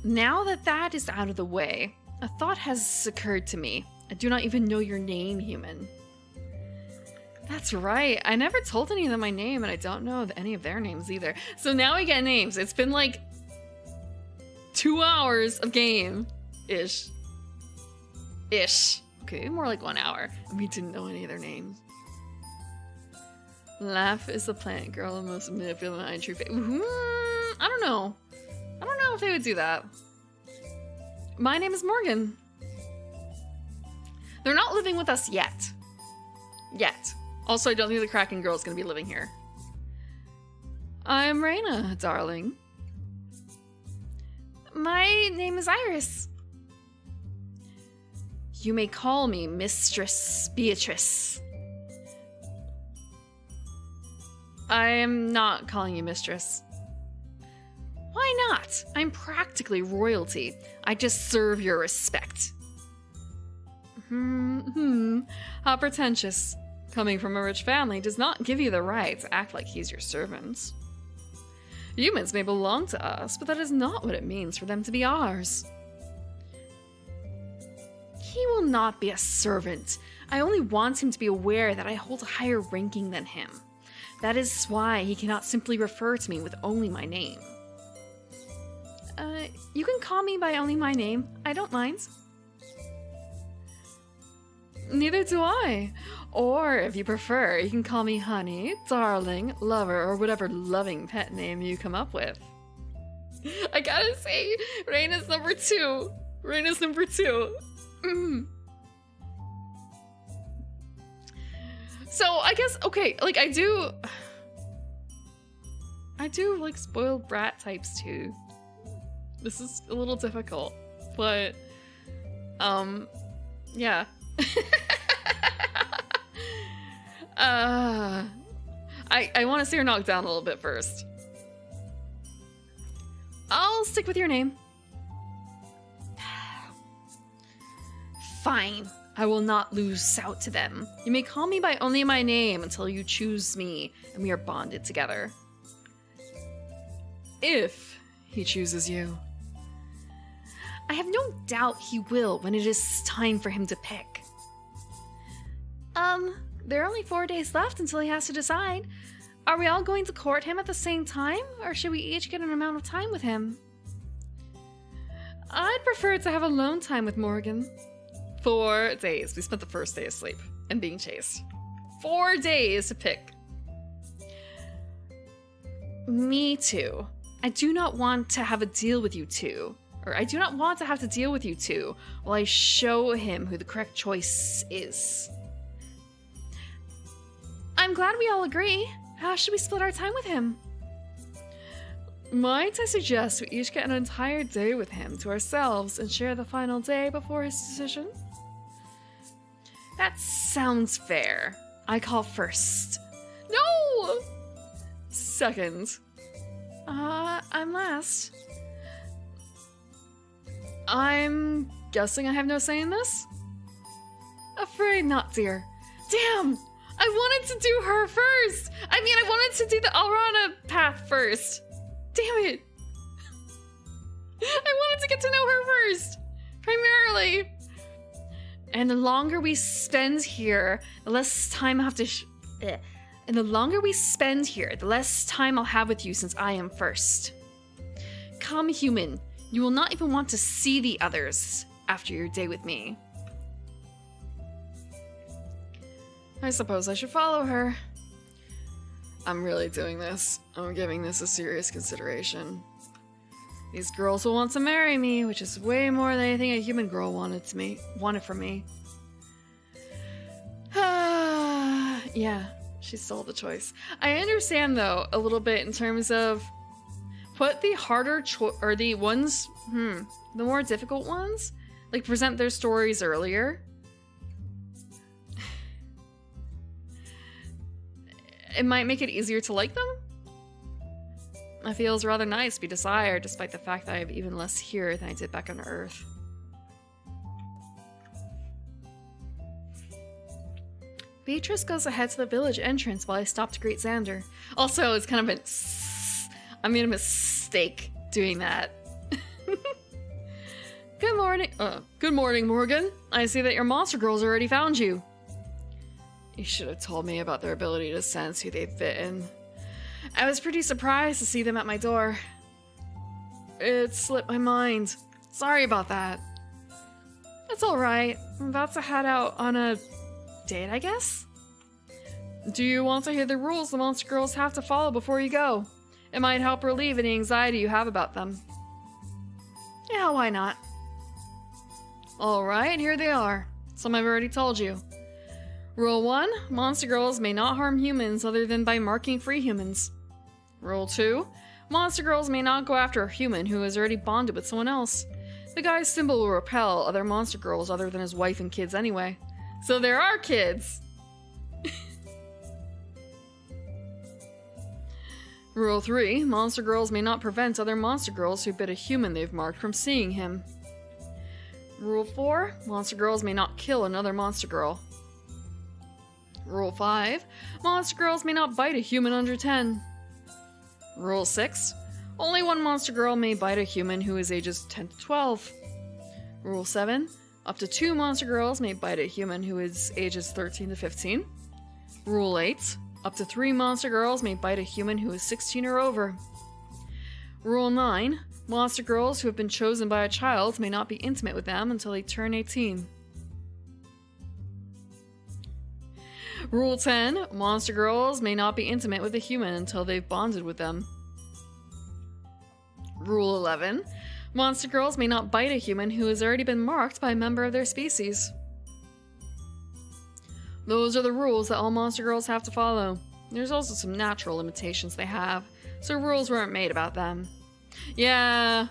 Now that is out of the way, a thought has occurred to me. I do not even know your name, human. That's right. I never told any of them my name, and I don't know any of their names either. So now we get names. It's been like 2 hours of game. Ish. Okay, more like 1 hour. And we didn't know any of their names. Laugh is the plant girl, the most manipulative true face. I don't know. I don't know if they would do that. My name is Morgan. They're not living with us yet. Yet. Also, I don't think the Kraken girl is going to be living here. I'm Raina, darling. My name is Iris. You may call me Mistress Beatrice. I am not calling you mistress. Why not? I'm practically royalty. I just serve your respect. How pretentious. Coming from a rich family does not give you the right to act like he's your servant. Humans may belong to us, but that is not what it means for them to be ours. He will not be a servant. I only want him to be aware that I hold a higher ranking than him. That is why he cannot simply refer to me with only my name. You can call me by only my name. I don't mind. Neither do I. Or, if you prefer, you can call me honey, darling, lover, or whatever loving pet name you come up with. I gotta say, Raina's number 2. Raina's number 2. So, I guess, okay, like, I do like spoiled brat types too. This is a little difficult, but, yeah. I want to see her knocked down a little bit first. I'll stick with your name. Fine. I will not lose out to them. You may call me by only my name until you choose me and we are bonded together. If he chooses you. I have no doubt he will when it is time for him to pick. There are only 4 days left until he has to decide. Are we all going to court him at the same time, or should we each get an amount of time with him? I'd prefer to have alone time with Morgan. 4 days. We spent the first day asleep and being chased. 4 days to pick. Me too. I do not want to have a deal with you two. Or I do not want to have to deal with you two while I show him who the correct choice is. I'm glad we all agree. How should we split our time with him? Might I suggest we each get an entire day with him to ourselves and share the final day before his decision? That sounds fair. I call first. No! Second. I'm last. I'm guessing I have no say in this? Afraid not, dear. Damn! I wanted to do her first! I mean, I wanted to do the Alrana path first. Damn it. I wanted to get to know her first. Primarily. And the longer we spend here, the less time I have to And the longer we spend here, the less time I'll have with you since I am first. Come, human. You will not even want to see the others after your day with me. I suppose I should follow her. I'm really doing this. I'm giving this a serious consideration. These girls will want to marry me, which is way more than anything a human girl wanted from me. Yeah, she stole the choice. I understand though a little bit in terms of put the harder or the ones, the more difficult ones, like present their stories earlier. It might make it easier to like them. It feels rather nice to be desired, despite the fact that I have even less here than I did back on Earth. Beatrice goes ahead to the village entrance while I stop to greet Xander. Also, it's kind of I made a mistake doing that. Good morning. Good morning, Morgan. I see that your monster girls already found you. You should have told me about their ability to sense who they fit in. I was pretty surprised to see them at my door. It slipped my mind. Sorry about that. It's alright. I'm about to head out on a date, I guess? Do you want to hear the rules the monster girls have to follow before you go? It might help relieve any anxiety you have about them. Yeah, why not? Alright, here they are. Some I've already told you. Rule 1, monster girls may not harm humans other than by marking free humans. Rule 2, monster girls may not go after a human who has already bonded with someone else. The guy's symbol will repel other monster girls other than his wife and kids anyway. So there are kids! Rule 3, monster girls may not prevent other monster girls who bit a human they've marked from seeing him. Rule 4, monster girls may not kill another monster girl. Rule 5, monster girls may not bite a human under 10. Rule 6, only one monster girl may bite a human who is ages 10 to 12. Rule 7, up to 2 monster girls may bite a human who is ages 13 to 15. Rule 8, up to 3 monster girls may bite a human who is 16 or over. Rule 9, monster girls who have been chosen by a child may not be intimate with them until they turn 18. Rule 10, monster girls may not be intimate with a human until they've bonded with them. Rule 11, monster girls may not bite a human who has already been marked by a member of their species. Those are the rules that all monster girls have to follow. There's also some natural limitations they have, so rules weren't made about them. Yeah,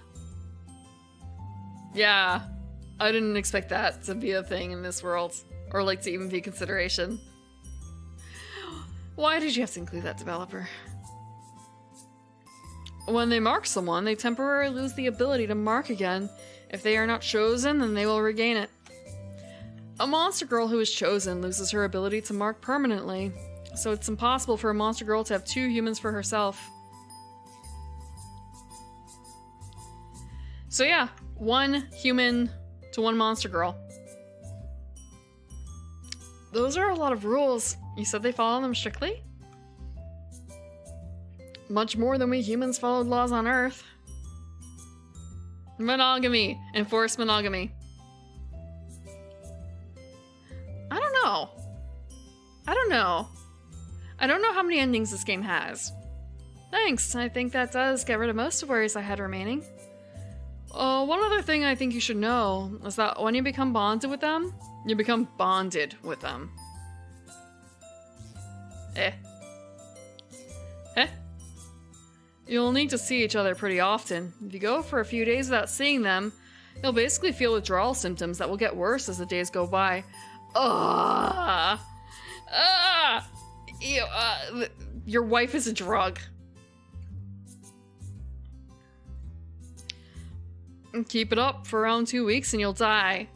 I didn't expect that to be a thing in this world, or like to even be a consideration. Why did you have to include that, developer? When they mark someone, they temporarily lose the ability to mark again. If they are not chosen, then they will regain it. A monster girl who is chosen loses her ability to mark permanently, so it's impossible for a monster girl to have 2 humans for herself. So yeah, 1 human to 1 monster girl. Those are a lot of rules. You said they follow them strictly? Much more than we humans followed laws on Earth. Monogamy. Enforce monogamy. I don't know. I don't know how many endings this game has. Thanks, I think that does get rid of most of worries I had remaining. One other thing I think you should know is that when you become bonded with them, you become bonded with them. You'll need to see each other pretty often. If you go for a few days without seeing them, you'll basically feel withdrawal symptoms that will get worse as the days go by. Your wife is a drug. Keep it up for around 2 weeks and you'll die.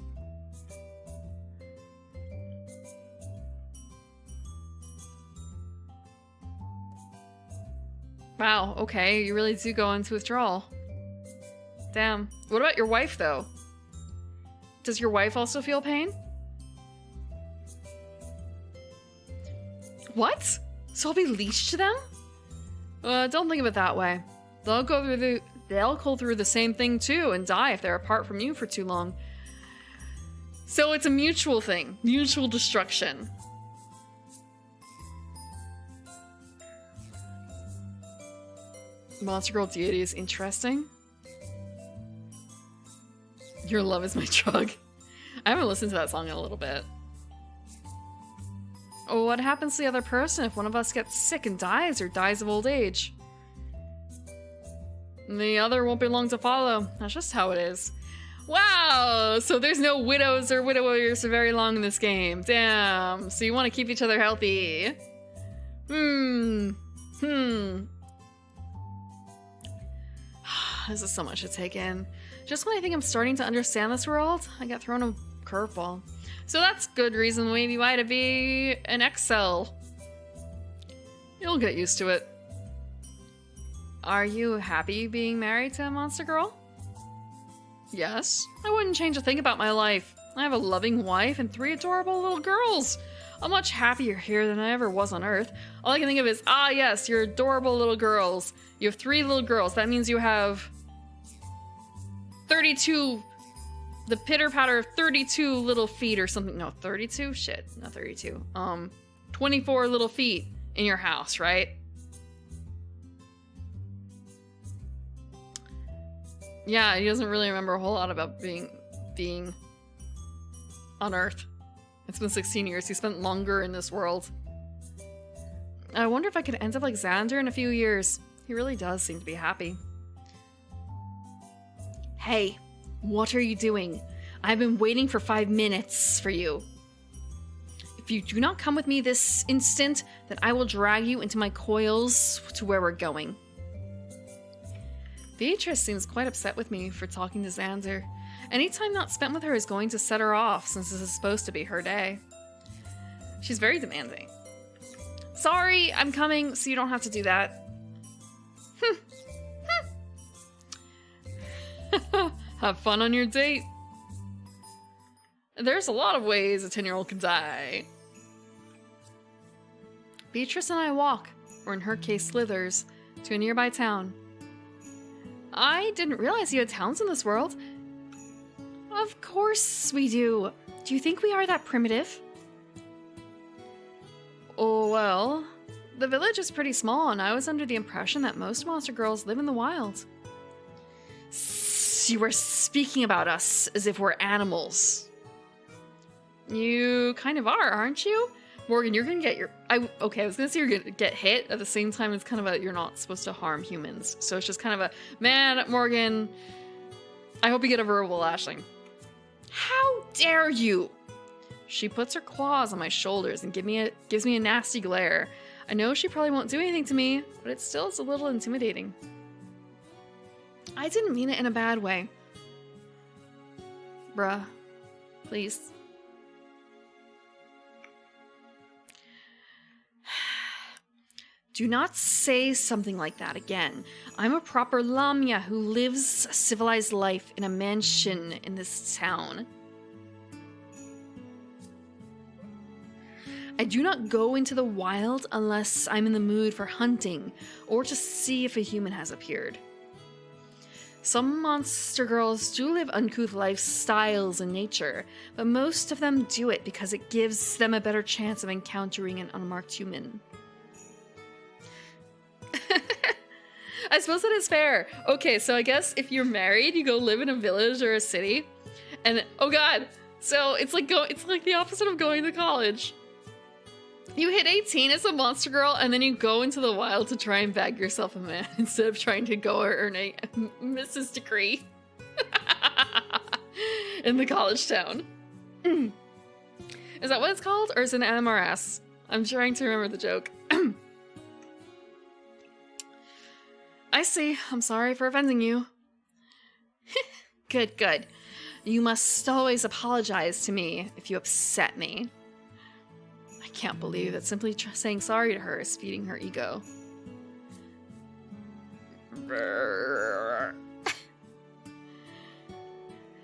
Wow, okay, you really do go into withdrawal. Damn. What about your wife, though? Does your wife also feel pain? What? So I'll be leashed to them? Don't think of it that way. They'll go through the same thing too and die if they're apart from you for too long. So it's a mutual thing. Mutual destruction. Monster Girl Deity is interesting. Your love is my drug. I haven't listened to that song in a little bit. Oh, what happens to the other person if one of us gets sick and dies or dies of old age? The other won't be long to follow. That's just how it is. Wow! So there's no widows or widowers for very long in this game. Damn. So you want to keep each other healthy. This is so much to take in. Just when I think I'm starting to understand this world, I got thrown a curveball. So that's good reason maybe why to be an Excel. You'll get used to it. Are you happy being married to a monster girl? Yes. I wouldn't change a thing about my life. I have a loving wife and 3 adorable little girls. I'm much happier here than I ever was on Earth. All I can think of is, yes, your adorable little girls. You have 3 little girls. That means you have 32, the pitter-patter of 32 little feet or something. No, 32? Shit, not 32. 24 little feet in your house, right? Yeah, he doesn't really remember a whole lot about being on Earth. It's been 16 years. He spent longer in this world. I wonder if I could end up like Xander in a few years. He really does seem to be happy. Hey, what are you doing? I've been waiting for 5 minutes for you. If you do not come with me this instant, then I will drag you into my coils to where we're going. Beatrice seems quite upset with me for talking to Xander. Any time not spent with her is going to set her off, since this is supposed to be her day. She's very demanding. Sorry, I'm coming, so you don't have to do that. Have fun on your date. There's a lot of ways a 10-year-old can die. Beatrice and I walk, or in her case slithers, to a nearby town. I didn't realize you had towns in this world. Of course we do. Do you think we are that primitive? Oh, well, the village is pretty small, and I was under the impression that most monster girls live in the wild. You were speaking about us as if we're animals. You kind of are, aren't you? Morgan, you're gonna get your... Okay, I was gonna say you're gonna get hit. At the same time, it's kind of a... You're not supposed to harm humans. So it's just kind of a... Man, Morgan, I hope you get a verbal lashing. How dare you? She puts her claws on my shoulders and gives me a nasty glare. I know she probably won't do anything to me, but it still is a little intimidating. I didn't mean it in a bad way. Bruh. Please. Do not say something like that again. I'm a proper Lamia who lives a civilized life in a mansion in this town. I do not go into the wild unless I'm in the mood for hunting or to see if a human has appeared. Some monster girls do live uncouth lifestyles in nature, but most of them do it because it gives them a better chance of encountering an unmarked human. I suppose that is fair. Okay, so I guess if you're married, you go live in a village or a city, and oh god, so it's like the opposite of going to college. You hit 18 as a monster girl, and then you go into the wild to try and bag yourself a man instead of trying to go earn a Mrs. degree in the college town. Is that what it's called, or is it an MRS? I'm trying to remember the joke. I see. I'm sorry for offending you. Good, good. You must always apologize to me if you upset me. I can't believe that simply saying sorry to her is feeding her ego.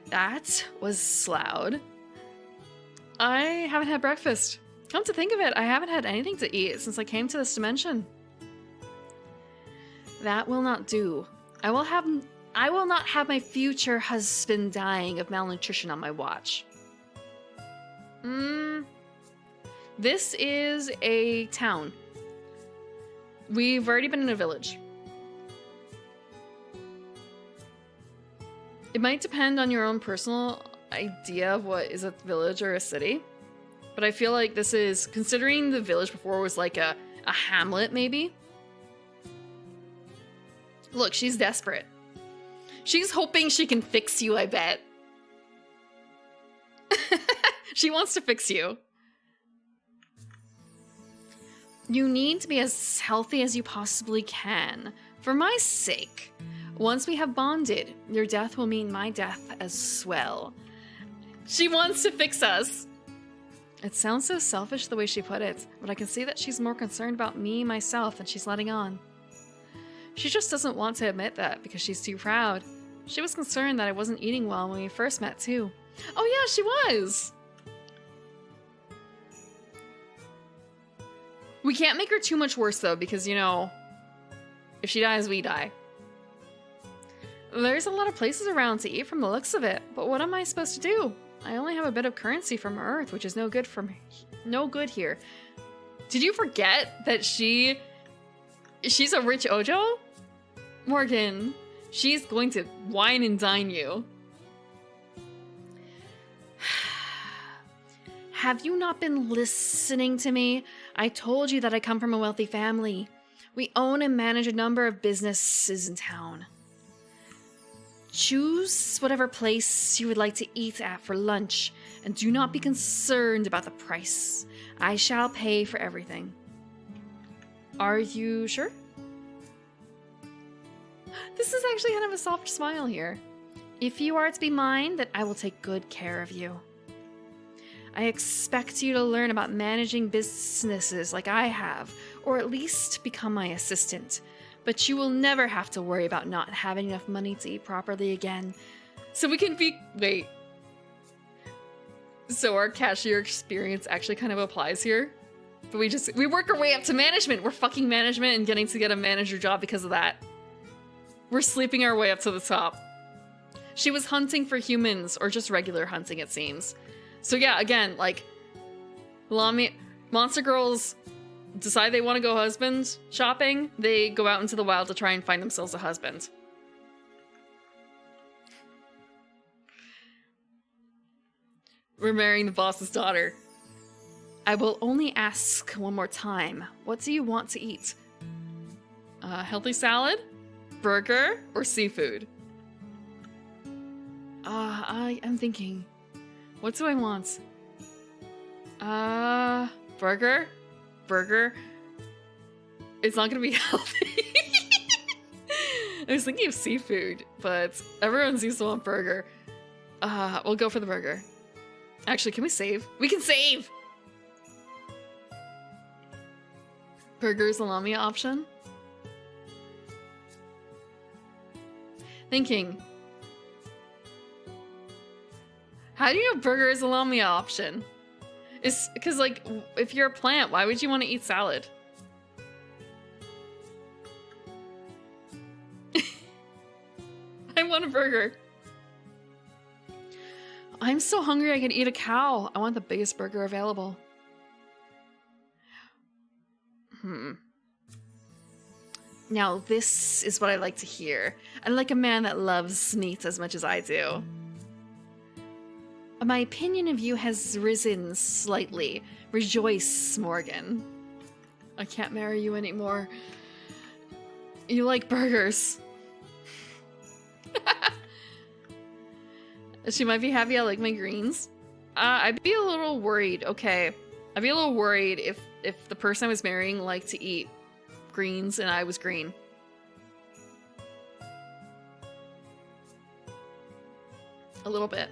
That was loud. I haven't had breakfast. Come to think of it, I haven't had anything to eat since I came to this dimension. That will not do. I will not have my future husband dying of malnutrition on my watch. This is a town. We've already been in a village. It might depend on your own personal idea of what is a village or a city. But I feel like this is, considering the village before was like a hamlet maybe. Look, she's desperate. She's hoping she can fix you, I bet. She wants to fix you. You need to be as healthy as you possibly can. For my sake. Once we have bonded, your death will mean my death as well. She wants to fix us. It sounds so selfish the way she put it, but I can see that she's more concerned about me, myself, than she's letting on. She just doesn't want to admit that because she's too proud. She was concerned that I wasn't eating well when we first met, too. Oh yeah, she was! We can't make her too much worse, though, because, you know, if she dies, we die. There's a lot of places around to eat from the looks of it, but what am I supposed to do? I only have a bit of currency from Earth, which is no good here. Did you forget that she's a rich Ojo? Morgan, she's going to wine and dine you. Have you not been listening to me? I told you that I come from a wealthy family. We own and manage a number of businesses in town. Choose whatever place you would like to eat at for lunch, and do not be concerned about the price. I shall pay for everything. Are you sure? This is actually kind of a soft smile here. If you are to be mine, then I will take good care of you. I expect you to learn about managing businesses like I have, or at least become my assistant. But you will never have to worry about not having enough money to eat properly again. So we can be... Wait. So our cashier experience actually kind of applies here? But we work our way up to management. We're fucking management and getting to get a manager job because of that. We're sleeping our way up to the top. She was hunting for humans, or just regular hunting, it seems. So yeah, again, like, monster girls decide they want to go husband shopping. They go out into the wild to try and find themselves a husband. We're marrying the boss's daughter. I will only ask one more time. What do you want to eat? Healthy salad, burger, or seafood? I'm thinking. What do I want? Burger? Burger? It's not gonna be healthy. I was thinking of seafood, but everyone seems to want burger. We'll go for the burger. Actually, can we save? We can save! Burger salami option? Thinking. How do you know burger is a salami option? It's because, like, if you're a plant, why would you want to eat salad? I want a burger. I'm so hungry I could eat a cow. I want the biggest burger available. Now, this is what I like to hear. I like a man that loves meat as much as I do. My opinion of you has risen slightly. Rejoice, Morgan. I can't marry you anymore. You like burgers. She might be happy I like my greens. I'd be a little worried. Okay. I'd be a little worried if the person I was marrying liked to eat greens and I was green. A little bit.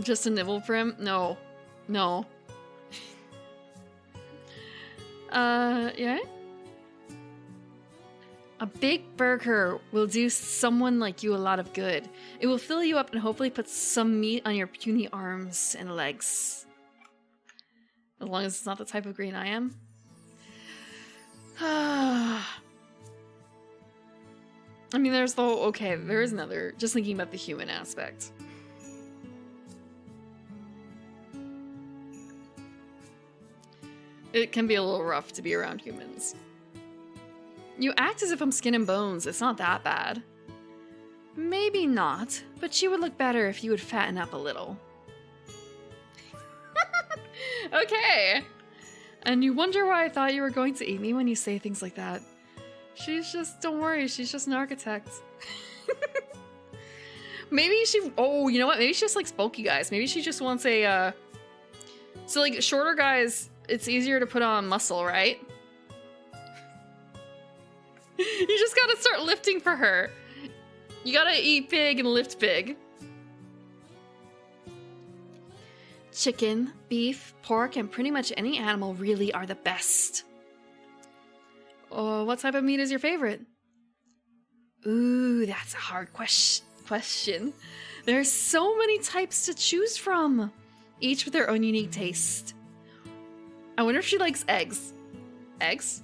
Just a nibble for him? No. No. Yeah? A big burger will do someone like you a lot of good. It will fill you up and hopefully put some meat on your puny arms and legs. As long as it's not the type of green I am. I mean, there's the whole, okay, there is another, just thinking about the human aspect. It can be a little rough to be around humans. You act as if I'm skin and bones. It's not that bad. Maybe not, but you would look better if you would fatten up a little. Okay. And you wonder why I thought you were going to eat me when you say things like that. She's just, don't worry, she's just an architect. Maybe she, oh, you know what? Maybe she just likes bulky guys. Maybe she just wants a, so like shorter guys, it's easier to put on muscle, right? You just gotta start lifting for her. You gotta eat big and lift big. Chicken, beef, pork, and pretty much any animal really are the best. What type of meat is your favorite? Ooh, that's a hard question. There's so many types to choose from, each with their own unique taste. I wonder if she likes eggs. Eggs?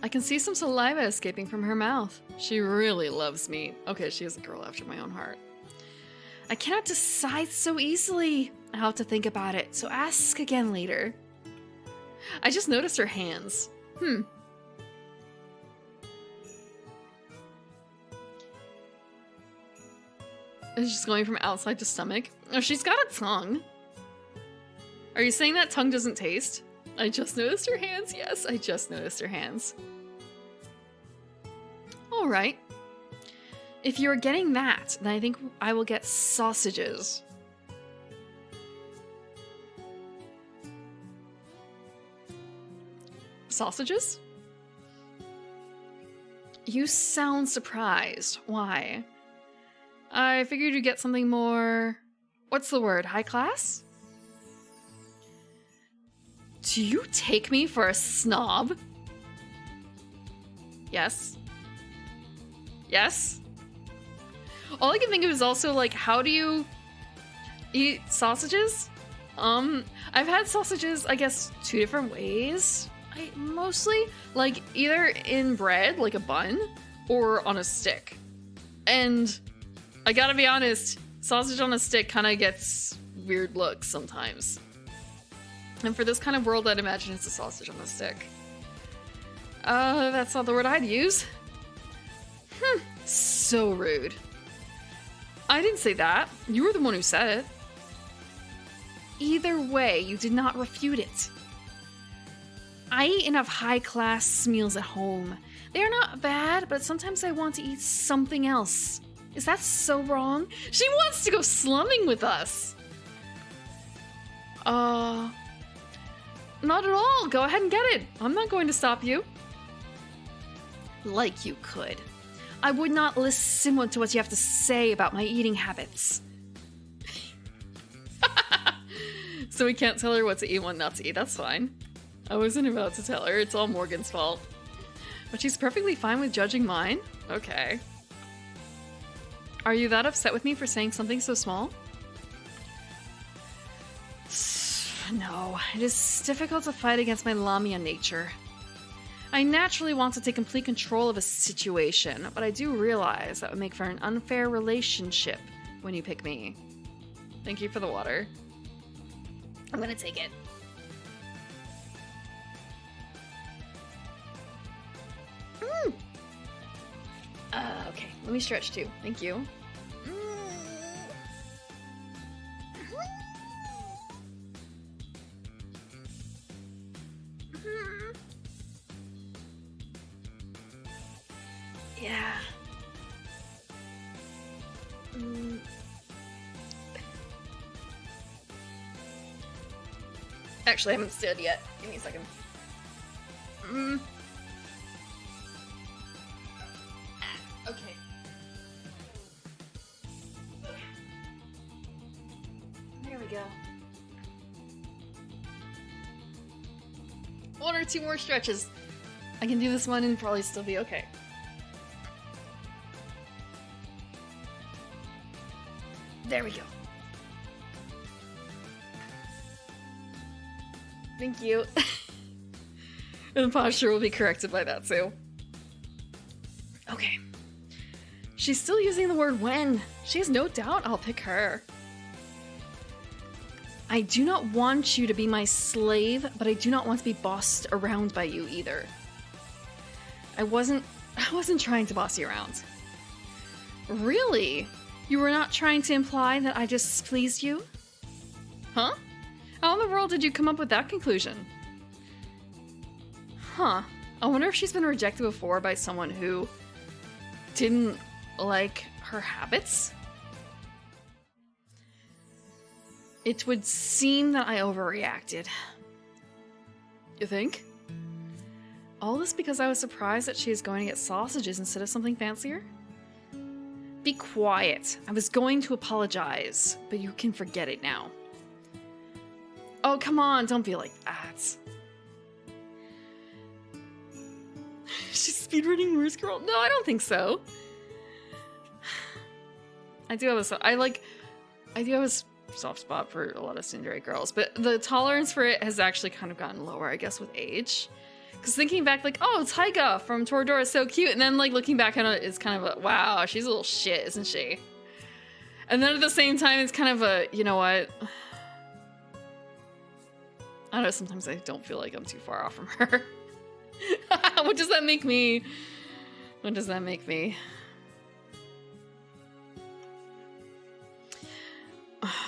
I can see some saliva escaping from her mouth. She really loves meat. Okay, she is a girl after my own heart. I cannot decide so easily. I'll have to think about it, so ask again later. I just noticed her hands. It's just going from outside to stomach. Oh, she's got a tongue. Are you saying that tongue doesn't taste? I just noticed her hands. Yes, I just noticed her hands. All right. If you're getting that, then I think I will get sausages. Sausages? You sound surprised. Why? I figured you'd get something more... What's the word? High class? Do you take me for a snob? Yes. Yes? All I can think of is also, like, how do you eat sausages? I've had sausages, I guess, 2 different ways. Mostly, like, either in bread, like a bun, or on a stick. And I gotta be honest, sausage on a stick kind of gets weird looks sometimes. And for this kind of world, I'd imagine it's a sausage on a stick. That's not the word I'd use. So rude. I didn't say that. You were the one who said it. Either way, you did not refute it. I eat enough high-class meals at home. They are not bad, but sometimes I want to eat something else. Is that so wrong? She wants to go slumming with us. Not at all. Go ahead and get it. I'm not going to stop you. Like you could. I would not listen to what you have to say about my eating habits. So we can't tell her what to eat and what not to eat. That's fine. I wasn't about to tell her. It's all Morgan's fault. But she's perfectly fine with judging mine? Okay. Are you that upset with me for saying something so small? No, it is difficult to fight against my Lamia nature. I naturally want to take complete control of a situation, but I do realize that would make for an unfair relationship when you pick me. Thank you for the water. I'm gonna take it. Okay, let me stretch too. Thank you. Yeah. Actually, I haven't stood yet. Give me a second. Okay. There we go. 1 or 2 more stretches. I can do this one and probably still be okay. There we go. Thank you. And the posture will be corrected by that too. Okay. She's still using the word when. She has no doubt I'll pick her. I do not want you to be my slave, but I do not want to be bossed around by you either. I wasn't trying to boss you around. Really? You were not trying to imply that I just pleased you? Huh? How in the world did you come up with that conclusion? Huh. I wonder if she's been rejected before by someone who didn't like her habits? It would seem that I overreacted. You think? All this because I was surprised that she was going to get sausages instead of something fancier? Be quiet. I was going to apologize, but you can forget it now. Oh, come on, don't be like that. She's speedrunning Moose Girl? No, I don't think so. I do have a soft spot for a lot of tsundere girls, but the tolerance for it has actually kind of gotten lower, I guess, with age. Because thinking back, like, oh, Taiga from Toradora is so cute, and then, like, looking back on it, it's kind of a, wow, she's a little shit, isn't she? And then at the same time, it's kind of a, you know what? I don't know, sometimes I don't feel like I'm too far off from her. What does that make me? What does that make me?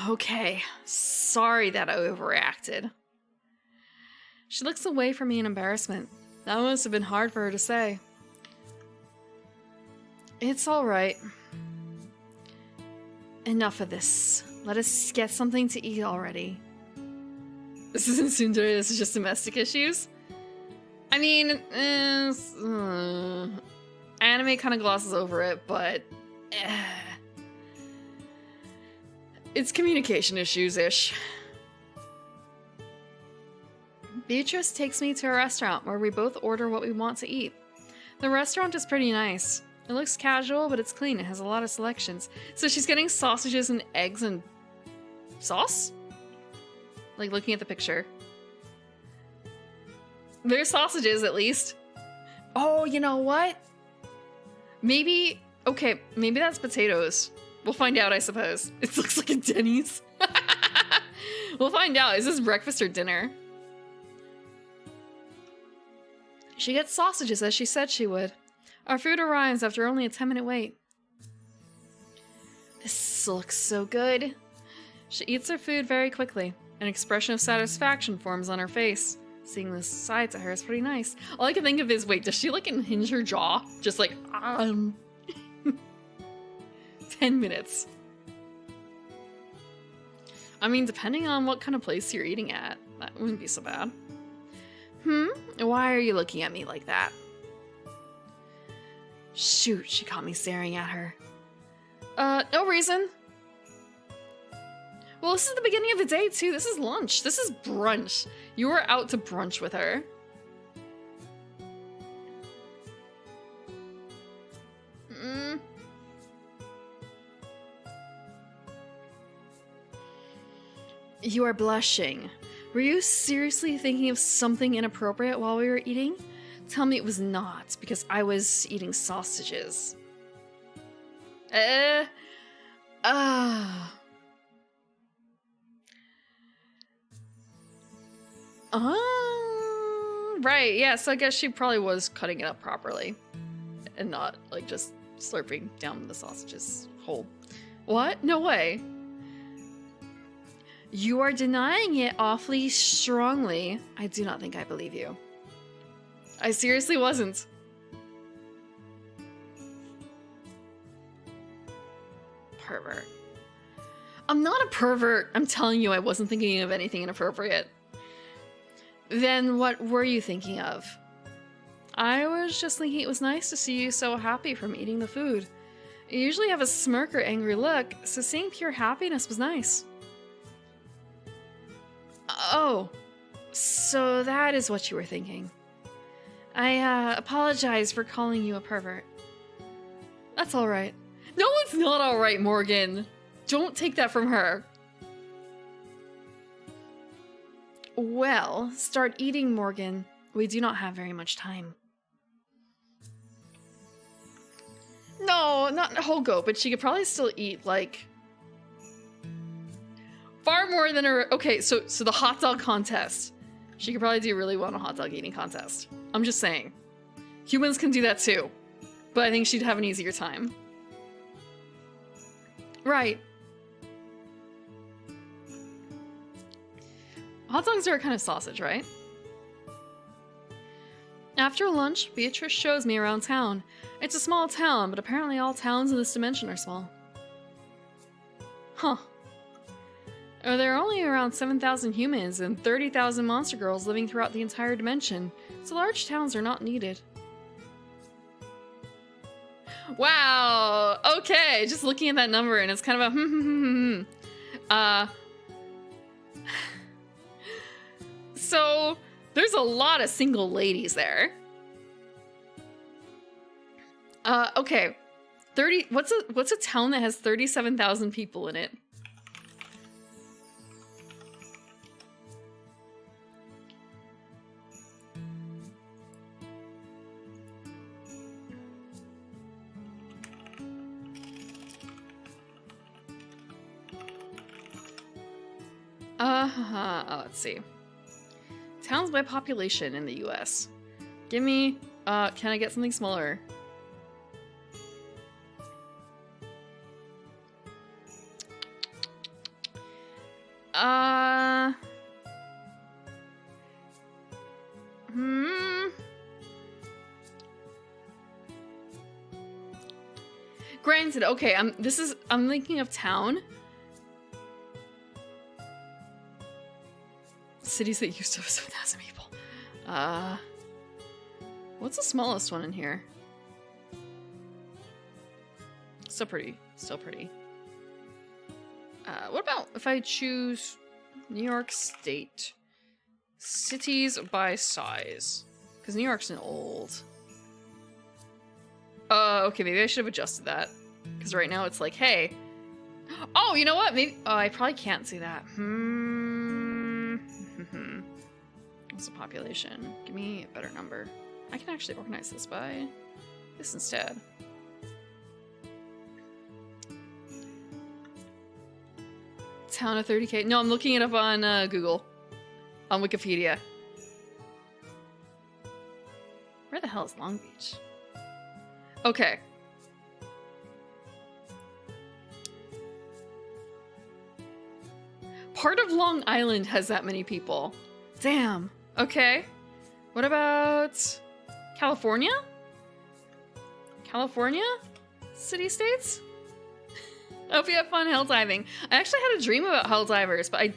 Okay, sorry that I overreacted. She looks away from me in embarrassment. That must have been hard for her to say. It's alright. Enough of this. Let us get something to eat already. This isn't tsundere, this is just domestic issues. I mean, anime kind of glosses over it, but it's communication issues-ish. Beatrice takes me to a restaurant where we both order what we want to eat. The restaurant is pretty nice. It looks casual, but it's clean. It has a lot of selections. So she's getting sausages and eggs and sauce? Like, looking at the picture. There's sausages, at least. Oh, you know what? Maybe... Okay, maybe that's potatoes. We'll find out, I suppose. It looks like a Denny's. We'll find out. Is this breakfast or dinner? She gets sausages as she said she would. Our food arrives after only a 10-minute wait. This looks so good. She eats her food very quickly. An expression of satisfaction forms on her face. Seeing this side to her is pretty nice. All I can think of is, wait, does she like unhinge her jaw? Just like, 10 minutes. I mean, depending on what kind of place you're eating at, that wouldn't be so bad. Why are you looking at me like that? Shoot, she caught me staring at her. No reason. Well, this is the beginning of the day, too. This is lunch. This is brunch. You were out to brunch with her. You are blushing. Were you seriously thinking of something inappropriate while we were eating? Tell me it was not, because I was eating sausages. Right, yeah, so I guess she probably was cutting it up properly. And not, like, just slurping down the sausages whole. What? No way. You are denying it awfully strongly. I do not think I believe you. I seriously wasn't. Pervert. I'm not a pervert. I'm telling you, I wasn't thinking of anything inappropriate. Then what were you thinking of? I was just thinking it was nice to see you so happy from eating the food. You usually have a smirk or angry look, so seeing pure happiness was nice. Oh, so that is what you were thinking. I apologize for calling you a pervert. That's alright. No, it's not alright, Morgan. Don't take that from her. Well, start eating, Morgan. We do not have very much time. No, not a whole goat, but she could probably still eat, like... far more than her... Okay, so the hot dog contest. She could probably do really well in a hot dog eating contest. I'm just saying. Humans can do that too. But I think she'd have an easier time. Right. Hot dogs are a kind of sausage, right? After lunch, Beatrice shows me around town. It's a small town, but apparently all towns in this dimension are small. Huh. There are only around 7,000 humans and 30,000 monster girls living throughout the entire dimension, so large towns are not needed. Wow! Okay, just looking at that number and it's kind of a So, there's a lot of single ladies there. Okay. What's a town that has 37,000 people in it? Let's see. Towns by population in the US. Give me, can I get something smaller? Granted, okay, I'm thinking of town. Cities that used to have 7,000 people. What's the smallest one in here? Still pretty. Still pretty. What about if I choose New York State? Cities by size. Because New York's an old. Okay, maybe I should have adjusted that. Because right now it's like, hey. Oh, you know what? Maybe. Oh, I probably can't see that. What's the population? Give me a better number. I can actually organize this by this instead. Town of 30K. No, I'm looking it up on Google. On Wikipedia. Where the hell is Long Beach? Okay. Part of Long Island has that many people. Damn. Okay. What about California? California? City-states? I hope you have fun hell diving. I actually had a dream about hell divers, but I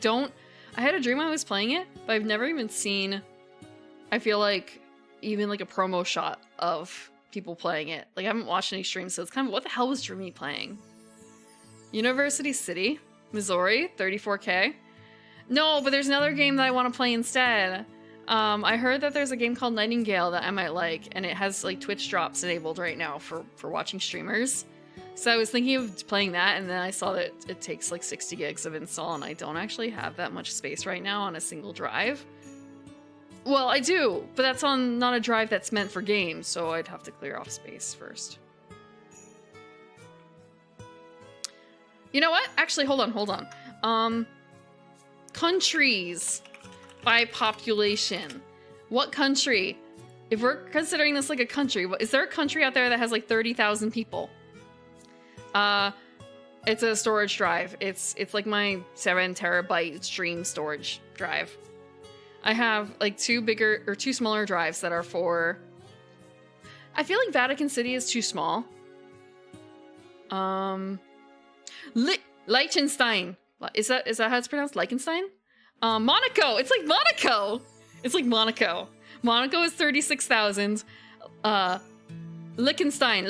had a dream I was playing it, but I've never even seen, I feel like, even like a promo shot of people playing it. Like I haven't watched any streams, so it's kind of, what the hell was Dreamy playing? University City, Missouri, 34K. No, but there's another game that I want to play instead. I heard that there's a game called Nightingale that I might like, and it has like Twitch drops enabled right now for watching streamers. So I was thinking of playing that, and then I saw that it takes like 60 gigs of install, and I don't actually have that much space right now on a single drive. Well, I do, but that's on not a drive that's meant for games, so I'd have to clear off space first. You know what? Actually, hold on. Countries by population. What country? If we're considering this like a country, is there a country out there that has like 30,000 people? It's a storage drive. It's like my 7 terabyte stream storage drive. I have like two smaller drives that are for, I feel like Vatican City is too small. Liechtenstein. Is that how it's pronounced? Liechtenstein? Monaco. It's like Monaco. It's like Monaco. Monaco is 36,000. Liechtenstein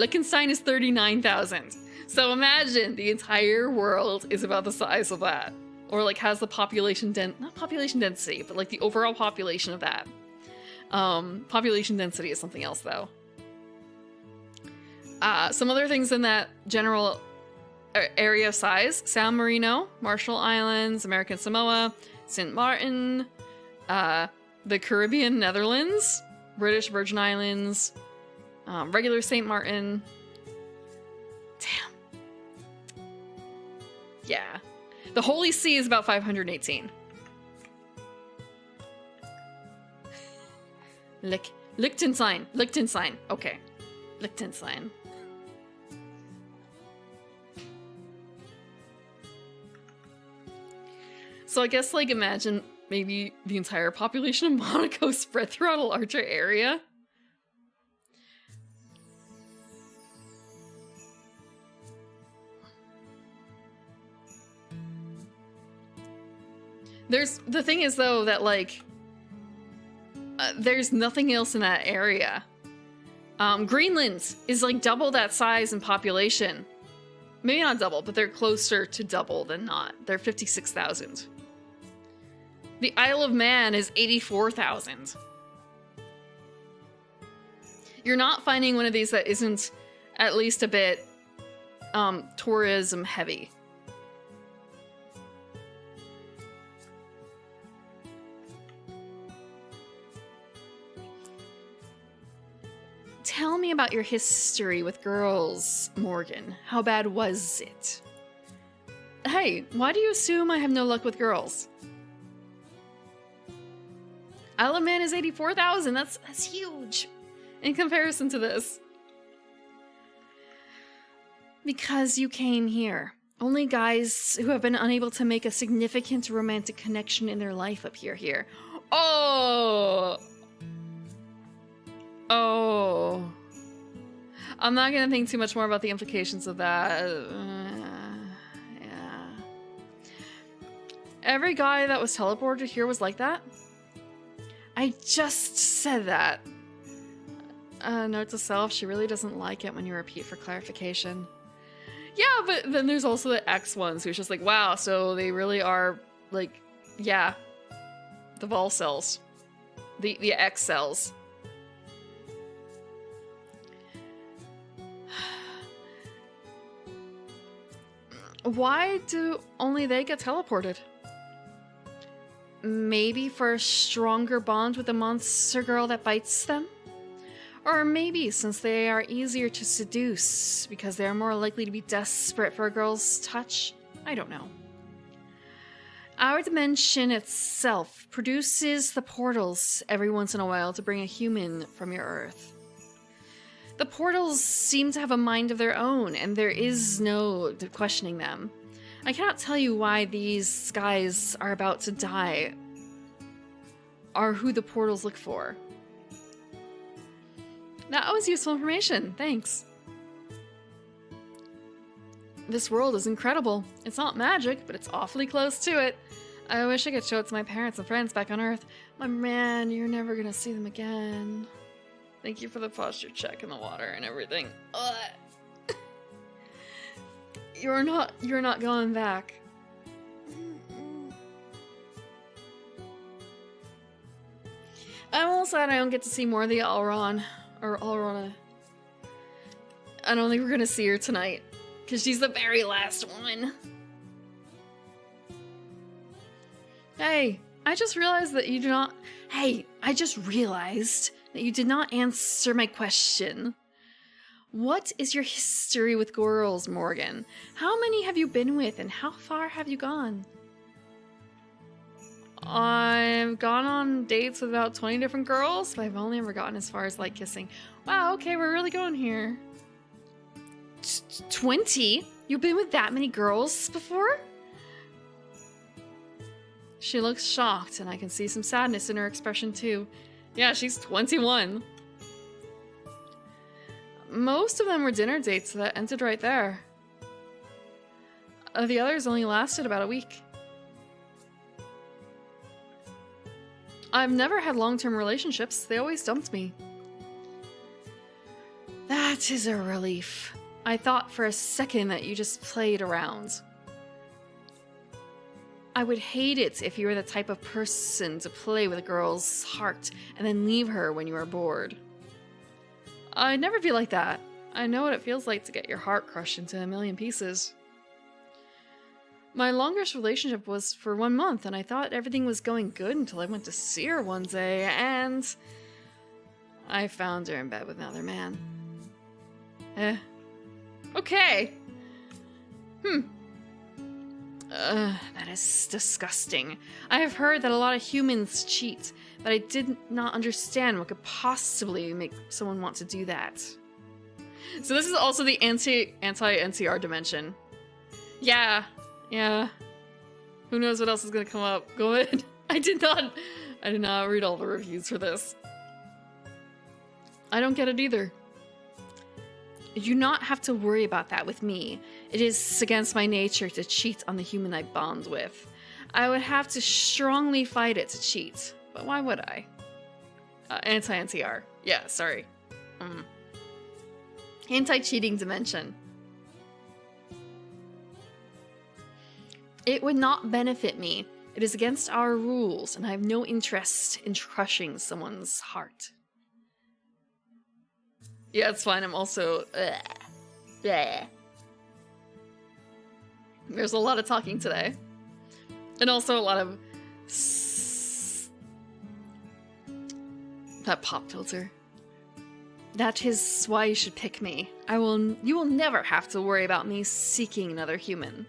is 39,000. So imagine the entire world is about the size of that. Or like has the population not population density, but like the overall population of that. Population density is something else though. Some other things in that general area of size: San Marino, Marshall Islands, American Samoa, St. Martin, the Caribbean Netherlands, British Virgin Islands, regular St. Martin. Damn. Yeah. The Holy See is about 518. Liechtenstein. Okay. Liechtenstein. So I guess, like, imagine maybe the entire population of Monaco spread throughout a larger area. The thing is, though, that, like, there's nothing else in that area. Greenland is, like, double that size in population. Maybe not double, but they're closer to double than not. They're 56,000. The Isle of Man is 84,000. You're not finding one of these that isn't at least a bit tourism heavy. Tell me about your history with girls, Morgan. How bad was it? Hey, why do you assume I have no luck with girls? Isle of Man is 84,000. That's huge in comparison to this. Because you came here. Only guys who have been unable to make a significant romantic connection in their life appear here. Oh. I'm not gonna think too much more about the implications of that. Yeah. Every guy that was teleported here was like that? I just said that. Note to self, she really doesn't like it when you repeat for clarification. Yeah, but then there's also the X ones who's just like, wow, so they really are, like, yeah, the Vol cells. The X cells. Why do only they get teleported? Maybe for a stronger bond with the monster girl that bites them? Or maybe since they are easier to seduce because they are more likely to be desperate for a girl's touch? I don't know. Our dimension itself produces the portals every once in a while to bring a human from your Earth. The portals seem to have a mind of their own, and there is no questioning them. I cannot tell you why these guys are about to die, or who the portals look for. That was useful information, thanks. This world is incredible. It's not magic, but it's awfully close to it. I wish I could show it to my parents and friends back on Earth. But man, you're never gonna see them again. Thank you for the posture check in the water and everything. Ugh. You're not going back. I'm all sad I don't get to see more of the Alron, or Alrona. I don't think we're gonna see her tonight, because she's the very last one. Hey, I just realized that you do not... Hey, I just realized that you did not answer my question. What is your history with girls, Morgan? How many have you been with, and how far have you gone? I've gone on dates with about 20 different girls, but I've only ever gotten as far as, like, kissing. Wow, okay, we're really going here. 20? You've been with that many girls before? She looks shocked, and I can see some sadness in her expression, too. Yeah, she's 21. Most of them were dinner dates that ended right there. The others only lasted about a week. I've never had long-term relationships. They always dumped me. That is a relief. I thought for a second that you just played around. I would hate it if you were the type of person to play with a girl's heart and then leave her when you are bored. I'd never be like that. I know what it feels like to get your heart crushed into a million pieces. My longest relationship was for 1 month, and I thought everything was going good until I went to see her one day, and I found her in bed with another man. Okay. That is disgusting. I have heard that a lot of humans cheat, but I did not understand what could possibly make someone want to do that. So this is also the anti-NCR dimension. Yeah. Who knows what else is gonna come up? Go ahead. I did not read all the reviews for this. I don't get it either. You do not have to worry about that with me. It is against my nature to cheat on the human I bond with. I would have to strongly fight it to cheat. But why would I? Anti-NCR. Yeah, sorry. Anti-cheating dimension. It would not benefit me. It is against our rules, and I have no interest in crushing someone's heart. Yeah, it's fine. I'm also... There's a lot of talking today. And also a lot of... That pop filter. That is why you should pick me. You will never have to worry about me seeking another human.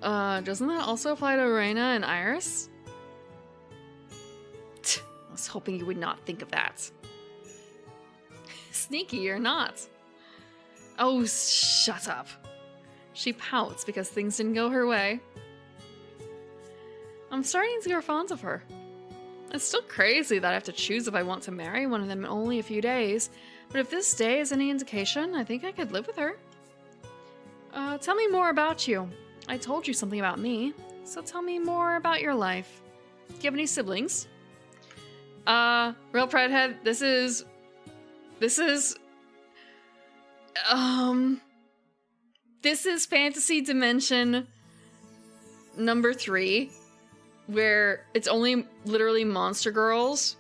Doesn't that also apply to Reina and Iris? I was hoping you would not think of that. Sneaky or not? Oh, shut up. She pouts because things didn't go her way. I'm starting to grow fond of her. It's still crazy that I have to choose if I want to marry one of them in only a few days. But if this day is any indication, I think I could live with her. Tell me more about you. I told you something about me, so tell me more about your life. Do you have any siblings? Real Pridhead, this is Fantasy Dimension number 3, where it's only literally monster girls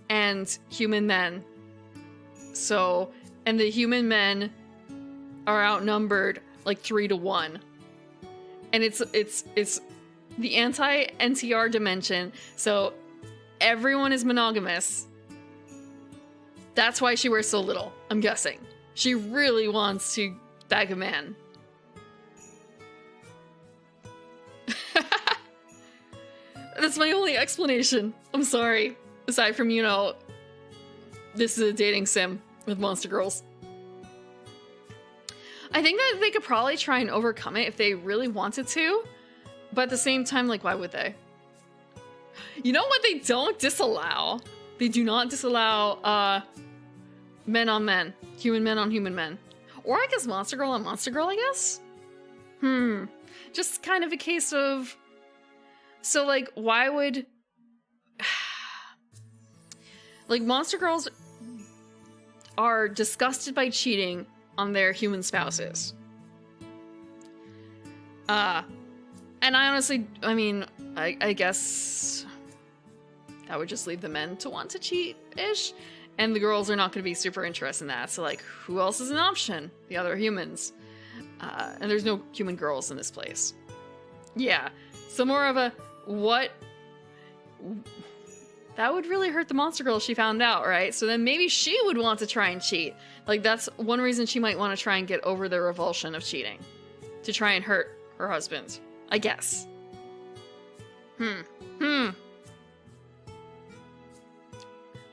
and human men. So, and the human men are outnumbered like 3-1. And it's the anti-NTR dimension, so everyone is monogamous. That's why she wears so little, I'm guessing. She really wants to bag a man. That's my only explanation. I'm sorry. Aside from, you know, this is a dating sim with monster girls. I think that they could probably try and overcome it if they really wanted to. But at the same time, like, why would they? You know what they don't disallow? They do not disallow men on men. Human men on human men. Or I guess monster girl on monster girl, I guess? Just kind of a case of... So, like, why would... like, monster girls are disgusted by cheating on their human spouses. And I honestly, I mean, I guess that would just leave the men to want to cheat-ish, and the girls are not going to be super interested in that, so, like, who else is an option? The other humans. And there's no human girls in this place. Yeah, so more of a, what... That would really hurt the monster girl if she found out, right? So then maybe she would want to try and cheat. Like, that's one reason she might want to try and get over the revulsion of cheating. To try and hurt her husband. I guess.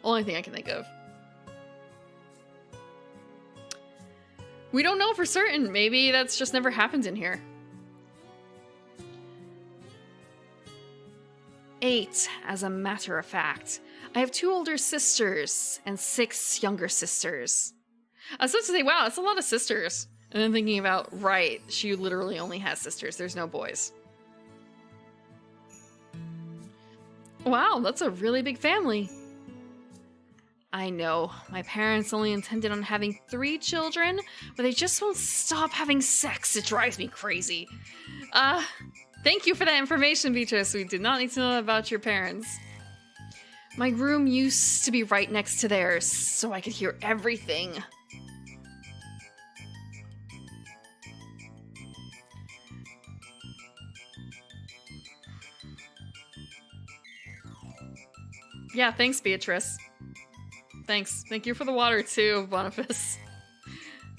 Only thing I can think of. We don't know for certain. Maybe that's just never happened in here. 8, as a matter of fact. I have 2 older sisters and 6 younger sisters. I was supposed to say, wow, that's a lot of sisters. And then thinking about, right, she literally only has sisters. There's no boys. Wow, that's a really big family. I know, my parents only intended on having 3 children, but they just won't stop having sex. It drives me crazy. Thank you for that information, Beatrice. We did not need to know about your parents. My room used to be right next to theirs, so I could hear everything. Yeah, thanks, Beatrice. Thanks. Thank you for the water, too, Boniface.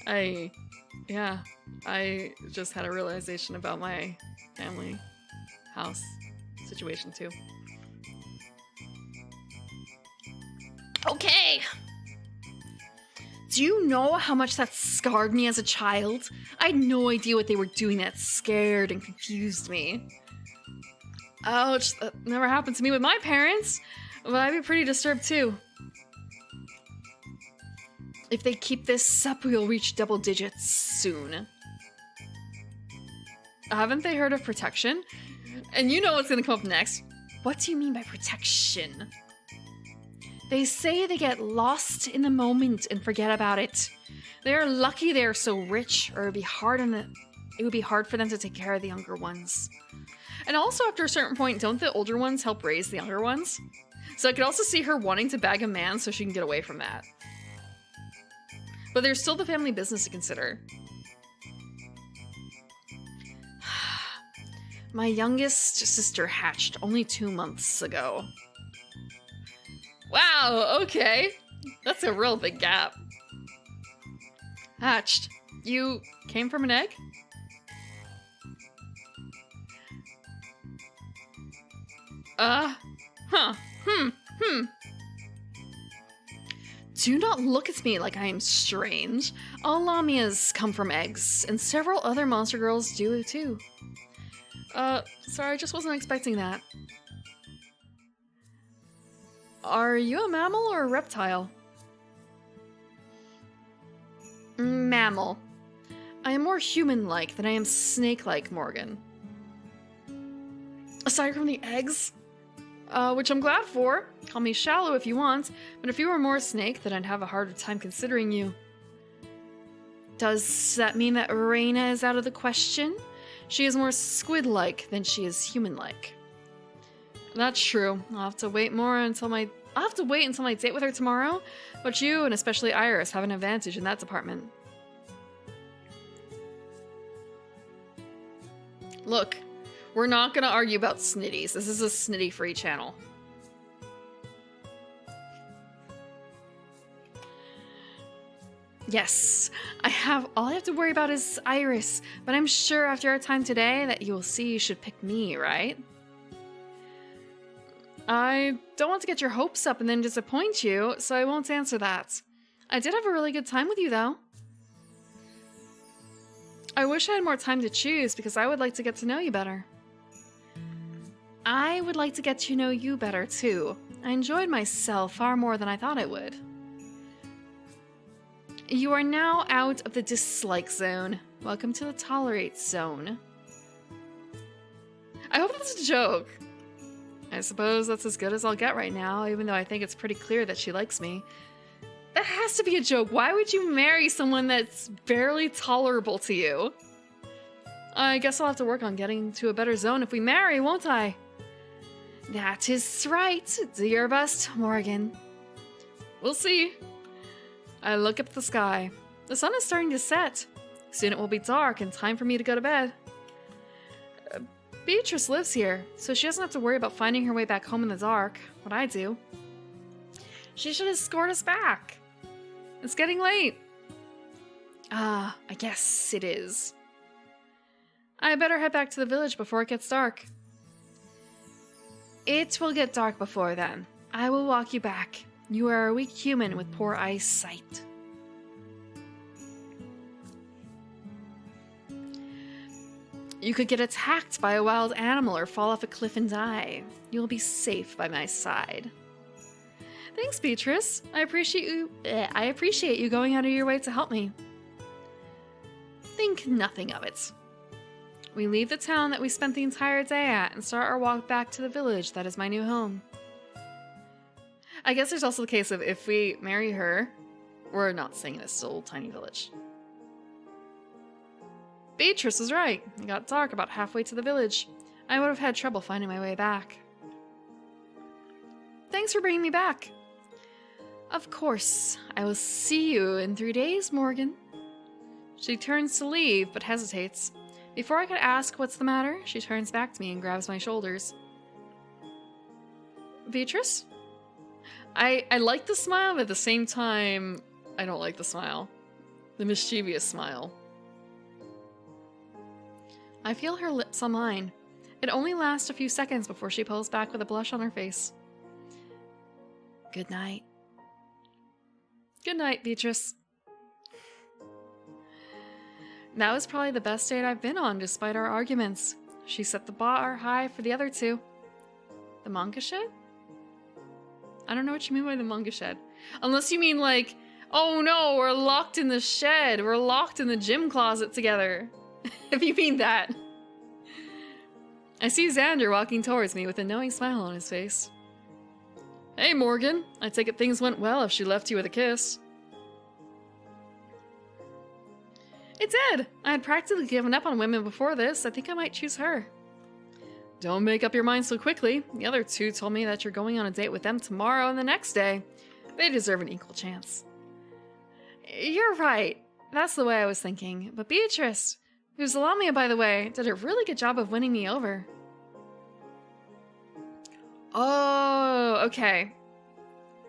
I just had a realization about my family house situation, too. Okay! Do you know how much that scarred me as a child? I had no idea what they were doing that scared and confused me. Ouch, that never happened to me with my parents, but I'd be pretty disturbed, too. If they keep this up, we'll reach double digits soon. Haven't they heard of protection? And you know what's gonna come up next. What do you mean by protection? They say they get lost in the moment and forget about it. They are lucky they are so rich, or it would be hard for them to take care of the younger ones. And also, after a certain point, don't the older ones help raise the younger ones? So I could also see her wanting to bag a man so she can get away from that. But there's still the family business to consider. My youngest sister hatched only 2 months ago. Wow, okay. That's a real big gap. Hatched. You came from an egg? Do not look at me like I am strange. All Lamias come from eggs, and several other monster girls do too. Sorry, I just wasn't expecting that. Are you a mammal or a reptile? Mammal. I am more human-like than I am snake-like, Morgan. Aside from the eggs? Which I'm glad for. Call me shallow if you want, but if you were more snake, then I'd have a harder time considering you. Does that mean that Reina is out of the question? She is more squid-like than she is human-like. That's true. I'll have to wait until my date with her tomorrow, but you, and especially Iris, have an advantage in that department. Look, we're not gonna argue about snitties. This is a snitty-free channel. Yes, all I have to worry about is Iris, but I'm sure after our time today that you will see you should pick me, right? I don't want to get your hopes up and then disappoint you, so I won't answer that. I did have a really good time with you, though. I wish I had more time to choose because I would like to get to know you better. I would like to get to know you better, too. I enjoyed myself far more than I thought I would. You are now out of the dislike zone. Welcome to the tolerate zone. I hope that's a joke. I suppose that's as good as I'll get right now, even though I think it's pretty clear that she likes me. That has to be a joke. Why would you marry someone that's barely tolerable to you? I guess I'll have to work on getting to a better zone if we marry, won't I? That is right. Do your best, Morgan. We'll see. I look up at the sky. The sun is starting to set. Soon it will be dark and time for me to go to bed. Beatrice lives here, so she doesn't have to worry about finding her way back home in the dark, what I do. She should escort us back. It's getting late. I guess it is. I better head back to the village before it gets dark. It will get dark before then. I will walk you back. You are a weak human with poor eyesight. You could get attacked by a wild animal or fall off a cliff and die. You'll be safe by my side. Thanks, Beatrice. I appreciate you going out of your way to help me. Think nothing of it. We leave the town that we spent the entire day at and start our walk back to the village that is my new home. I guess there's also the case of if we marry her, we're not staying in this little tiny village. Beatrice was right. It got dark about halfway to the village. I would have had trouble finding my way back. Thanks for bringing me back. Of course. I will see you in 3 days, Morgan. She turns to leave, but hesitates. Before I could ask what's the matter, she turns back to me and grabs my shoulders. Beatrice? I like the smile, but at the same time, I don't like the smile. The mischievous smile. I feel her lips on mine. It only lasts a few seconds before she pulls back with a blush on her face. Good night. Good night, Beatrice. That was probably the best date I've been on, despite our arguments. She set the bar high for the other two. The manga shed? I don't know what you mean by the manga shed. Unless you mean like, oh no, we're locked in the shed. We're locked in the gym closet together. If you mean that. I see Xander walking towards me with a knowing smile on his face. Hey, Morgan. I take it things went well if she left you with a kiss. It did. I had practically given up on women before this. I think I might choose her. Don't make up your mind so quickly. The other two told me that you're going on a date with them tomorrow and the next day. They deserve an equal chance. You're right. That's the way I was thinking. But Beatrice, who's Lamia, by the way, did a really good job of winning me over. Oh, okay.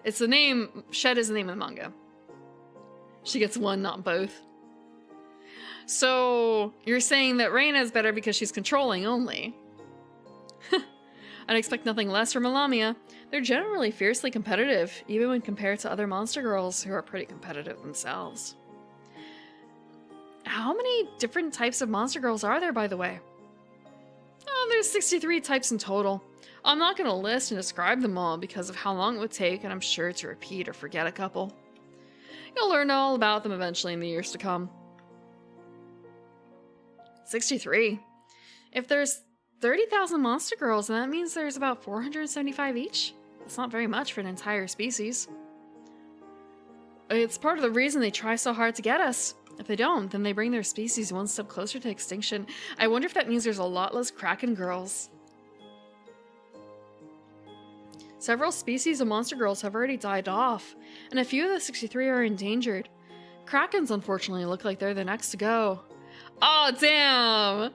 It's the name. Shed is the name of the manga. She gets one, not both. So, you're saying that Reina is better because she's controlling only. I'd expect nothing less from Lamia. They're generally fiercely competitive, even when compared to other monster girls who are pretty competitive themselves. How many different types of monster girls are there, by the way? Oh, there's 63 types in total. I'm not going to list and describe them all because of how long it would take, and I'm sure to repeat or forget a couple. You'll learn all about them eventually in the years to come. 63. If there's 30,000 monster girls, then that means there's about 475 each. That's not very much for an entire species. It's part of the reason they try so hard to get us. If they don't, then they bring their species one step closer to extinction. I wonder if that means there's a lot less Kraken girls. Several species of monster girls have already died off, and a few of the 63 are endangered. Krakens, unfortunately, look like they're the next to go. Oh, damn!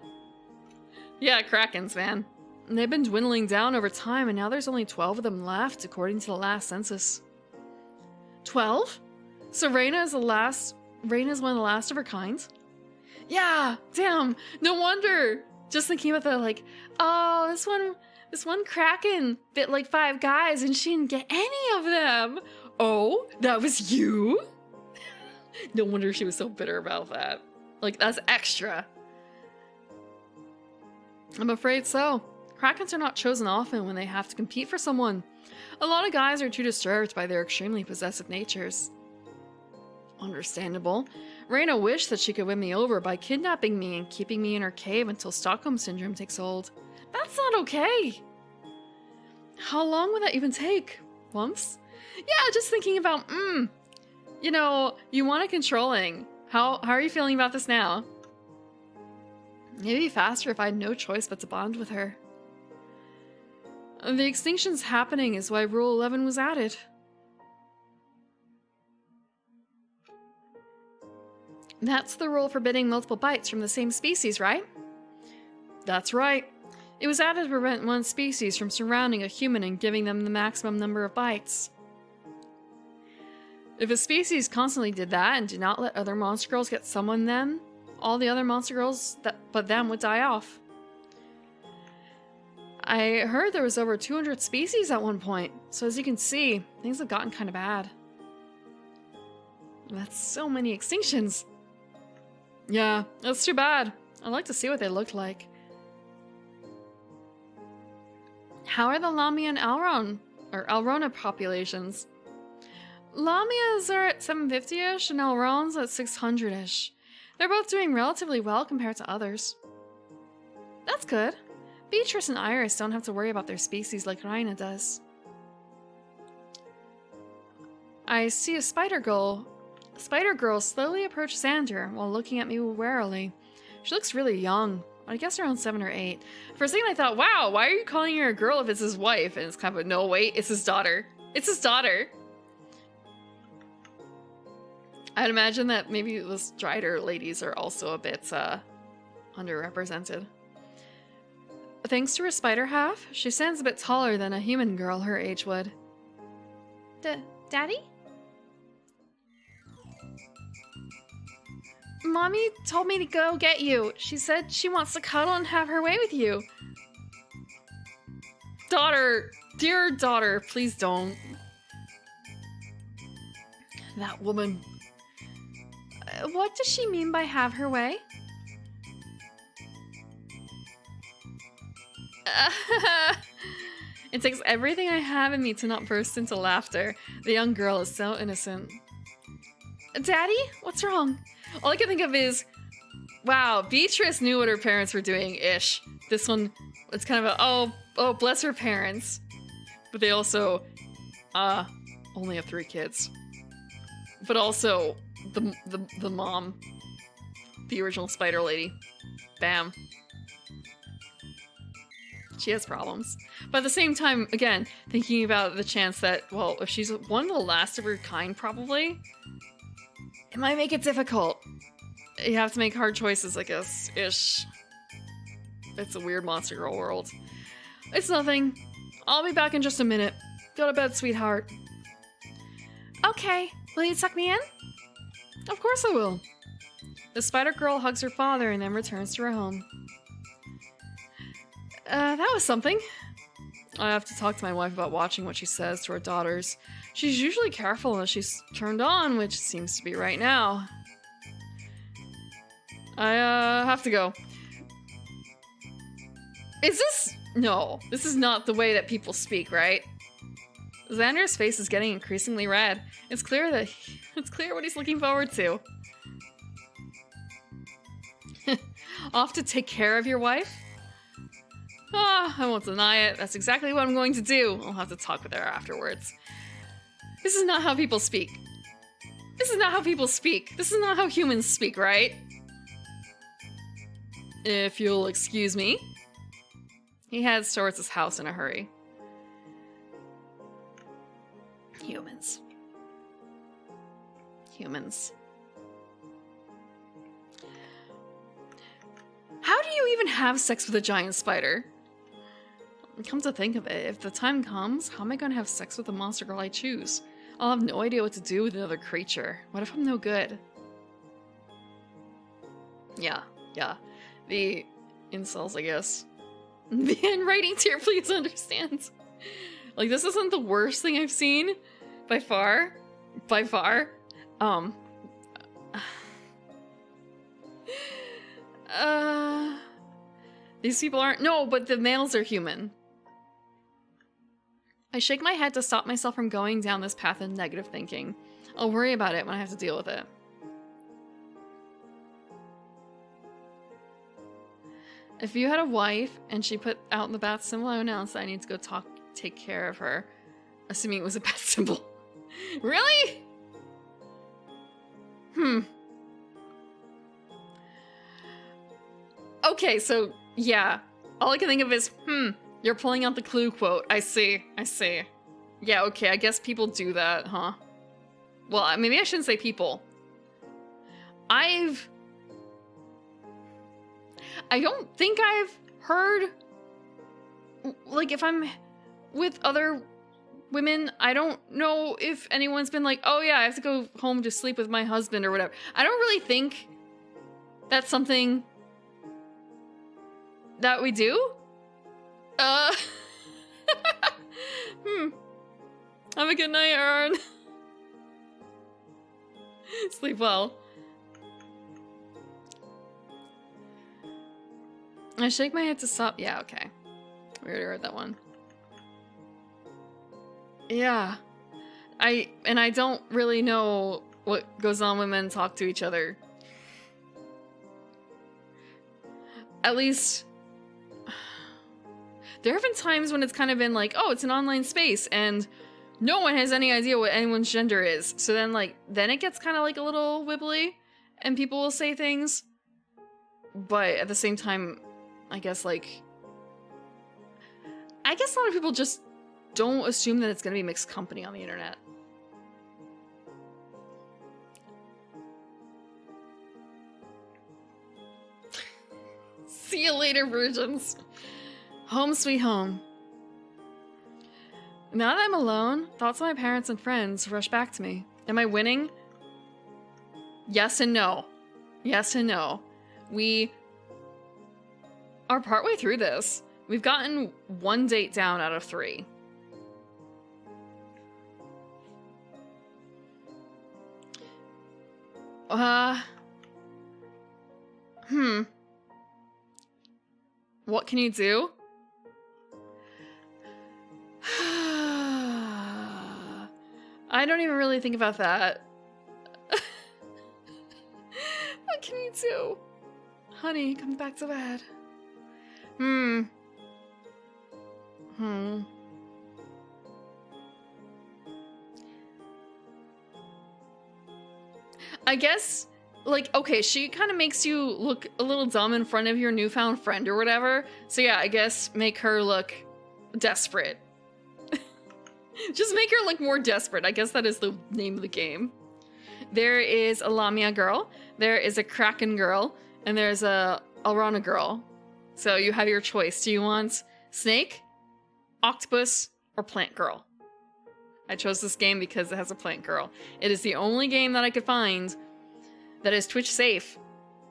Yeah, Krakens, man. They've been dwindling down over time, and now there's only 12 of them left, according to the last census. 12? So Reina's one of the last of her kind? Yeah, damn, no wonder! Just thinking about the, like, oh, this one Kraken bit like 5 guys and she didn't get any of them! Oh, that was you? No wonder she was so bitter about that. Like, that's extra. I'm afraid so. Krakens are not chosen often when they have to compete for someone. A lot of guys are too disturbed by their extremely possessive natures. Understandable. Reina wished that she could win me over by kidnapping me and keeping me in her cave until Stockholm Syndrome takes hold. That's not okay! How long would that even take? Months? Yeah, just thinking about, you know, you want it controlling. How are you feeling about this now? It'd be faster if I had no choice but to bond with her. The extinction's happening is why Rule 11 was added. That's the rule forbidding multiple bites from the same species, right? That's right. It was added to prevent one species from surrounding a human and giving them the maximum number of bites. If a species constantly did that and did not let other monster girls get someone, then all the other monster girls but them would die off. I heard there was over 200 species at one point, so as you can see, things have gotten kind of bad. That's so many extinctions. Yeah, that's too bad. I'd like to see what they looked like. How are the Lamia and Alrona populations? Lamias are at 750-ish and Alron's at 600-ish. They're both doing relatively well compared to others. That's good. Beatrice and Iris don't have to worry about their species like Reina does. I see a spider girl slowly approach Xander while looking at me warily. She looks really young. I guess around 7 or 8. For a second I thought, wow, why are you calling her a girl if it's his wife? And it's kind of, no, wait, it's his daughter. It's his daughter! I'd imagine that maybe the Strider ladies are also a bit, underrepresented. Thanks to her spider half, she stands a bit taller than a human girl her age would. Daddy? Mommy told me to go get you. She said she wants to cuddle and have her way with you. Daughter, dear daughter, please don't. That woman. What does she mean by have her way? It takes everything I have in me to not burst into laughter. The young girl is so innocent. Daddy? What's wrong? All I can think of is, wow, Beatrice knew what her parents were doing-ish. This one, it's kind of a, oh, bless her parents. But they also, only have 3 kids. But also, the mom, the original spider lady. Bam. She has problems. But at the same time, again, thinking about the chance that, well, if she's one of the last of her kind, probably, it might make it difficult. You have to make hard choices, I guess, ish. It's a weird monster girl world. It's nothing. I'll be back in just a minute. Go to bed, sweetheart. Okay, will you tuck me in? Of course I will. The spider girl hugs her father and then returns to her home. That was something. I have to talk to my wife about watching what she says to her daughters. She's usually careful unless she's turned on, which seems to be right now. I have to go. Is this No, this is not the way that people speak, right? Xander's face is getting increasingly red. It's clear what he's looking forward to. Off to take care of your wife? Ah, I won't deny it. That's exactly what I'm going to do. I'll have to talk with her afterwards. This is not how people speak. This is not how people speak. This is not how humans speak, right? If you'll excuse me. He heads towards his house in a hurry. Humans. Humans. How do you even have sex with a giant spider? Come to think of it, if the time comes, how am I going to have sex with the monster girl I choose? I'll have no idea what to do with another creature. What if I'm no good? Yeah. The incels, I guess. The handwriting tier, please understand. Like, this isn't the worst thing I've seen. By far. By far. These people aren't- No, but the males are human. I shake my head to stop myself from going down this path of negative thinking. I'll worry about it when I have to deal with it. If you had a wife and she put out the bat symbol, I would announce that I need to go take care of her. Assuming it was a bat symbol. Really? Okay, so, yeah. All I can think of is, you're pulling out the clue quote. I see. Yeah, okay, I guess people do that, huh? Well, maybe I shouldn't say people. I don't think I've heard, like, if I'm with other women, I don't know if anyone's been like, oh yeah, I have to go home to sleep with my husband or whatever. I don't really think that's something that we do. Have a good night, Aaron. Sleep well. I shake my head to stop. Yeah, okay. We already read that one. Yeah. I don't really know what goes on when men talk to each other. At least, there have been times when it's kind of been like, oh, it's an online space, and no one has any idea what anyone's gender is. So then it gets kind of like a little wibbly, and people will say things. But at the same time, I guess a lot of people just don't assume that it's going to be mixed company on the internet. See you later, virgins. Home sweet home. Now that I'm alone, thoughts of my parents and friends rush back to me. Am I winning? Yes and no. Yes and no. We are partway through this. We've gotten 1 date down out of 3. What can you do? I don't even really think about that. What can you do? Honey, come back to bed. I guess, okay, she kind of makes you look a little dumb in front of your newfound friend or whatever. So yeah, I guess make her look desperate. Just make her look more desperate. I guess that is the name of the game. There is a Lamia girl, there is a Kraken girl, and there's a Arana girl. So you have your choice. Do you want snake, octopus, or plant girl? I chose this game because it has a plant girl. It is the only game that I could find that is Twitch safe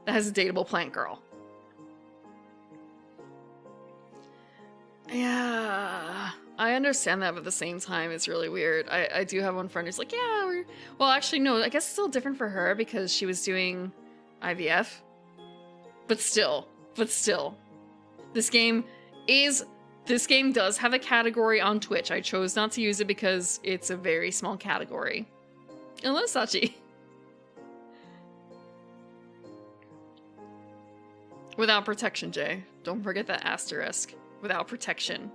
that has a dateable plant girl. Yeah, I understand that, but at the same time, it's really weird. I do have one friend who's like, yeah, well, actually, no, I guess it's still different for her because she was doing IVF. But still, this game is This game does have a category on Twitch. I chose not to use it because it's a very small category. Hello, Sachi. Without protection, Jay. Don't forget that asterisk. Without protection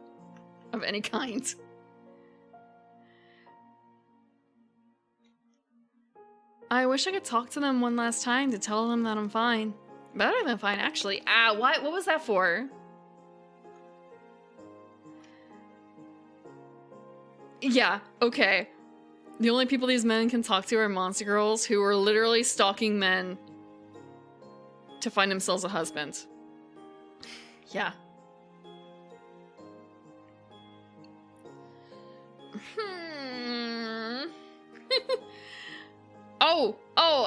of any kind. I wish I could talk to them one last time to tell them that I'm fine. Better than fine, actually. What was that for? Yeah, okay. The only people these men can talk to are monster girls who are literally stalking men to find themselves a husband. Yeah.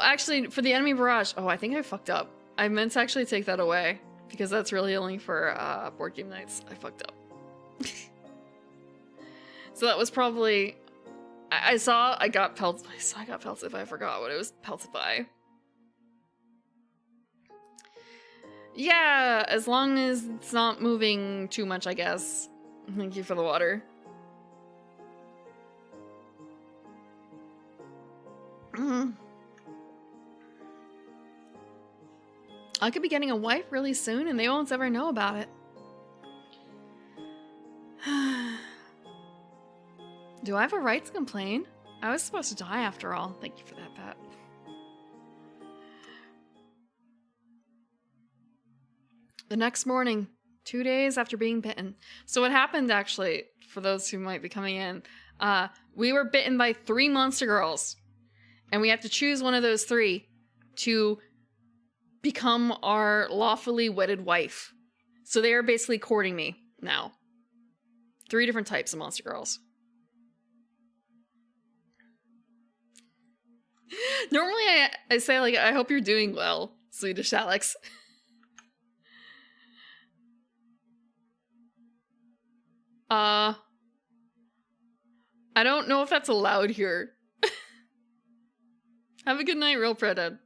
Actually, for the enemy barrage. Oh, I think I fucked up. I meant to actually take that away because that's really only for board game nights. I fucked up. So that was probably... I got pelted by, I forgot what it was pelted by. Yeah, as long as it's not moving too much, I guess. Thank you for the water. I could be getting a wife really soon and they won't ever know about it. Do I have a right to complain? I was supposed to die after all. Thank you for that, Pat. The next morning, 2 days after being bitten. So what happened, actually, for those who might be coming in, we were bitten by 3 monster girls. And we had to choose one of those 3 to become our lawfully wedded wife. So they are basically courting me now. 3 different types of monster girls. Normally I say, like, I hope you're doing well, Swedish Alex. I don't know if that's allowed here. Have a good night, Real Predad.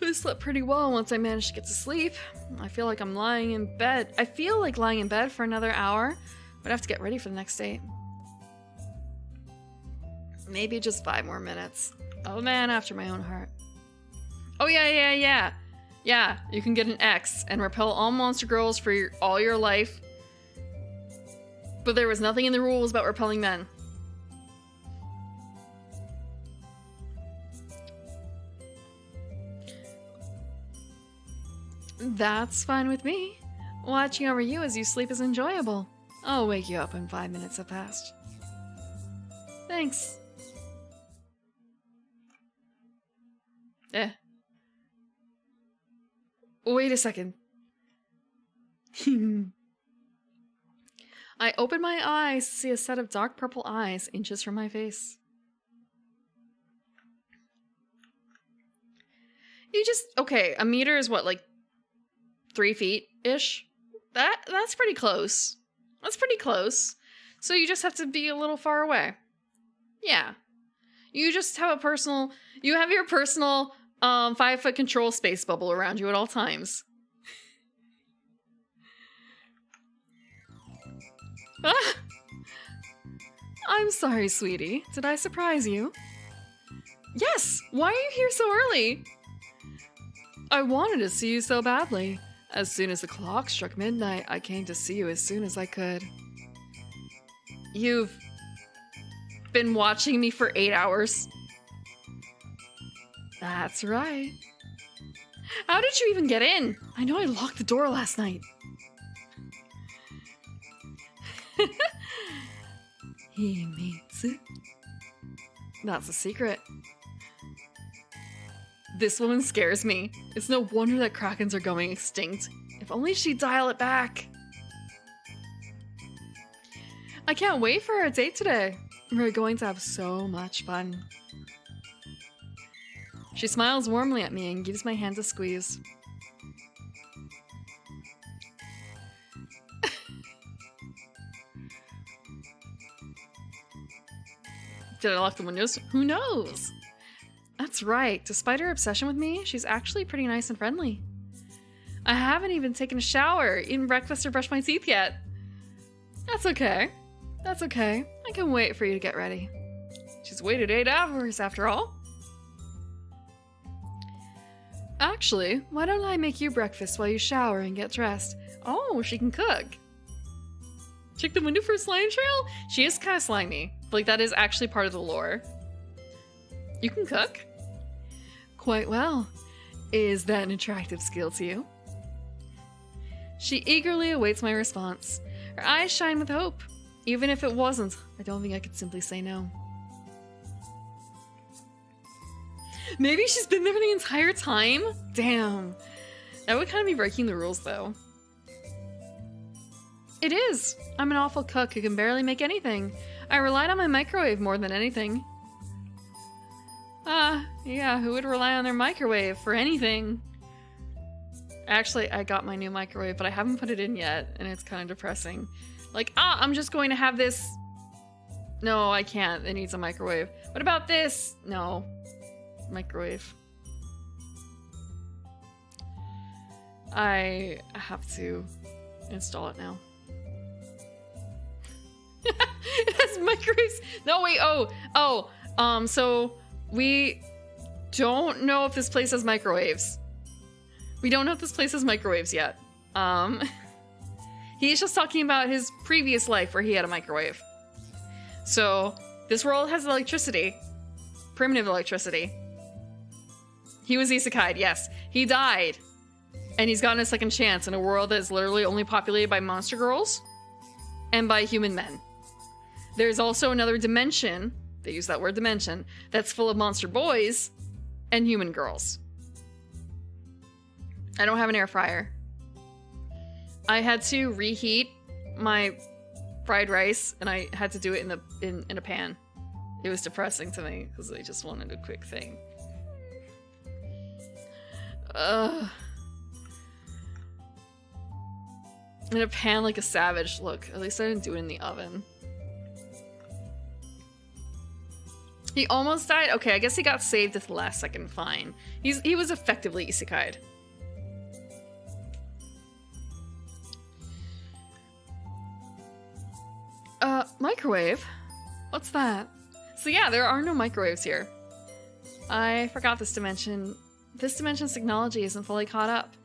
I slept pretty well once I managed to get to sleep. I feel like I'm lying in bed. I feel like lying in bed for another hour, but I have to get ready for the next date. Maybe just 5 more minutes. Oh man, after my own heart. Oh yeah. Yeah, you can get an X and repel all monster girls for all your life. But there was nothing in the rules about repelling men. That's fine with me. Watching over you as you sleep is enjoyable. I'll wake you up when 5 minutes have passed. Thanks. Wait a second. I open my eyes to see a set of dark purple eyes inches from my face. Okay, a meter is what, like 3 feet-ish? That's pretty close. That's pretty close. So you just have to be a little far away. Yeah. You just have your personal 5-foot control space bubble around you at all times. Ah! I'm sorry, sweetie. Did I surprise you? Yes! Why are you here so early? I wanted to see you so badly. As soon as the clock struck midnight, I came to see you as soon as I could. You've been watching me for 8 hours? That's right. How did you even get in? I know I locked the door last night. Himitsu. That's a secret. This woman scares me. It's no wonder that krakens are going extinct. If only she'd dial it back. I can't wait for our date today. We're going to have so much fun. She smiles warmly at me and gives my hand a squeeze. Did I lock the windows? Who knows? That's right. Despite her obsession with me, she's actually pretty nice and friendly. I haven't even taken a shower, eaten breakfast, or brushed my teeth yet. That's okay. That's okay. I can wait for you to get ready. She's waited 8 hours after all. Actually, why don't I make you breakfast while you shower and get dressed? Oh, she can cook. Check the window for a slime trail? She is kind of slimy. Like, that is actually part of the lore. You can cook? Quite well. Is that an attractive skill to you? She eagerly awaits my response. Her eyes shine with hope. Even if it wasn't, I don't think I could simply say no. Maybe she's been there the entire time? Damn. That would kind of be breaking the rules, though. It is. I'm an awful cook who can barely make anything. I relied on my microwave more than anything. Yeah, who would rely on their microwave for anything? Actually, I got my new microwave, but I haven't put it in yet, and it's kind of depressing. Like, I'm just going to have this. No, I can't. It needs a microwave. What about this? No. Microwave. I have to install it now. It has microwaves. No, wait. So we don't know if this place has microwaves. We don't know if this place has microwaves yet. He's just talking about his previous life where he had a microwave. So this world has electricity. Primitive electricity. He was isekai'd, yes. He died. And he's gotten a second chance in a world that is literally only populated by monster girls and by human men. There's also another dimension, they use that word dimension, that's full of monster boys and human girls. I don't have an air fryer. I had to reheat my fried rice, and I had to do it in a pan. It was depressing to me because I just wanted a quick thing. In a pan like a savage. Look, at least I didn't do it in the oven. He almost died? Okay, I guess he got saved at the last second. Fine. He was effectively isekai'd. Microwave? What's that? So yeah, there are no microwaves here. I forgot this dimension. This dimension's technology isn't fully caught up.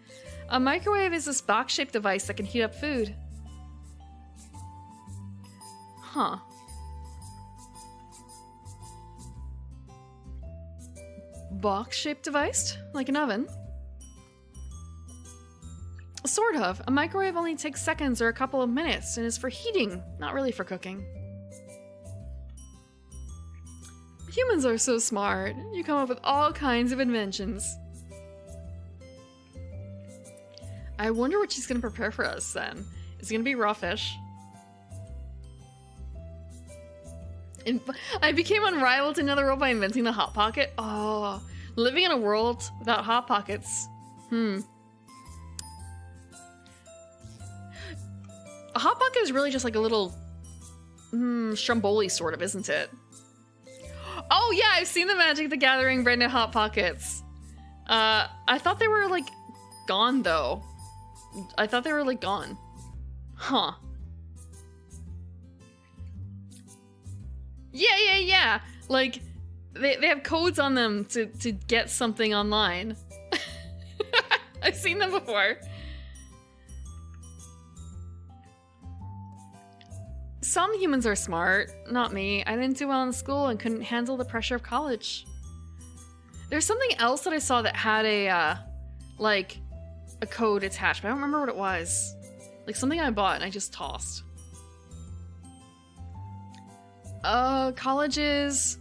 A microwave is this box-shaped device that can heat up food. Huh. Box-shaped device? Like an oven? Sort of. A microwave only takes seconds or a couple of minutes and is for heating, not really for cooking. Humans are so smart. You come up with all kinds of inventions. I wonder what she's gonna prepare for us then. Is it gonna be raw fish? I became unrivaled in another world by inventing the Hot Pocket. Oh, living in a world without Hot Pockets. A Hot Pocket is really just like a little Stromboli sort of, isn't it? Oh yeah, I've seen the Magic the Gathering branded Hot Pockets. I thought they were like gone though. I thought they were like gone. Huh. Yeah. Like they have codes on them to get something online. I've seen them before. Some humans are smart, not me. I didn't do well in school and couldn't handle the pressure of college. There's something else that I saw that had a like a code attached, but I don't remember what it was. Like something I bought and I just tossed. Colleges.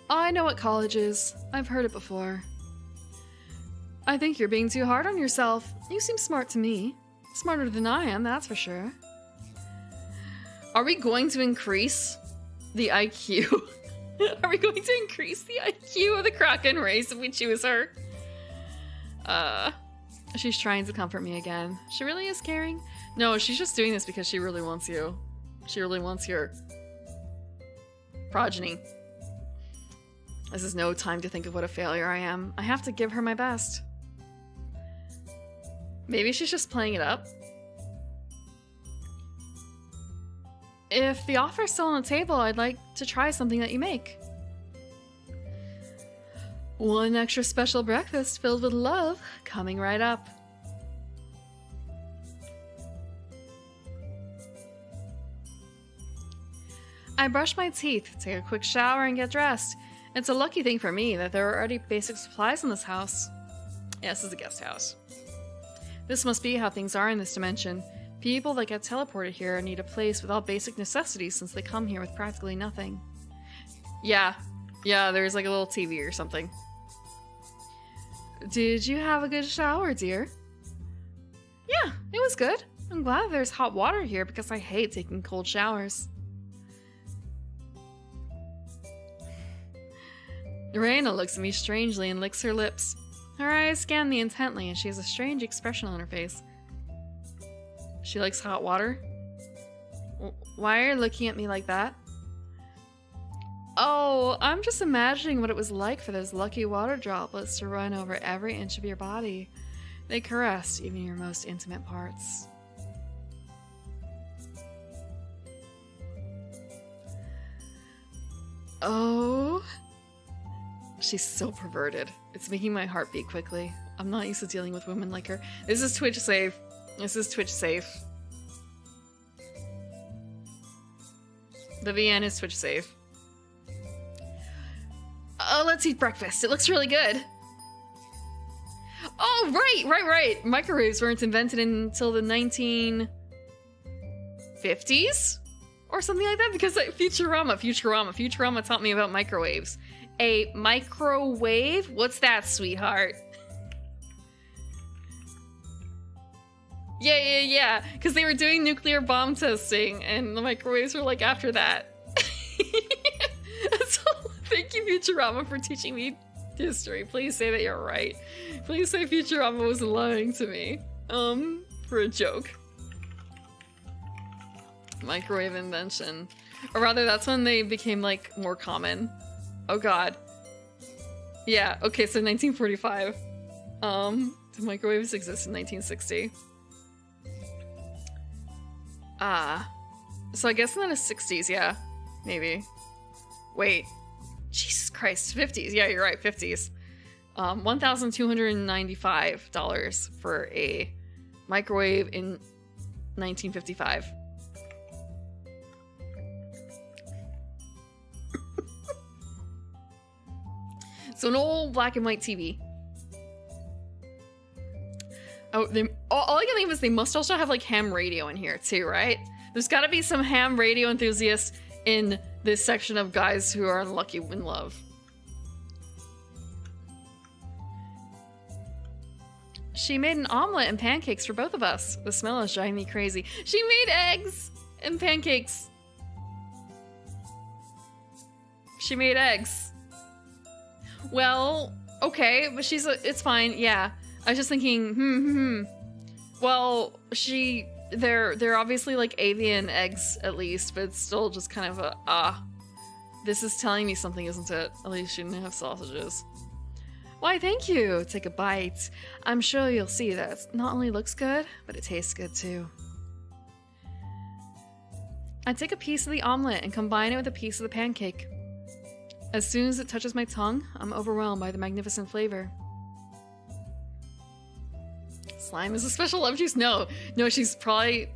I know what college is. I've heard it before. I think you're being too hard on yourself. You seem smart to me. Smarter than I am, that's for sure. Are we going to increase the IQ? Are we going to increase the IQ of the Kraken race if we choose her? She's trying to comfort me again. She really is caring? No, she's just doing this because she really wants you. She really wants your progeny. This is no time to think of what a failure I am. I have to give her my best. Maybe she's just playing it up. If the offer's still on the table, I'd like to try something that you make. One extra special breakfast filled with love coming right up. I brush my teeth, take a quick shower, and get dressed. It's a lucky thing for me that there are already basic supplies in this house. Yeah, this is a guest house. This must be how things are in this dimension. People that get teleported here need a place with all basic necessities since they come here with practically nothing. Yeah, there's like a little TV or something. Did you have a good shower, dear? Yeah, it was good. I'm glad there's hot water here because I hate taking cold showers. Reina looks at me strangely and licks her lips. Her eyes scan me intently and she has a strange expression on her face. She likes hot water? Why are you looking at me like that? Oh, I'm just imagining what it was like for those lucky water droplets to run over every inch of your body. They caressed even your most intimate parts. Oh. She's so perverted. It's making my heart beat quickly. I'm not used to dealing with women like her. This is Twitch safe. This is Twitch safe. The VN is Twitch safe. Oh, let's eat breakfast. It looks really good. Oh, right. Microwaves weren't invented until the 1950s? Or something like that? Because like, Futurama taught me about microwaves. A microwave? What's that, sweetheart? Yeah. Because they were doing nuclear bomb testing, and the microwaves were like after that. So, thank you, Futurama, for teaching me history. Please say that you're right. Please say Futurama was lying to me. For a joke. Microwave invention. Or rather, that's when they became, like, more common. Oh god. Yeah, okay, so 1945. Did microwaves exist in 1960? So I guess in the 60s, yeah. Maybe. Wait. Jesus Christ, 50s. Yeah, you're right, 50s. $1,295 for a microwave in 1955. So an old black and white TV. Oh, all I can think of is they must also have like ham radio in here too, right? There's got to be some ham radio enthusiasts in this section of guys who are unlucky in love. She made an omelet and pancakes for both of us. The smell is driving me crazy. She made eggs and pancakes. She made eggs. Well, okay, but it's fine, yeah. I was just thinking, Well, they're obviously like avian eggs at least, but it's still just kind of this is telling me something, isn't it? At least she didn't have sausages. Why, thank you. Take a bite. I'm sure you'll see that it not only looks good, but it tastes good too. I take a piece of the omelet and combine it with a piece of the pancake. As soon as it touches my tongue, I'm overwhelmed by the magnificent flavor. Slime is a special love juice? No, she's probably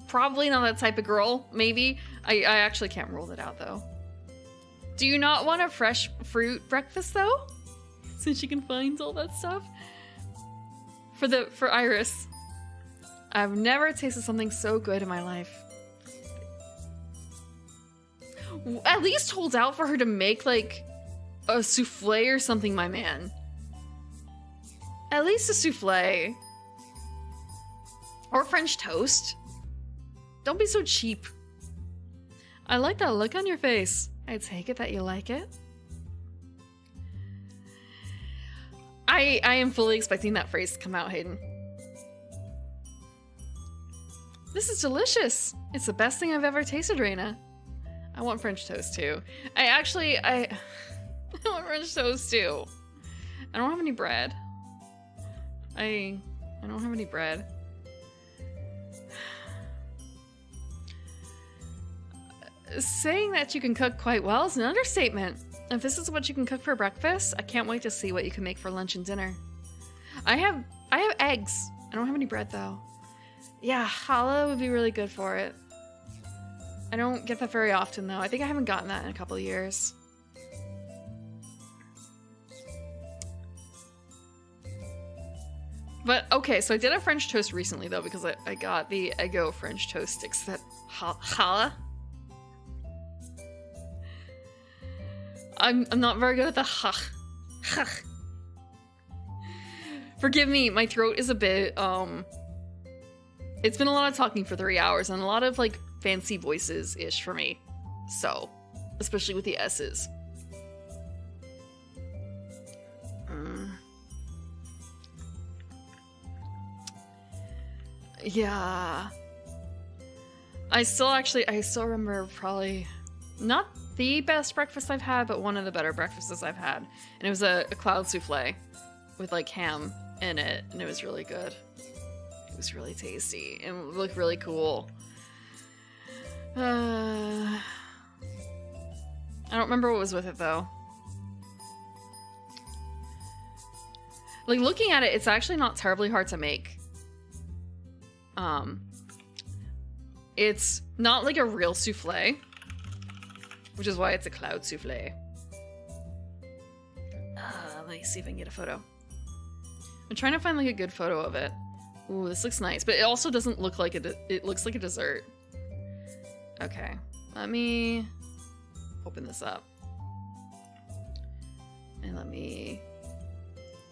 not that type of girl, maybe. I actually can't rule that out, though. Do you not want a fresh fruit breakfast, though? Since she can find all that stuff? For Iris. I've never tasted something so good in my life. At least hold out for her to make, like, a souffle or something, my man. At least a souffle. Or French toast. Don't be so cheap. I like that look on your face. I take it that you like it. I am fully expecting that phrase to come out, Hayden. This is delicious. It's the best thing I've ever tasted, Reina. I want French toast too. I want French toast too. I don't have any bread. I don't have any bread. Saying that you can cook quite well is an understatement. If this is what you can cook for breakfast, I can't wait to see what you can make for lunch and dinner. I have eggs. I don't have any bread though. Yeah, challah would be really good for it. I don't get that very often though. I think I haven't gotten that in a couple of years. But okay, so I did a French toast recently though, because I got the Eggo French toast sticks that challah. I'm not very good at the ha. Forgive me, my throat is a bit it's been a lot of talking for 3 hours and a lot of like fancy voices ish for me. So, especially with the S's. Yeah. I still remember probably not the best breakfast I've had, but one of the better breakfasts I've had. And it was a cloud souffle with like ham in it, and it was really good. It was really tasty and it looked really cool. I don't remember what was with it though. Like looking at it, it's actually not terribly hard to make. It's not like a real souffle, which is why it's a cloud souffle. Let me see if I can get a photo. I'm trying to find like a good photo of it. Ooh, this looks nice, but it also doesn't look like it looks like a dessert. Okay, let me open this up. And let me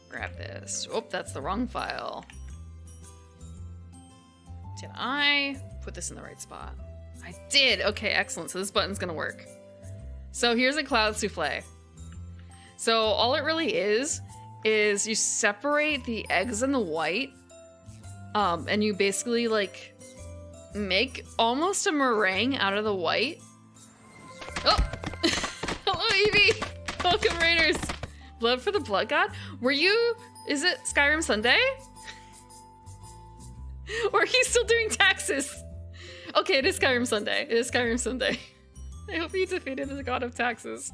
grab this. Oh, that's the wrong file. Did I put this in the right spot? I did! Okay, excellent. So this button's gonna work. So here's a cloud souffle. So all it really is you separate the eggs and the white, and you basically like make almost a meringue out of the white. Oh! Hello, Evie! Welcome, Raiders! Blood for the Blood God? Is it Skyrim Sunday? Or are you still doing taxes? Okay, it is Skyrim Sunday. It is Skyrim Sunday. I hope you defeated the god of taxes.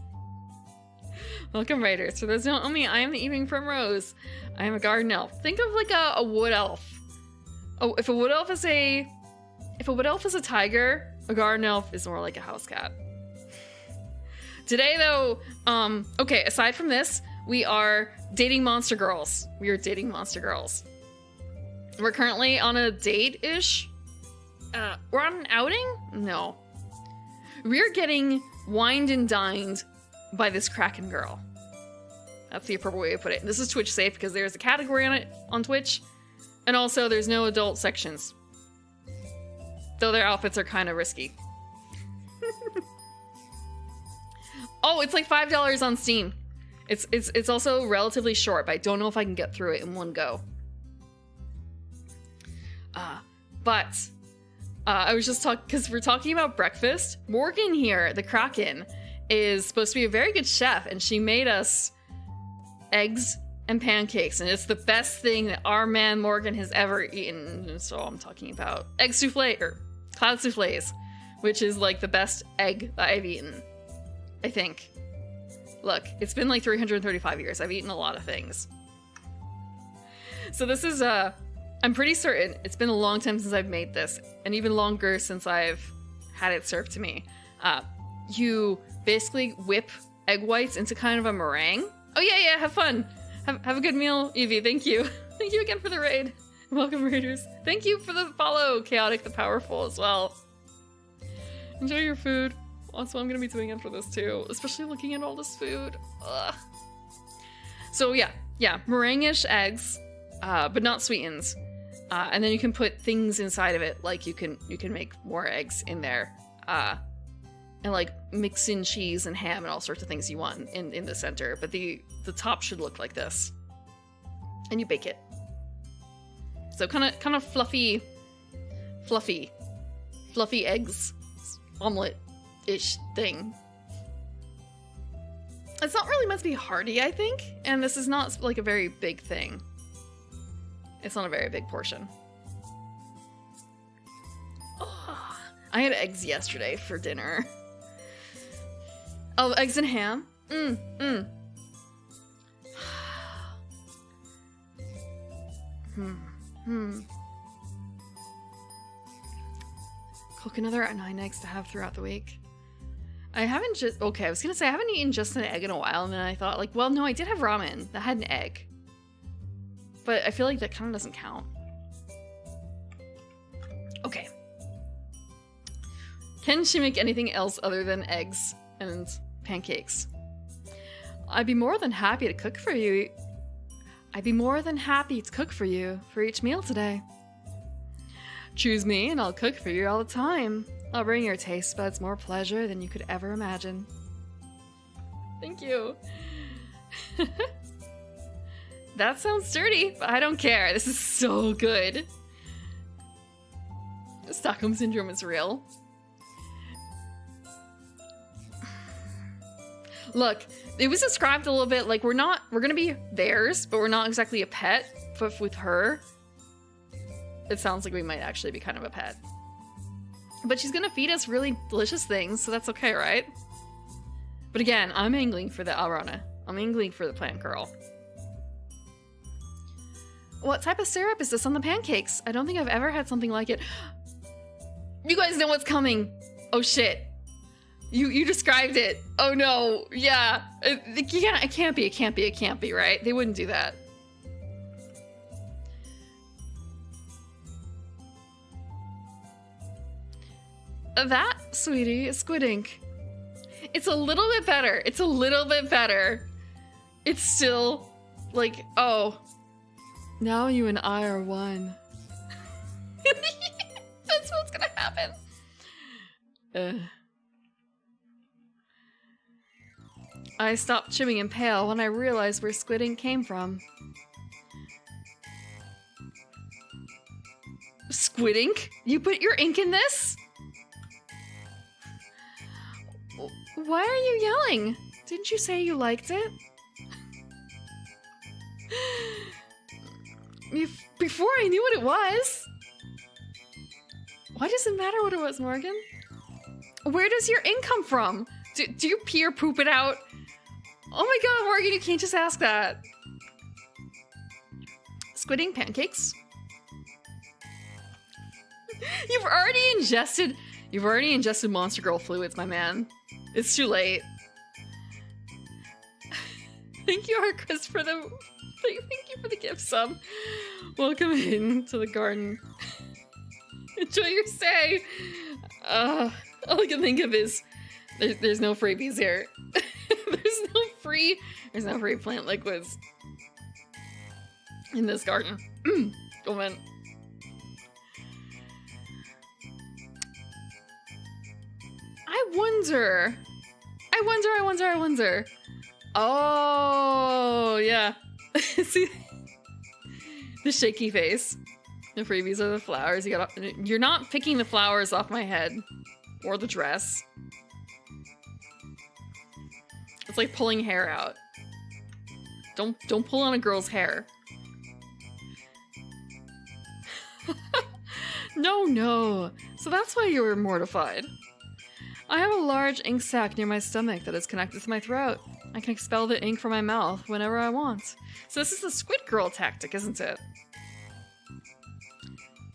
Welcome, Raiders. For those who don't know me, I am the Evening Primrose. I am a garden elf. Think of like a wood elf. Oh, if a wood elf is a tiger, a garden elf is more like a house cat. Today, though, okay, aside from this, we are dating monster girls. We are dating monster girls. We're currently on a date-ish. We're on an outing? No. We're getting wined and dined by this Kraken girl. That's the appropriate way to put it. This is Twitch safe because there's a category on it on Twitch. And also there's no adult sections. Though their outfits are kind of risky. Oh, it's like $5 on Steam. It's also relatively short, but I don't know if I can get through it in one go. I was just talking, because we're talking about breakfast. Morgan here, the Kraken, is supposed to be a very good chef, and she made us eggs and pancakes, and it's the best thing that our man Morgan has ever eaten. So I'm talking about egg souffle, or cloud souffles, which is like the best egg that I've eaten, I think. Look, it's been like 335 years. I've eaten a lot of things. So this is, I'm pretty certain it's been a long time since I've made this, and even longer since I've had it served to me. You basically whip egg whites into kind of a meringue. Oh yeah, have fun. Have a good meal, Evie. Thank you. Thank you again for the raid. Welcome, Raiders. Thank you for the follow, Chaotic the Powerful, as well. Enjoy your food. That's what I'm gonna be doing after this too, especially looking at all this food. Ugh. So yeah, meringue-ish eggs, but not sweetened. And then you can put things inside of it, like you can make more eggs in there, and like mix in cheese and ham and all sorts of things you want in the center. But the top should look like this, and you bake it. So kind of fluffy eggs, omelet ish thing. It's not really meant to be hearty, I think, and this is not like a very big thing. It's not a very big portion. Oh, I had eggs yesterday for dinner. Oh, eggs and ham? Cook another 9 eggs to have throughout the week. I haven't just... Okay, I was gonna say I haven't eaten just an egg in a while, and then I thought, like, well, no, I did have ramen that had an egg. But I feel like that kind of doesn't count. Okay. Can she make anything else other than eggs and pancakes? I'd be more than happy to cook for you. I'd be more than happy to cook for you for each meal today. Choose me and I'll cook for you all the time. I'll bring your taste buds more pleasure than you could ever imagine. Thank you. That sounds dirty, but I don't care. This is so good. Stockholm Syndrome is real. Look, it was described a little bit like we're gonna be theirs, but we're not exactly a pet. But with her, it sounds like we might actually be kind of a pet. But she's gonna feed us really delicious things, so that's okay, right? But again, I'm angling for the Aurora. I'm angling for the plant girl. What type of syrup is this on the pancakes? I don't think I've ever had something like it. You guys know what's coming. Oh shit. You described it. Oh no. Yeah. It can't be, right? They wouldn't do that. That, sweetie, is squid ink. It's a little bit better. It's a little bit better. It's still like, oh, now you and I are one. That's what's gonna happen. I stopped chewing Impale when I realized where squid ink came from. Squid ink? You put your ink in this? Why are you yelling? Didn't you say you liked it? Before I knew what it was. Why does it matter what it was, Morgan? Where does your ink come from? Do you pee or poop it out? Oh my god, Morgan, you can't just ask that. Squid ink pancakes? You've already ingested Monster Girl fluids, my man. It's too late. Thank you, Arcris, for the thank you for the gift sub. Welcome in to the garden. Enjoy your stay. All I can think of is there's no freebies here. There's no free plant liquids in this garden. Oh man. I wonder. Oh, yeah. See? The shaky face. The freebies are the flowers. You're not picking the flowers off my head. Or the dress. It's like pulling hair out. Don't pull on a girl's hair. No. So that's why you were mortified. I have a large ink sac near my stomach that is connected to my throat. I can expel the ink from my mouth whenever I want. So this is the squid girl tactic, isn't it?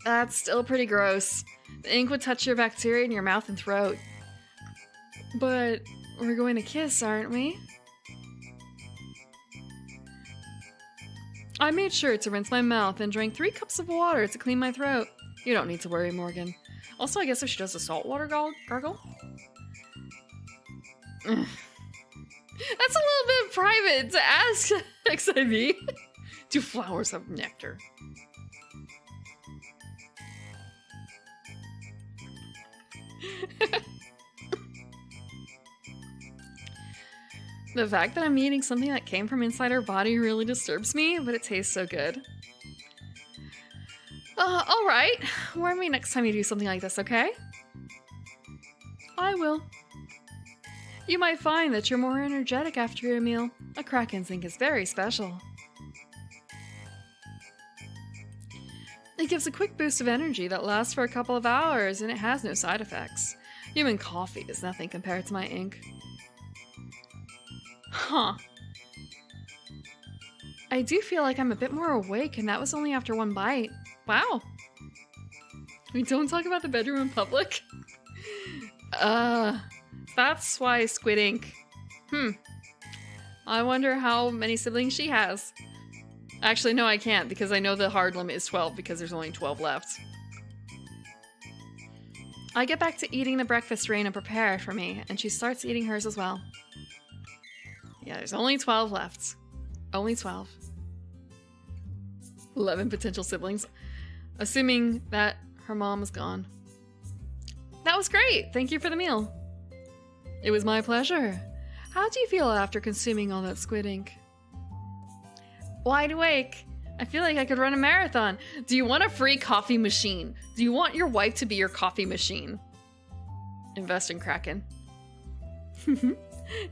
That's still pretty gross. The ink would touch your bacteria in your mouth and throat. But we're going to kiss, aren't we? I made sure to rinse my mouth and drank 3 cups of water to clean my throat. You don't need to worry, Morgan. Also, I guess if she does a saltwater gargle? That's a little bit private to ask, XIV. Do flowers have nectar? The fact that I'm eating something that came from inside her body really disturbs me, but it tastes so good. Alright. Warn me next time you do something like this, okay? I will. You might find that you're more energetic after your meal. A Kraken's ink is very special. It gives a quick boost of energy that lasts for a couple of hours, and it has no side effects. Even coffee is nothing compared to my ink. Huh. I do feel like I'm a bit more awake, and that was only after one bite. Wow. We don't talk about the bedroom in public? That's why Squid Ink. I wonder how many siblings she has. Actually, no, I can't, because I know the hard limit is 12, because there's only 12 left. I get back to eating the breakfast Reina prepared for me, and she starts eating hers as well. Yeah, there's only 12 left. Only 12. 11 potential siblings. Assuming that her mom is gone. That was great! Thank you for the meal. It was my pleasure. How do you feel after consuming all that squid ink? Wide awake. I feel like I could run a marathon. Do you want a free coffee machine? Do you want your wife to be your coffee machine? Invest in Kraken.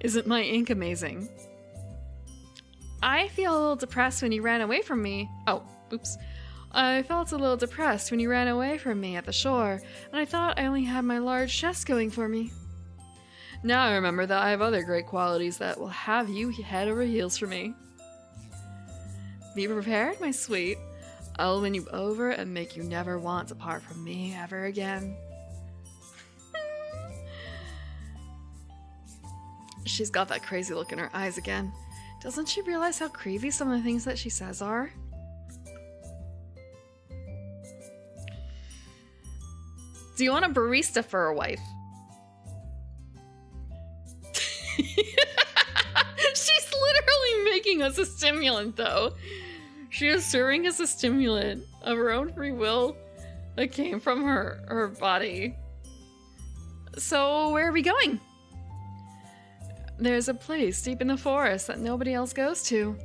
Isn't my ink amazing? I feel a little depressed when you ran away from me. Oh, oops. I felt a little depressed when you ran away from me at the shore, and I thought I only had my large chest going for me. Now I remember that I have other great qualities that will have you head over heels for me. Be prepared, my sweet. I'll win you over and make you never want to part from me ever again. She's got that crazy look in her eyes again. Doesn't she realize how crazy some of the things that she says are? Do you want a barista for a wife? She's literally making us a stimulant, though. She is serving us a stimulant of her own free will that came from her body. So, where are we going? There's a place deep in the forest that nobody else goes to.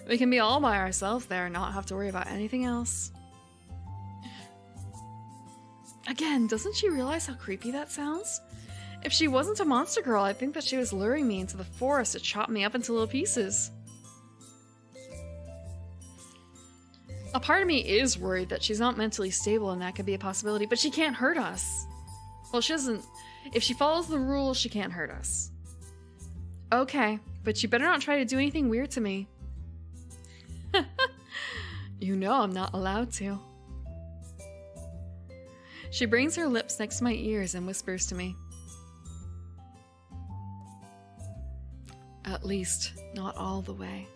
We can be all by ourselves there and not have to worry about anything else. Again, doesn't she realize how creepy that sounds? If she wasn't a monster girl, I'd think that she was luring me into the forest to chop me up into little pieces. A part of me is worried that she's not mentally stable and that could be a possibility, but she can't hurt us. Well, she doesn't. If she follows the rules, she can't hurt us. Okay, but you better not try to do anything weird to me. You know I'm not allowed to. She brings her lips next to my ears and whispers to me. At least, not all the way.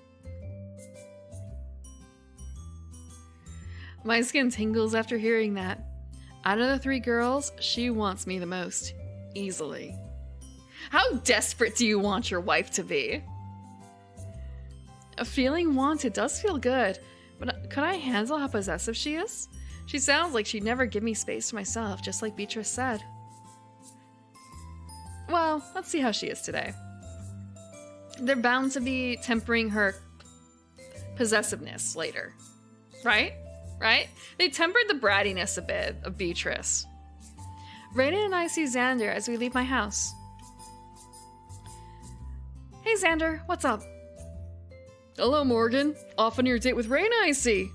My skin tingles after hearing that. Out of the three girls, she wants me the most. Easily. How desperate do you want your wife to be? Feeling wanted does feel good, but could I handle how possessive she is? She sounds like she'd never give me space to myself, just like Beatrice said. Well, let's see how she is today. They're bound to be tempering her possessiveness later. Right? Right? They tempered the brattiness a bit of Beatrice. Raina and I see Xander as we leave my house. Hey Xander, what's up? Hello Morgan. Off on your date with Raina, I see.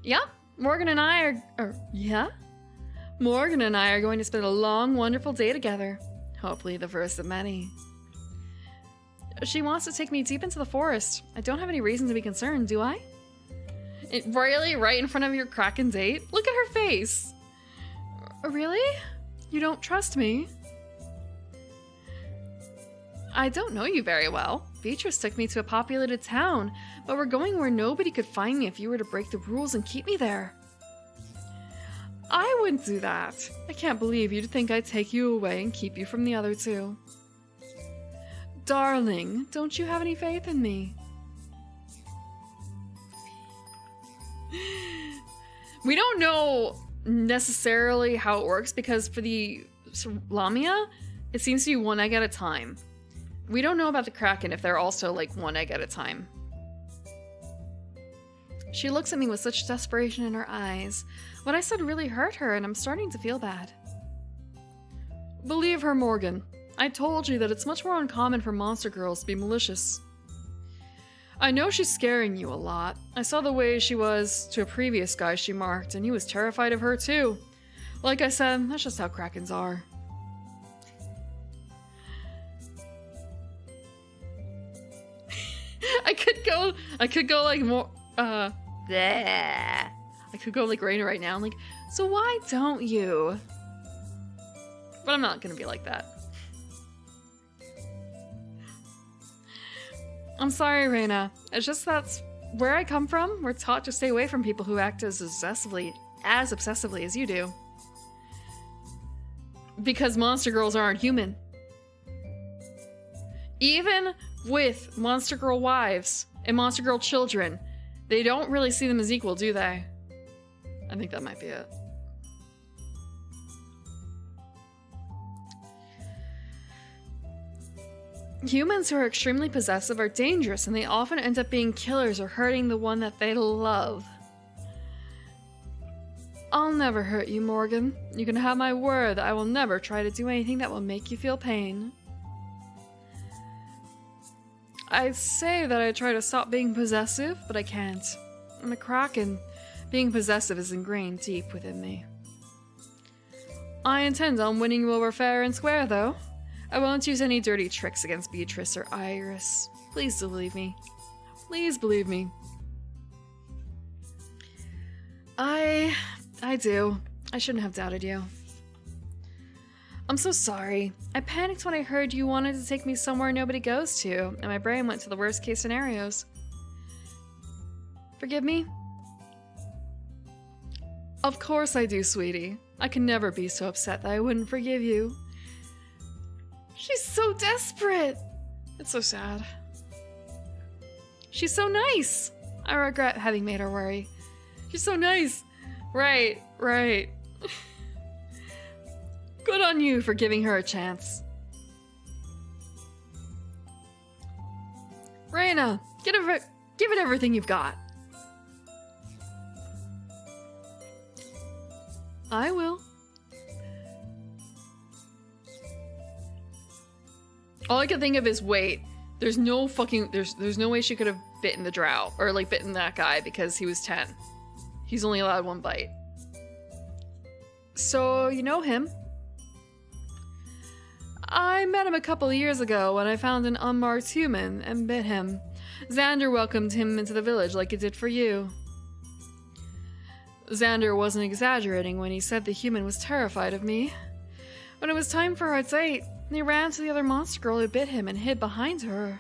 Yeah, Morgan and I are going to spend a long, wonderful day together. Hopefully the first of many. She wants to take me deep into the forest. I don't have any reason to be concerned, do I? Really? Right in front of your Kraken date? Look at her face! Really? You don't trust me? I don't know you very well. Beatrice took me to a populated town, but we're going where nobody could find me if you were to break the rules and keep me there. I wouldn't do that. I can't believe you'd think I'd take you away and keep you from the other two. Darling, don't you have any faith in me? We don't know necessarily how it works because for the Lamia, it seems to be one egg at a time. We don't know about the Kraken if they're also like one egg at a time. She looks at me with such desperation in her eyes. What I said really hurt her and I'm starting to feel bad. Believe her, Morgan. I told you that it's much more uncommon for monster girls to be malicious. I know she's scaring you a lot. I saw the way she was to a previous guy she marked, and he was terrified of her too. Like I said, that's just how Krakens are. I could go like more, bleh. I could go like Reina right now. I'm like, so why don't you? But I'm not gonna be like that. I'm sorry, Reina. It's just that's where I come from. We're taught to stay away from people who act as obsessively as you do. Because monster girls aren't human. Even with monster girl wives and monster girl children, they don't really see them as equal, do they? I think that might be it. Humans who are extremely possessive are dangerous, and they often end up being killers or hurting the one that they love. I'll never hurt you, Morgan. You can have my word that I will never try to do anything that will make you feel pain. I'd say that I try to stop being possessive, but I can't. I'm a Kraken. Being possessive is ingrained deep within me. I intend on winning you over fair and square, though. I won't use any dirty tricks against Beatrice or Iris. Please believe me. Please believe me. I do. I shouldn't have doubted you. I'm so sorry. I panicked when I heard you wanted to take me somewhere nobody goes to, and my brain went to the worst case scenarios. Forgive me? Of course I do, sweetie. I can never be so upset that I wouldn't forgive you. She's so desperate. It's so sad. She's so nice. I regret having made her worry. She's so nice. Right. Good on you for giving her a chance. Reina, give it everything you've got. I will. All I can think of is, wait, there's no way she could have bitten the drow, or like bitten that guy because he was 10. He's only allowed one bite. So, you know him? I met him a couple of years ago when I found an unmarked human and bit him. Xander welcomed him into the village like he did for you. Xander wasn't exaggerating when he said the human was terrified of me. When it was time for our date, he ran to the other monster girl who bit him and hid behind her.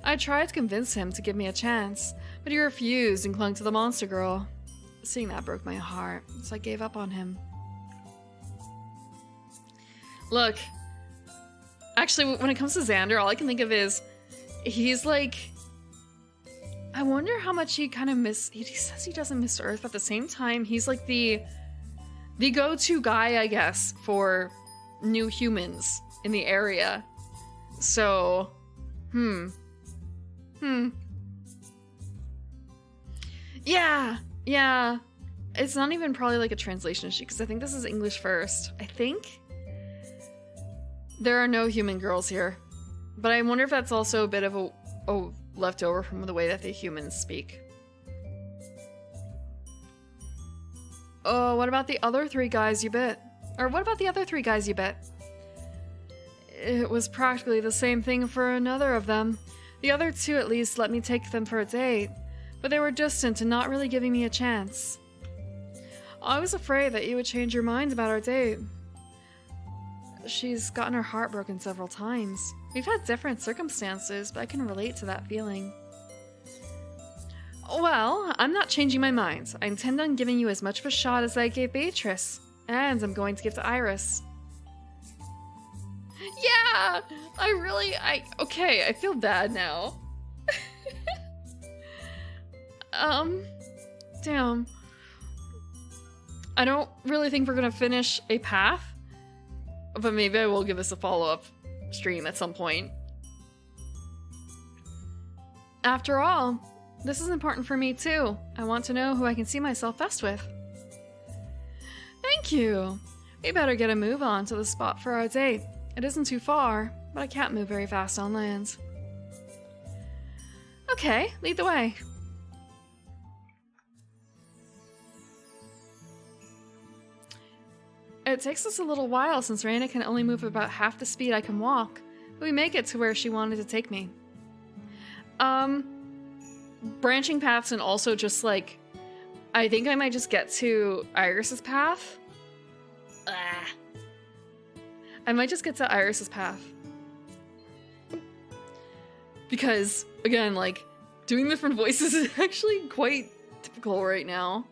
I tried to convince him to give me a chance, but he refused and clung to the monster girl. Seeing that broke my heart, so I gave up on him. Look, actually, when it comes to Xander, all I can think of is he's like, I wonder how much he kind of he says he doesn't miss Earth, but at the same time, he's like the go-to guy, I guess, for new humans in the area. So, Yeah. It's not even probably like a translation issue, because I think this is English first. I think there are no human girls here, but I wonder if that's also a bit of a leftover from the way that the humans speak. Oh, what about the other 3 guys you bit? Or what about the other 3 guys you bit? It was practically the same thing for another of them. The other 2 at least let me take them for a date, but they were distant and not really giving me a chance. I was afraid that you would change your mind about our date. She's gotten her heart broken several times. We've had different circumstances, but I can relate to that feeling. Well, I'm not changing my mind. I intend on giving you as much of a shot as I gave Beatrice, and I'm going to give to Iris. Yeah! Okay, I feel bad now. Damn. I don't really think we're gonna finish a path, but maybe I will give us a follow-up stream at some point. After all, this is important for me too. I want to know who I can see myself best with. Thank you. We better get a move on to the spot for our date. It isn't too far, but I can't move very fast on land. Okay, lead the way. It takes us a little while since Reina can only move about half the speed I can walk, but we make it to where she wanted to take me. Branching paths and also just like, I think I might just get to Iris's path. I might just get to Iris's path. Because, again, like, doing different voices is actually quite difficult right now.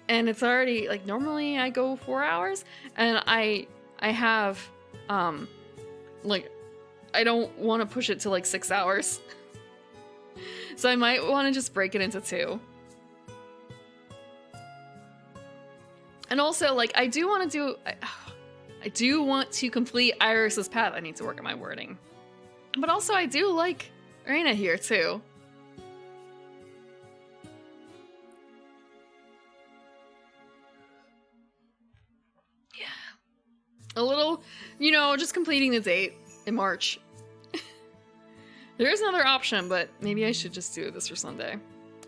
And it's already, like, normally I go 4 hours, and I have, like, I don't want to push it to, like, 6 hours. So I might want to just break it into 2. And also, like, I do want to complete Iris's path. I need to work on my wording. But also, I do like Reina here, too. Yeah. A little, you know, just completing the date in March. There is another option, but maybe I should just do this for Sunday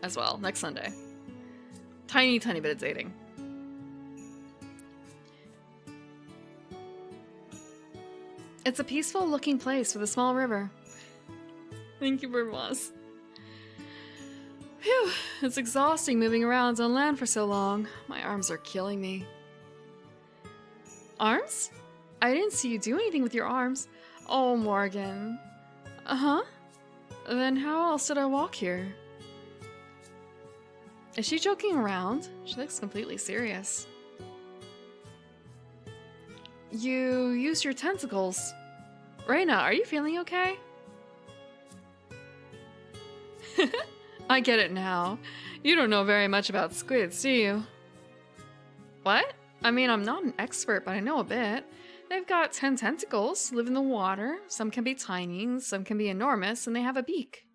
as well, next Sunday. Tiny, tiny bit of dating. It's a peaceful looking place with a small river. Thank you, Birdmoss. Phew, it's exhausting moving around on land for so long. My arms are killing me. Arms? I didn't see you do anything with your arms. Oh, Morgan. Uh-huh. Then how else did I walk here? Is she joking around? She looks completely serious. You used your tentacles. Reina, are you feeling okay? I get it now. You don't know very much about squids, do you? What? I mean, I'm not an expert, but I know a bit. They've got 10 tentacles, live in the water. Some can be tiny, some can be enormous, and they have a beak.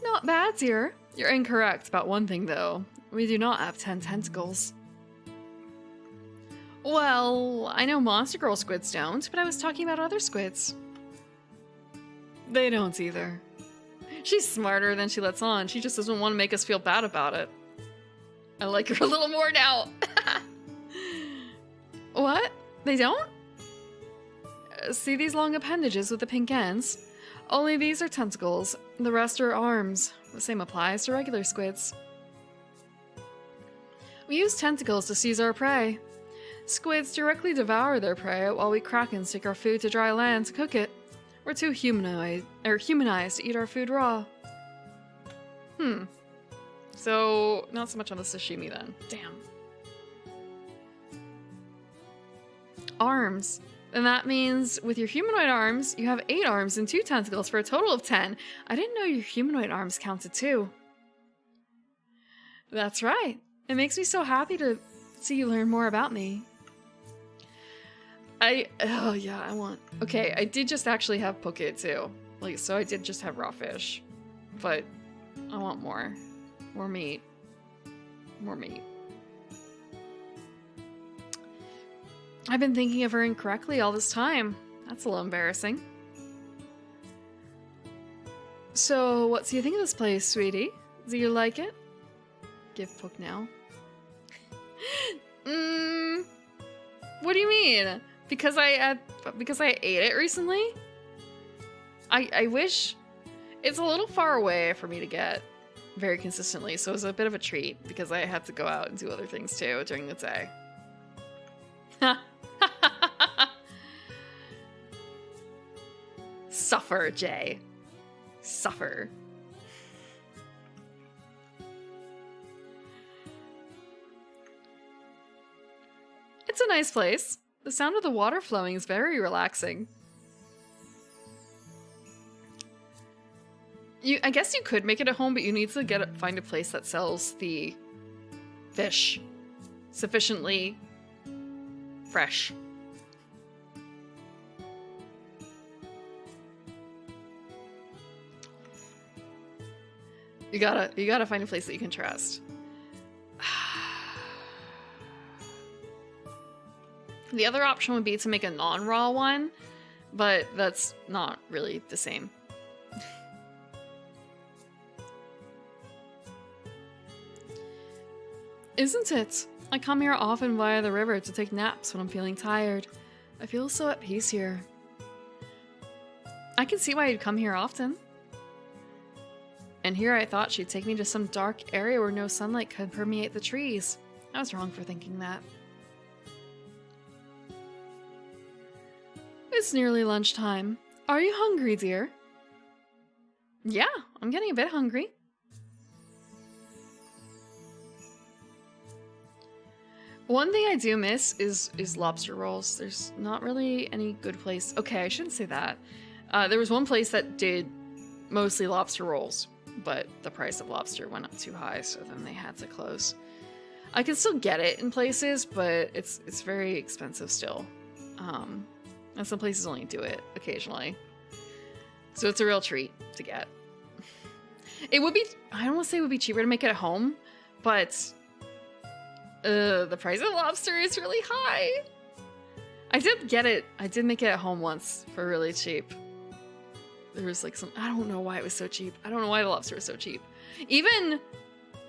Not bad, dear. You're incorrect about one thing, though. We do not have 10 tentacles. Well, I know Monster Girl squids don't, but I was talking about other squids. They don't either. She's smarter than she lets on. She just doesn't want to make us feel bad about it. I like her a little more now. What? They don't? See these long appendages with the pink ends? Only these are tentacles. The rest are arms. The same applies to regular squids. We use tentacles to seize our prey. Squids directly devour their prey while we krakens take our food to dry land to cook it. We're too humanized to eat our food raw. So, not so much on the sashimi then. Damn. Arms. And that means with your humanoid arms, you have 8 arms and 2 tentacles for a total of 10. I didn't know your humanoid arms counted too. That's right. It makes me so happy to see you learn more about me. Oh yeah, I want... Okay, I did just actually have poke too. Like, so I did just have raw fish. But I want more. More meat. More meat. I've been thinking of her incorrectly all this time. That's a little embarrassing. So, what do you think of this place, sweetie? Do you like it? Give poke now. What do you mean? Because I ate it recently? I wish... It's a little far away for me to get very consistently, so it was a bit of a treat because I had to go out and do other things too during the day. Suffer, Jay. Suffer. It's a nice place. The sound of the water flowing is very relaxing. I guess you could make it at home, but you need to find a place that sells the fish sufficiently fresh. You gotta find a place that you can trust. The other option would be to make a non-raw one, but that's not really the same. Isn't it? I come here often via the river to take naps when I'm feeling tired. I feel so at peace here. I can see why you'd come here often. And here I thought she'd take me to some dark area where no sunlight could permeate the trees. I was wrong for thinking that. It's nearly lunchtime. Are you hungry, dear? Yeah, I'm getting a bit hungry. One thing I do miss is lobster rolls. There's not really any good place. Okay, I shouldn't say that. There was one place that did mostly lobster rolls, but the price of lobster went up too high, so then they had to close. I can still get it in places, but it's very expensive still. And some places only do it occasionally. So it's a real treat to get. It would be, I don't want to say it would be cheaper to make it at home, but the price of lobster is really high. I did make it at home once for really cheap. There was like some, I don't know why it was so cheap. I don't know why the lobster was so cheap. Even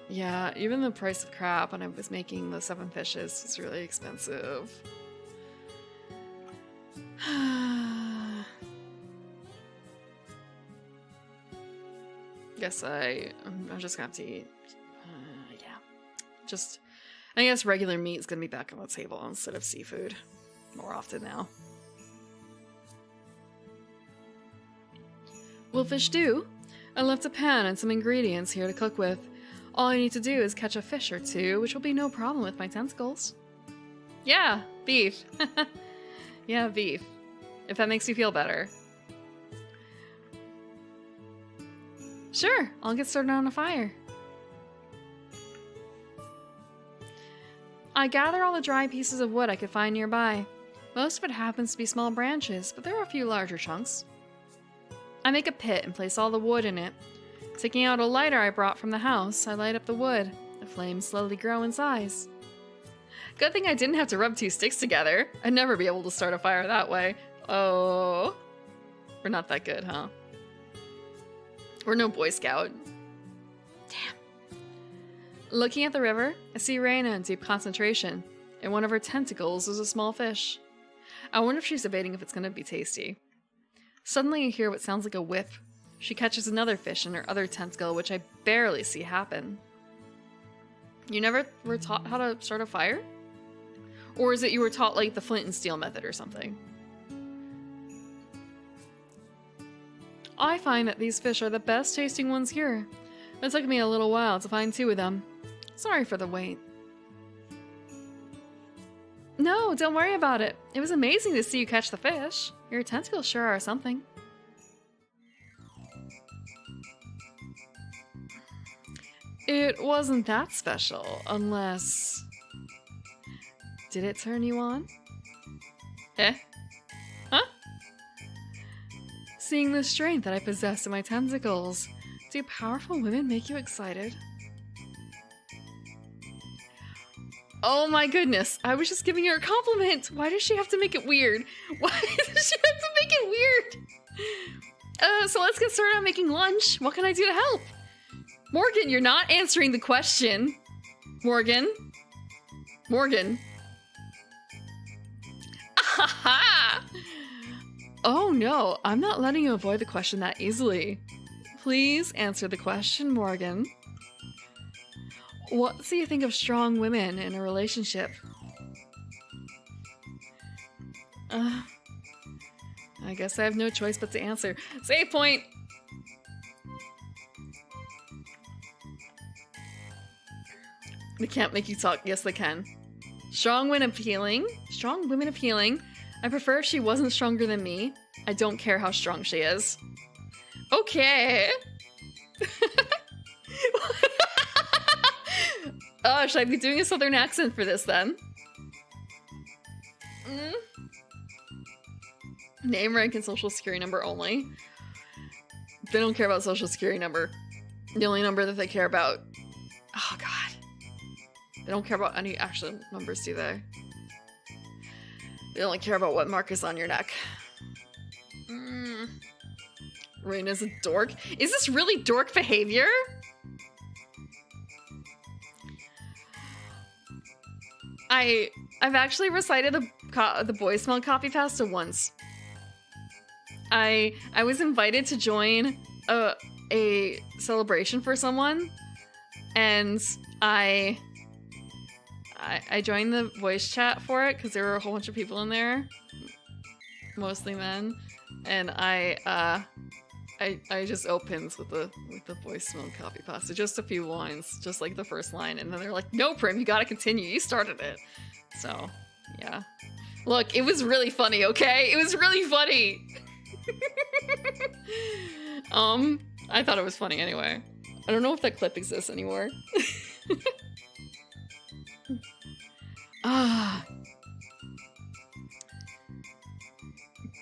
the price of crab when I was making the 7 fishes was really expensive. Guess I'm just gonna have to eat. Yeah. I guess regular meat is gonna be back on the table instead of seafood more often now. Will fish do? I left a pan and some ingredients here to cook with. All I need to do is catch a fish or two, which will be no problem with my tentacles. Yeah, beef. Yeah, beef. If that makes you feel better. Sure, I'll get started on a fire. I gather all the dry pieces of wood I could find nearby. Most of it happens to be small branches, but there are a few larger chunks. I make a pit and place all the wood in it. Taking out a lighter I brought from the house, I light up the wood. The flames slowly grow in size. Good thing I didn't have to rub 2 sticks together. I'd never be able to start a fire that way. Oh. We're not that good, huh? We're no Boy Scout. Damn. Looking at the river, I see Reina in deep concentration. In one of her tentacles is a small fish. I wonder if she's debating if it's going to be tasty. Suddenly I hear what sounds like a whip. She catches another fish in her other tentacle, which I barely see happen. You never were taught how to start a fire? Or is it you were taught like the flint and steel method or something? I find that these fish are the best tasting ones here. It took me a little while to find 2 of them. Sorry for the wait. No, don't worry about it. It was amazing to see you catch the fish. Your tentacles sure are something. It wasn't that special, unless... Did it turn you on? Eh? Huh? Seeing the strength that I possess in my tentacles, do powerful women make you excited? Oh my goodness, I was just giving her a compliment. Why does she have to make it weird? Why does she have to make it weird? So let's get started on making lunch. What can I do to help? Morgan, you're not answering the question. Morgan. Morgan. Ahaha! Oh no, I'm not letting you avoid the question that easily. Please answer the question, Morgan. What do you think of strong women in a relationship? I guess I have no choice but to answer. Save point! They can't make you talk. Yes, they can. Strong women appealing. Strong women appealing. I prefer if she wasn't stronger than me. I don't care how strong she is. Okay. Oh, should I be doing a southern accent for this then? Name, rank, and social security number only. They don't care about social security number. The only number that they care about... Oh, God. They don't care about any actual numbers, do they? They only care about what mark is on your neck. Reina's a dork. Is this really dork behavior? I've actually recited the Boys Smell copy pasta once. I was invited to join a celebration for someone, and I joined the voice chat for it because there were a whole bunch of people in there, mostly men, and I just opened with the Boys Smell copy pasta, just a few lines, just like the first line, and then they're like, "No, Prim, you gotta continue. You started it." So, yeah. Look, it was really funny. Okay, it was really funny. I thought it was funny anyway. I don't know if that clip exists anymore.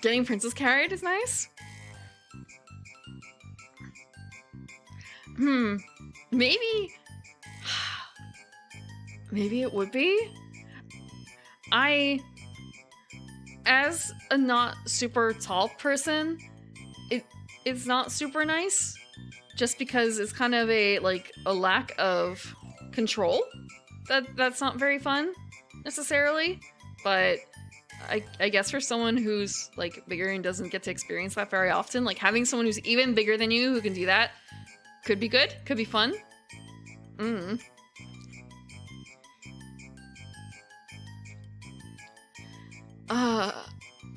Getting Princess carried is nice. Maybe it would be. As a not super tall person, it's not super nice, just because it's kind of a lack of control. That's not very fun necessarily, but I guess for someone who's like bigger and doesn't get to experience that very often, like having someone who's even bigger than you who can do that could be good, could be fun.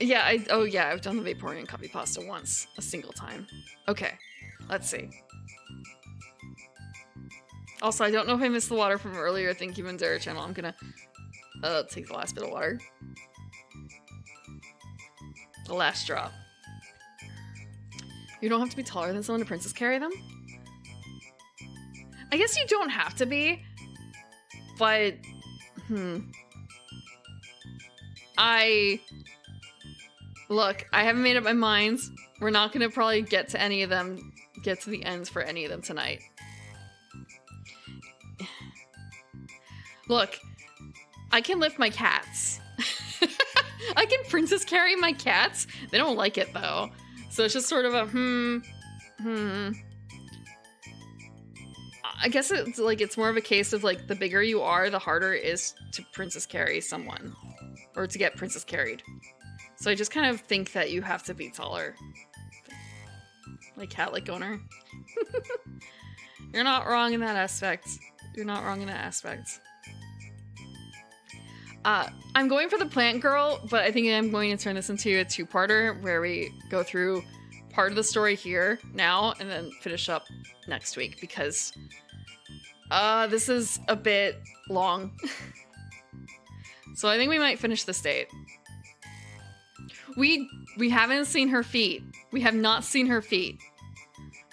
Yeah, I've done the Vaporeon copy pasta once, a single time. Okay, let's see. Also, I don't know if I missed the water from earlier. Thank you, Mandara channel. I'm gonna take the last bit of water. The last drop. You don't have to be taller than someone to princess carry them? I guess you don't have to be, but Look, I haven't made up my mind. We're not gonna probably get to the ends for any of them tonight. Look, I can lift my cats. I can princess carry my cats. They don't like it though. So it's just sort of a I guess it's more of a case of like the bigger you are, the harder it is to princess carry someone. Or to get princess carried. So I just kind of think that you have to be taller. Like cat-like owner. You're not wrong in that aspect. You're not wrong in that aspect. I'm going for the plant girl, but I think I'm going to turn this into a two-parter where we go through part of the story here now and then finish up next week because this is a bit long. So I think we might finish this date. We haven't seen her feet. We have not seen her feet.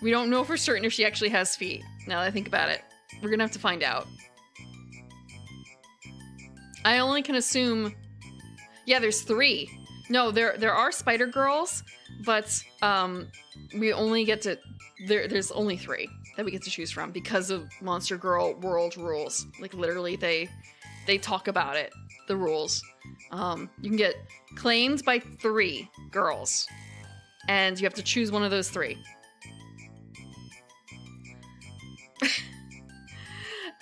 We don't know for certain if she actually has feet. Now that I think about it, we're gonna have to find out. I only can assume. Yeah, there's 3. No, there are spider girls, but we only get to. There's only 3 that we get to choose from because of Monster Girl World rules. Like literally, they talk about it. The rules. You can get claimed by 3 girls, and you have to choose one of those 3.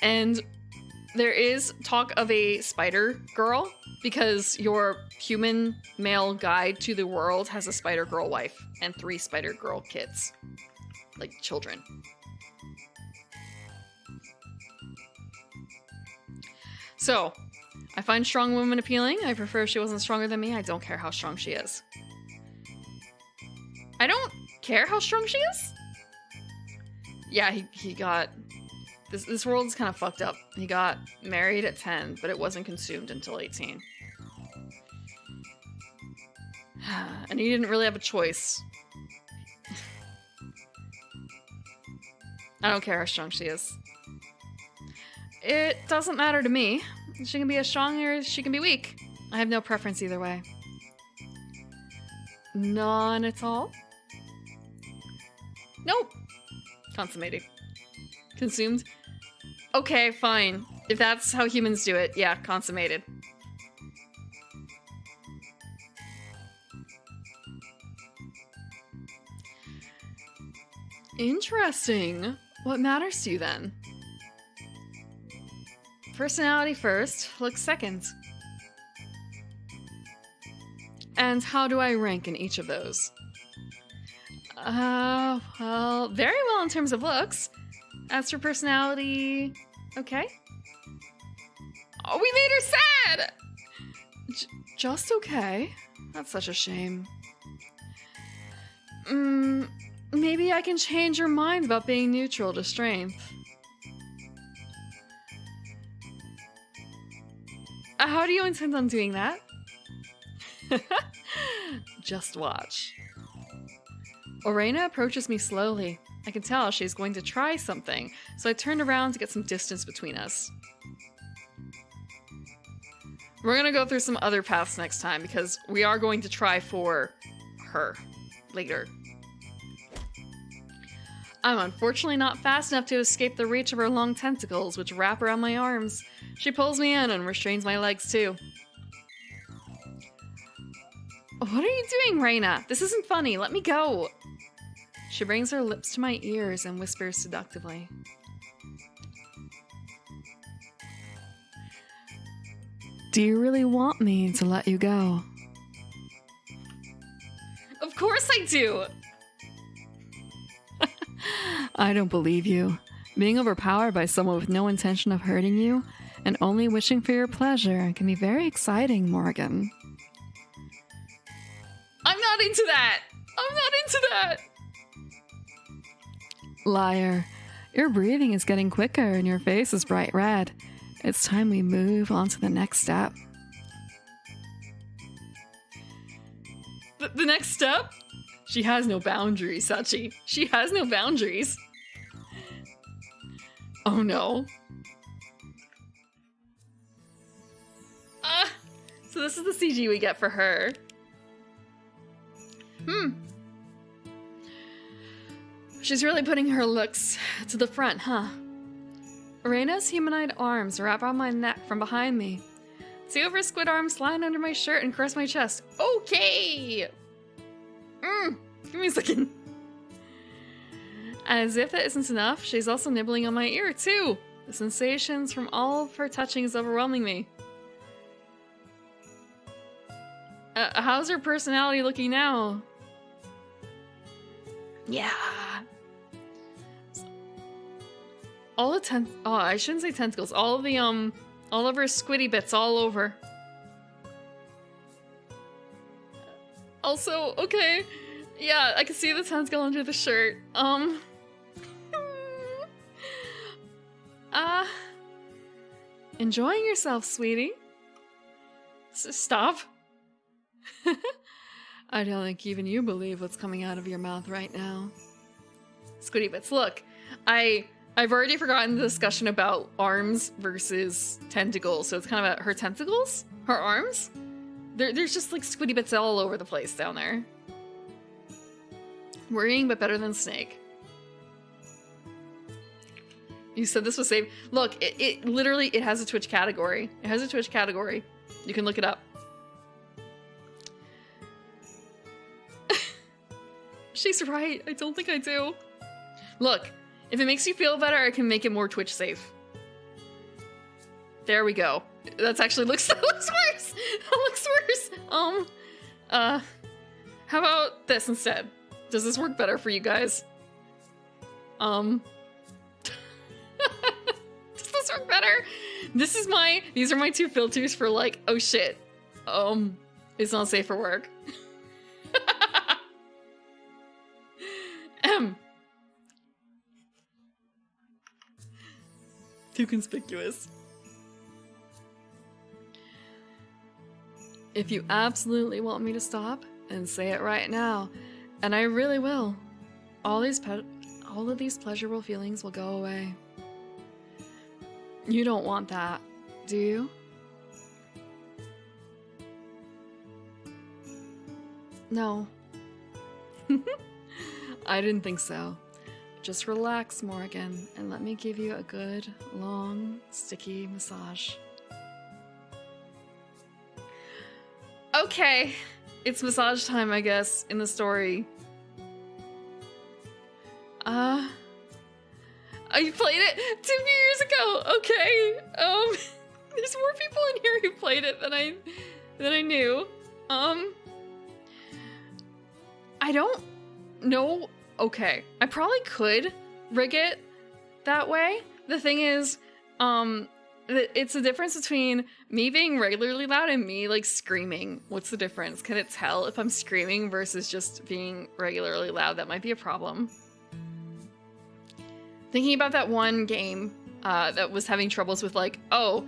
And there is talk of a spider girl because your human male guide to the world has a spider girl wife and 3 spider girl kids, like children. So, I find strong women appealing. I prefer if she wasn't stronger than me. I don't care how strong she is. I don't care how strong she is? Yeah, he got... This world's kind of fucked up. He got married at 10, but it wasn't consumed until 18. And he didn't really have a choice. I don't care how strong she is. It doesn't matter to me. She can be as strong or she can be weak. I have no preference either way. None at all? Nope. Consummated. Consumed? Okay, fine. If that's how humans do it, yeah, consummated. Interesting. What matters to you then? Personality first, looks second. And how do I rank in each of those? Well, very well in terms of looks. As for personality, okay. Oh, we made her sad! Just okay. That's such a shame. Maybe I can change your mind about being neutral to strength. How do you intend on doing that? Just watch. Orena approaches me slowly. I can tell she's going to try something, so I turned around to get some distance between us. We're gonna go through some other paths next time because we are going to try for her later. I'm unfortunately not fast enough to escape the reach of her long tentacles, which wrap around my arms. She pulls me in and restrains my legs too. What are you doing, Reina? This isn't funny. Let me go. She brings her lips to my ears and whispers seductively. Do you really want me to let you go? Of course I do! I don't believe you. Being overpowered by someone with no intention of hurting you and only wishing for your pleasure can be very exciting, Morgan. I'm not into that! I'm not into that! Liar. Your breathing is getting quicker and your face is bright red. It's time we move on to the next step. The next step? She has no boundaries, Sachi. She has no boundaries. Oh no. So this is the CG we get for her. She's really putting her looks to the front, huh? Orena's humanoid arms wrap around my neck from behind me. Two of her squid arms slide under my shirt and caress my chest. Okay! Give me a second. As if that isn't enough, she's also nibbling on my ear, too. The sensations from all of her touching is overwhelming me. How's her personality looking now? Yeah. All the I shouldn't say tentacles. All of the, all of her squiddy bits all over. Also, okay. Yeah, I can see the tentacle under the shirt. Enjoying yourself, sweetie? Stop. I don't think even you believe what's coming out of your mouth right now. Squiddy bits, look. I've already forgotten the discussion about arms versus tentacles, so it's kind of about her tentacles? Her arms? There's just like squiddy bits all over the place down there. Worrying, but better than snake. You said this was safe. Look, it literally, it has a Twitch category. It has a Twitch category. You can look it up. She's right. I don't think I do. Look, if it makes you feel better, I can make it more Twitch safe. There we go. That's actually looks that looks worse. That looks worse. How about this instead? Does this work better for you guys? Does this work better? These are my two filters for like, oh shit. It's not safe for work. Too conspicuous. If you absolutely want me to stop, then say it right now, and I really will. All of these pleasurable feelings will go away. You don't want that, do you? No. I didn't think so. Just relax, Morgan, and let me give you a good, long, sticky massage. Okay, it's massage time, I guess, in the story. I played it 2 years ago. Okay. There's more people in here who played it than I knew. I don't know. Okay, I probably could rig it that way. The thing is, it's the difference between me being regularly loud and me like screaming. What's the difference? Can it tell if I'm screaming versus just being regularly loud? That might be a problem. Thinking about that one game that was having troubles with like, oh,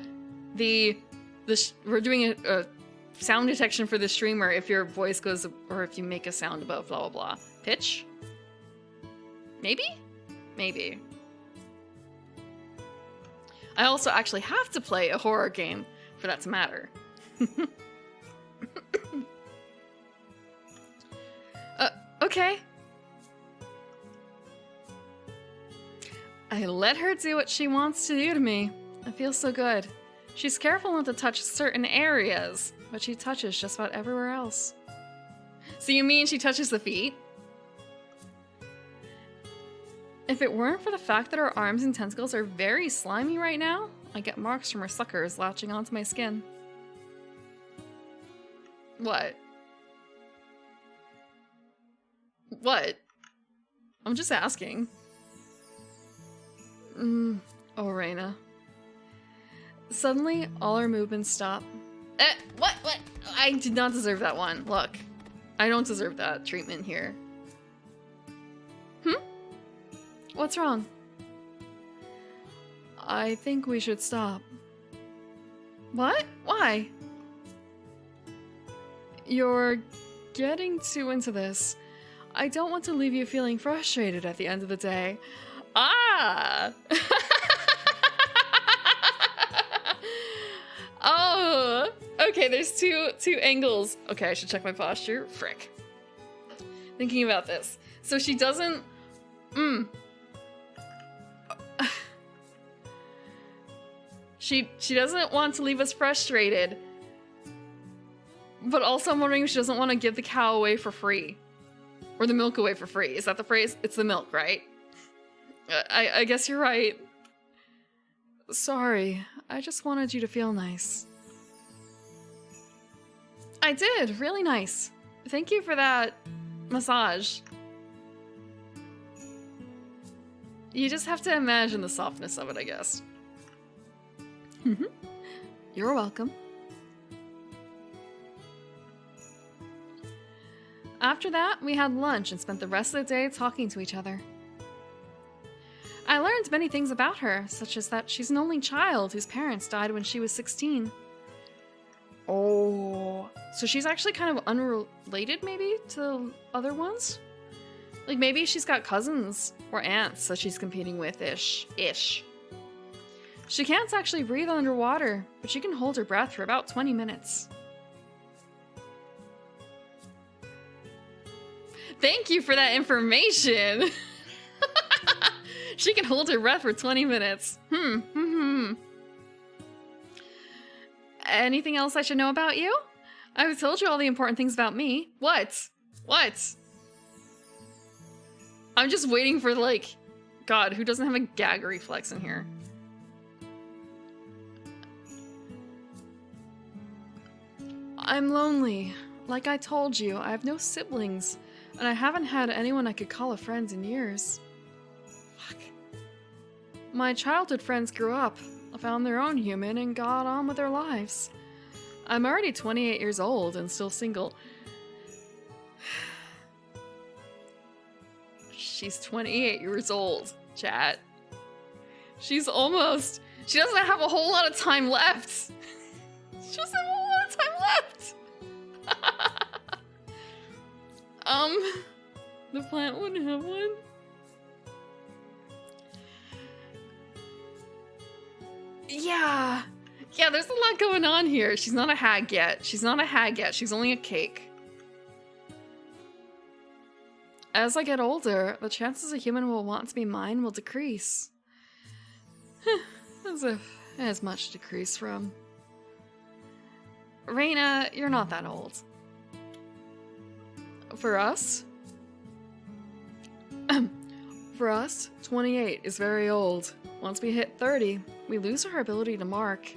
we're doing a sound detection for the streamer if your voice goes or if you make a sound above blah blah blah. Pitch? Maybe? Maybe. I also actually have to play a horror game for that to matter. Okay. I let her do what she wants to do to me. It feels so good. She's careful not to touch certain areas, but she touches just about everywhere else. So you mean she touches the feet? If it weren't for the fact that her arms and tentacles are very slimy right now, I get marks from her suckers latching onto my skin. What? What? I'm just asking. Oh, Reina. Suddenly, all her movements stop. What? I did not deserve that one. Look, I don't deserve that treatment here. What's wrong? I think we should stop. What? Why? You're getting too into this. I don't want to leave you feeling frustrated at the end of the day. Ah! Oh! Okay, there's two angles. Okay, I should check my posture. Frick. Thinking about this. So she doesn't... She doesn't want to leave us frustrated. But also I'm wondering if she doesn't want to give the cow away for free. Or the milk away for free. Is that the phrase? It's the milk, right? I guess you're right. Sorry, I just wanted you to feel nice. I did, really nice. Thank you for that massage. You just have to imagine the softness of it, I guess. You're welcome. After that, we had lunch and spent the rest of the day talking to each other. I learned many things about her, such as that she's an only child whose parents died when she was 16. Oh, so she's actually kind of unrelated, maybe, to other ones? Like, maybe she's got cousins or aunts that she's competing with, ish. She can't actually breathe underwater, but she can hold her breath for about 20 minutes. Thank you for that information! She can hold her breath for 20 minutes. Anything else I should know about you? I've told you all the important things about me. What? I'm just waiting for, like... God, who doesn't have a gag reflex in here? I'm lonely. Like I told you, I have no siblings, and I haven't had anyone I could call a friend in years. Fuck. My childhood friends grew up, found their own human, and got on with their lives. I'm already 28 years old and still single. She's 28 years old, chat. She doesn't have a whole lot of time left. She doesn't have a whole lot of time left. The plant wouldn't have one. Yeah, there's a lot going on here. She's not a hag yet. She's only a cake. As I get older, the chances a human will want to be mine will decrease. As if it has much decrease from. Reina, you're not that old. For us? For us, 28 is very old. Once we hit 30, we lose our ability to mark.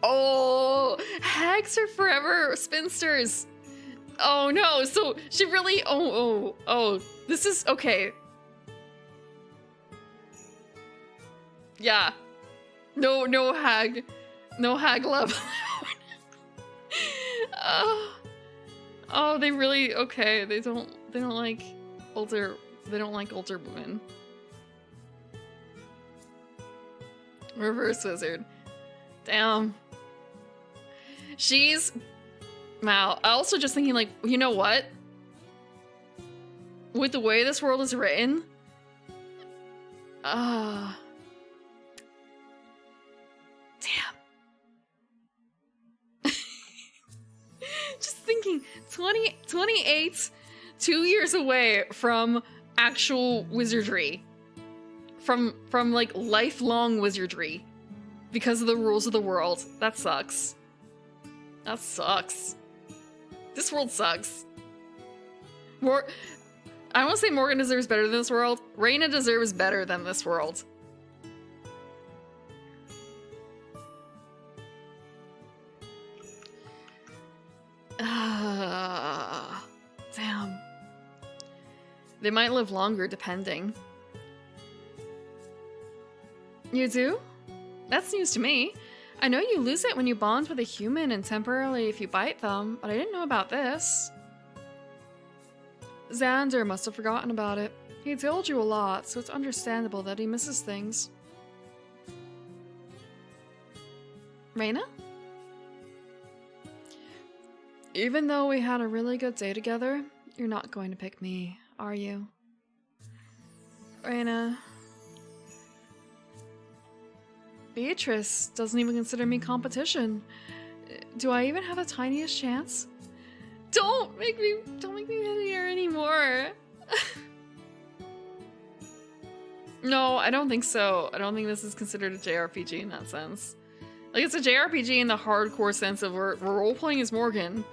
Oh, hags are forever spinsters. Oh no, so she really, oh, this is, okay. Yeah. No hag love. Oh, they really, okay, they don't like older women. Reverse wizard. Damn. She's, wow. I also just thinking like, you know what? With the way this world is written, damn. 28, 2 years away from actual wizardry. From like lifelong wizardry. Because of the rules of the world. That sucks. That sucks. This world sucks. I won't say Morgan deserves better than this world. Reina deserves better than this world. Damn. They might live longer, depending. You do? That's news to me. I know you lose it when you bond with a human and temporarily if you bite them, but I didn't know about this. Xander must have forgotten about it. He told you a lot, so it's understandable that he misses things. Reina? Even though we had a really good day together, you're not going to pick me, are you? Reina. Beatrice doesn't even consider me competition. Do I even have the tiniest chance? Don't make me here anymore. No, I don't think so. I don't think this is considered a JRPG in that sense. Like, it's a JRPG in the hardcore sense of we're role-playing as Morgan,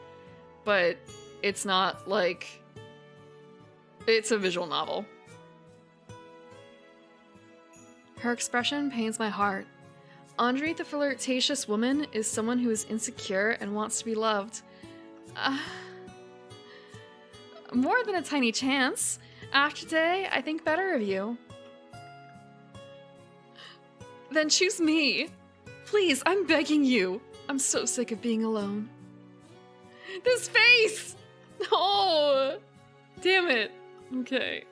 but it's not like... It's a visual novel. Her expression pains my heart. Underneath the flirtatious woman is someone who is insecure and wants to be loved. More than a tiny chance. After today, I think better of you. Then choose me. Please, I'm begging you. I'm so sick of being alone. This face! Oh! Damn it. Okay.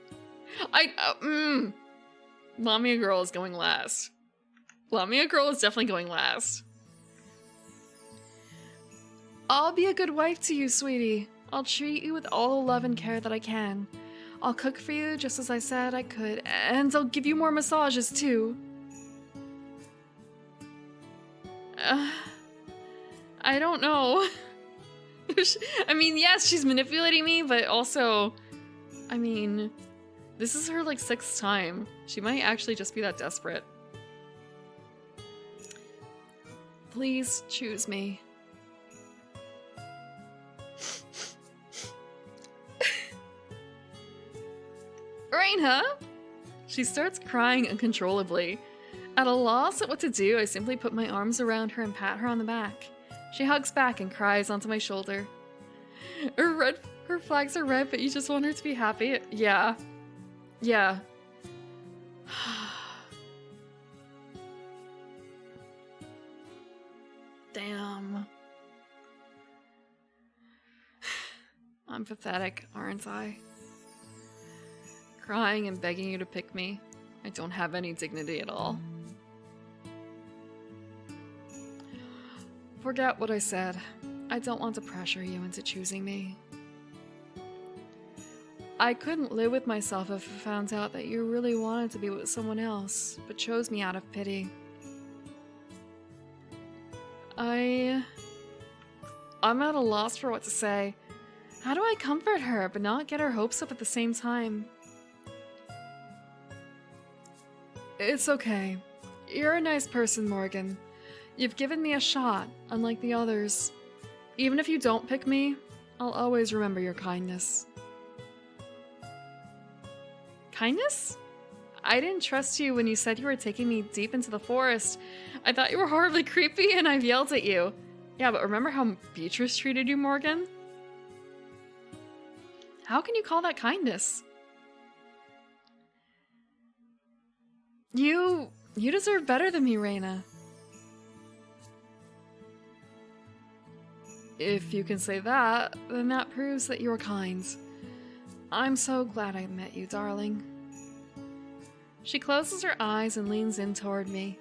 Lamia Girl is going last. Lamia Girl is definitely going last. I'll be a good wife to you, sweetie. I'll treat you with all the love and care that I can. I'll cook for you just as I said I could, and I'll give you more massages too. I don't know. I mean, yes, she's manipulating me, but also, I mean, this is her like 6th time. She might actually just be that desperate. Please choose me. Reina! She starts crying uncontrollably. At a loss at what to do, I simply put my arms around her and pat her on the back. She hugs back and cries onto my shoulder. Her flags are red, but you just want her to be happy? Yeah. Yeah. Damn. I'm pathetic, aren't I? Crying and begging you to pick me. I don't have any dignity at all. Forget what I said. I don't want to pressure you into choosing me. I couldn't live with myself if I found out that you really wanted to be with someone else, but chose me out of pity. I'm at a loss for what to say. How do I comfort her, but not get her hopes up at the same time? It's okay. You're a nice person, Morgan. You've given me a shot, unlike the others. Even if you don't pick me, I'll always remember your kindness. Kindness? I didn't trust you when you said you were taking me deep into the forest. I thought you were horribly creepy and I've yelled at you. Yeah, but remember how Beatrice treated you, Morgan? How can you call that kindness? You deserve better than me, Reina. If you can say that, then that proves that you're kind. I'm so glad I met you, darling. She closes her eyes and leans in toward me.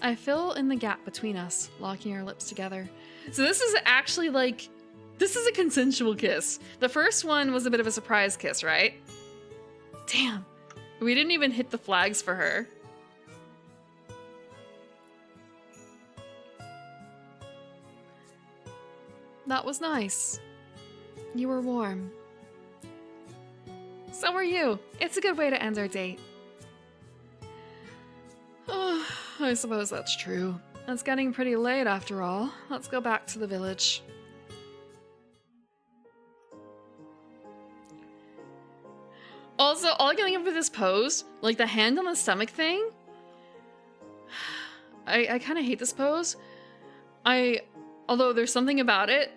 I fill in the gap between us, locking our lips together. So this is actually like, this is a consensual kiss. The first one was a bit of a surprise kiss, right? Damn, we didn't even hit the flags for her. That was nice. You were warm. So were you. It's a good way to end our date. Oh, I suppose that's true. It's getting pretty late after all. Let's go back to the village. Also, all I can think of with this pose, like the hand on the stomach thing, I kind of hate this pose. Although there's something about it,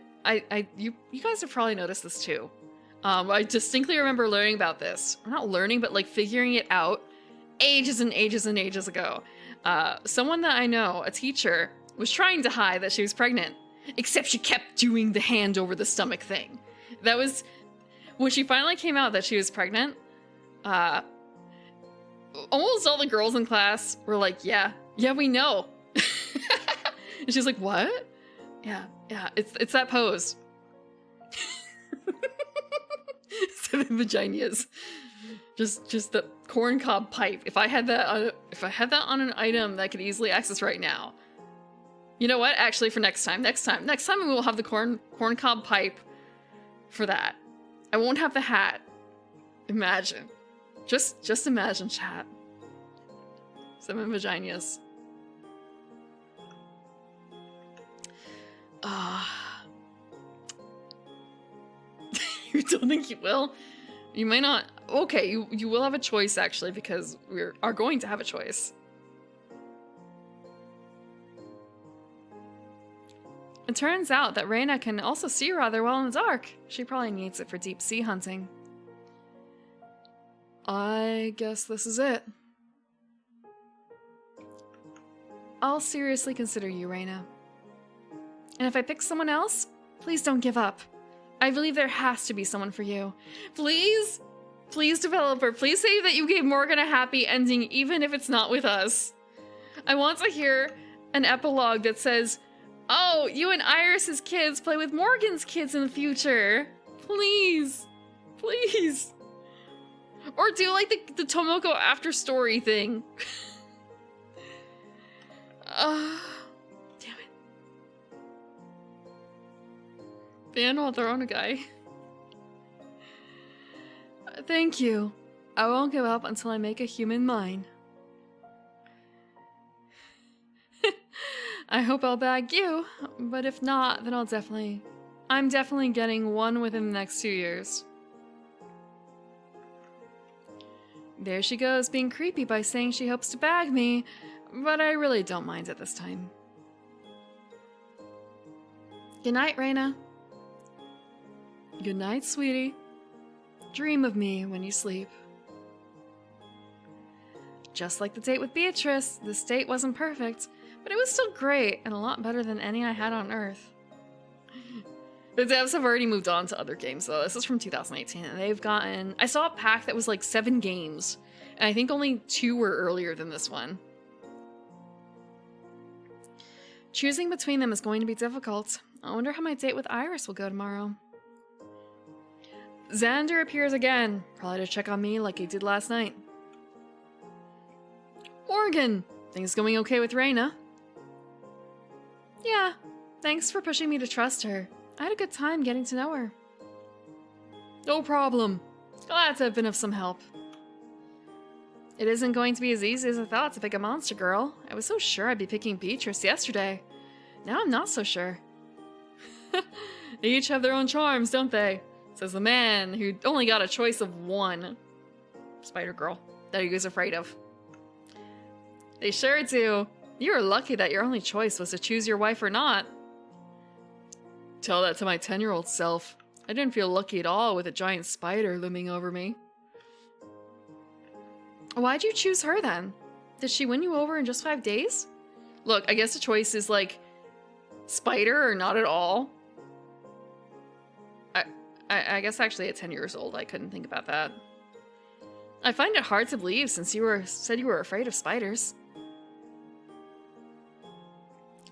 you guys have probably noticed this too. I distinctly remember learning about this. Not learning, but like figuring it out ages and ages and ages ago. Someone that I know, a teacher, was trying to hide that she was pregnant, except she kept doing the hand over the stomach thing. That was, when she finally came out that she was pregnant, almost all the girls in class were like, yeah, we know. And she's like, what? Yeah, it's that pose. 7 vaginas. Just the corncob pipe. If I had that on an item that I could easily access right now. You know what? Actually, for next time we will have the corncob pipe for that. I won't have the hat. Imagine. Just imagine, chat. 7 vaginas. You don't think you will? You might not. Okay, you will have a choice, actually, because we are going to have a choice. It turns out that Reina can also see rather well in the dark. She probably needs it for deep sea hunting. I guess this is it. I'll seriously consider you, Reina. And if I pick someone else, please don't give up. I believe there has to be someone for you. Please, developer, please say that you gave Morgan a happy ending, even if it's not with us. I want to hear an epilogue that says, oh, you and Iris's kids play with Morgan's kids in the future. Please. Or do like the Tomoko after story thing. Damn it. Ban while they're on a guy. Thank you. I won't give up until I make a human mine. I hope I'll bag you, but if not, then I'm definitely getting one within the next 2 years. There she goes, being creepy by saying she hopes to bag me, but I really don't mind it this time. Good night, Reina. Good night, sweetie. Dream of me when you sleep. Just like the date with Beatrice, this date wasn't perfect, but it was still great and a lot better than any I had on Earth. The devs have already moved on to other games though. This is from 2018 and they've gotten... I saw a pack that was like 7 games and I think only 2 were earlier than this one. Choosing between them is going to be difficult. I wonder how my date with Iris will go tomorrow. Xander appears again, probably to check on me like he did last night. Morgan! Things going okay with Reina? Yeah, thanks for pushing me to trust her. I had a good time getting to know her. No problem. Glad to have been of some help. It isn't going to be as easy as I thought to pick a monster girl. I was so sure I'd be picking Beatrice yesterday. Now I'm not so sure. They each have their own charms, don't they? Says the man who only got a choice of one Spider Girl that he was afraid of. They sure do. You were lucky that your only choice was to choose your wife or not. Tell that to my 10-year-old self. I didn't feel lucky at all with a giant spider looming over me. Why'd you choose her then? Did she win you over in just 5 days? Look, I guess the choice is like spider or not at all. I guess actually at 10 years old I couldn't think about that. I find it hard to believe since you said you were afraid of spiders.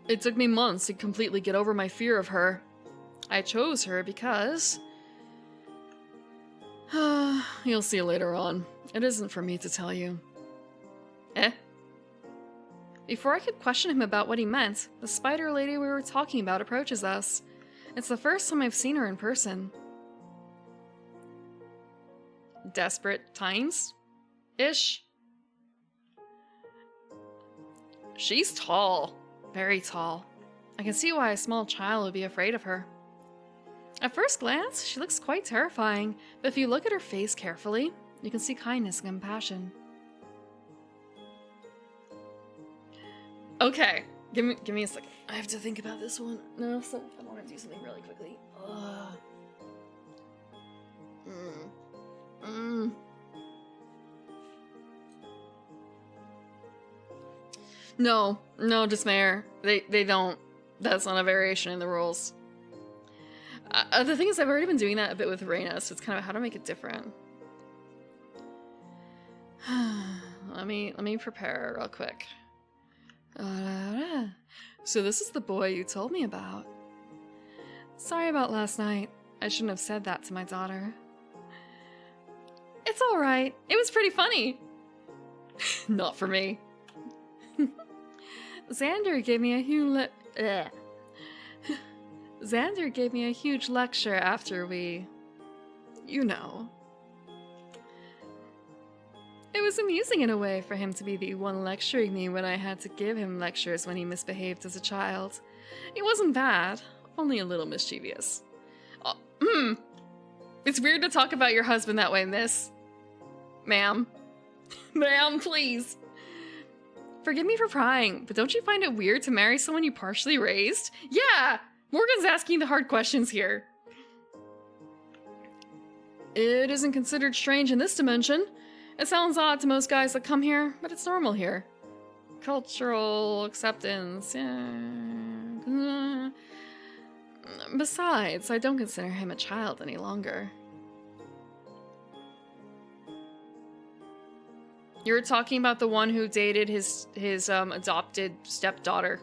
It took me months to completely get over my fear of her. I chose her because... You'll see later on. It isn't for me to tell you. Eh? Before I could question him about what he meant, the spider lady we were talking about approaches us. It's the first time I've seen her in person. Desperate times? Ish. She's tall. Very tall. I can see why a small child would be afraid of her. At first glance, she looks quite terrifying, but if you look at her face carefully, you can see kindness and compassion. Okay, give me a second. I have to think about this one. No, I want to do something really quickly. No, Desmayer. They don't. That's not a variation in the rules. The thing is, I've already been doing that a bit with Reina, so it's kind of how to make it different. Let me prepare real quick. So this is the boy you told me about. Sorry about last night. I shouldn't have said that to my daughter. It's alright. It was pretty funny. Not for me. Xander gave me a huge lecture after we... You know. It was amusing in a way for him to be the one lecturing me when I had to give him lectures when he misbehaved as a child. It wasn't bad, only a little mischievous. It's weird to talk about your husband that way, miss. Ma'am. Ma'am, please. Forgive me for prying, but don't you find it weird to marry someone you partially raised? Yeah! Morgan's asking the hard questions here. It isn't considered strange in this dimension. It sounds odd to most guys that come here, but it's normal here. Cultural acceptance, yeah. Besides, I don't consider him a child any longer. You're talking about the one who dated his adopted stepdaughter.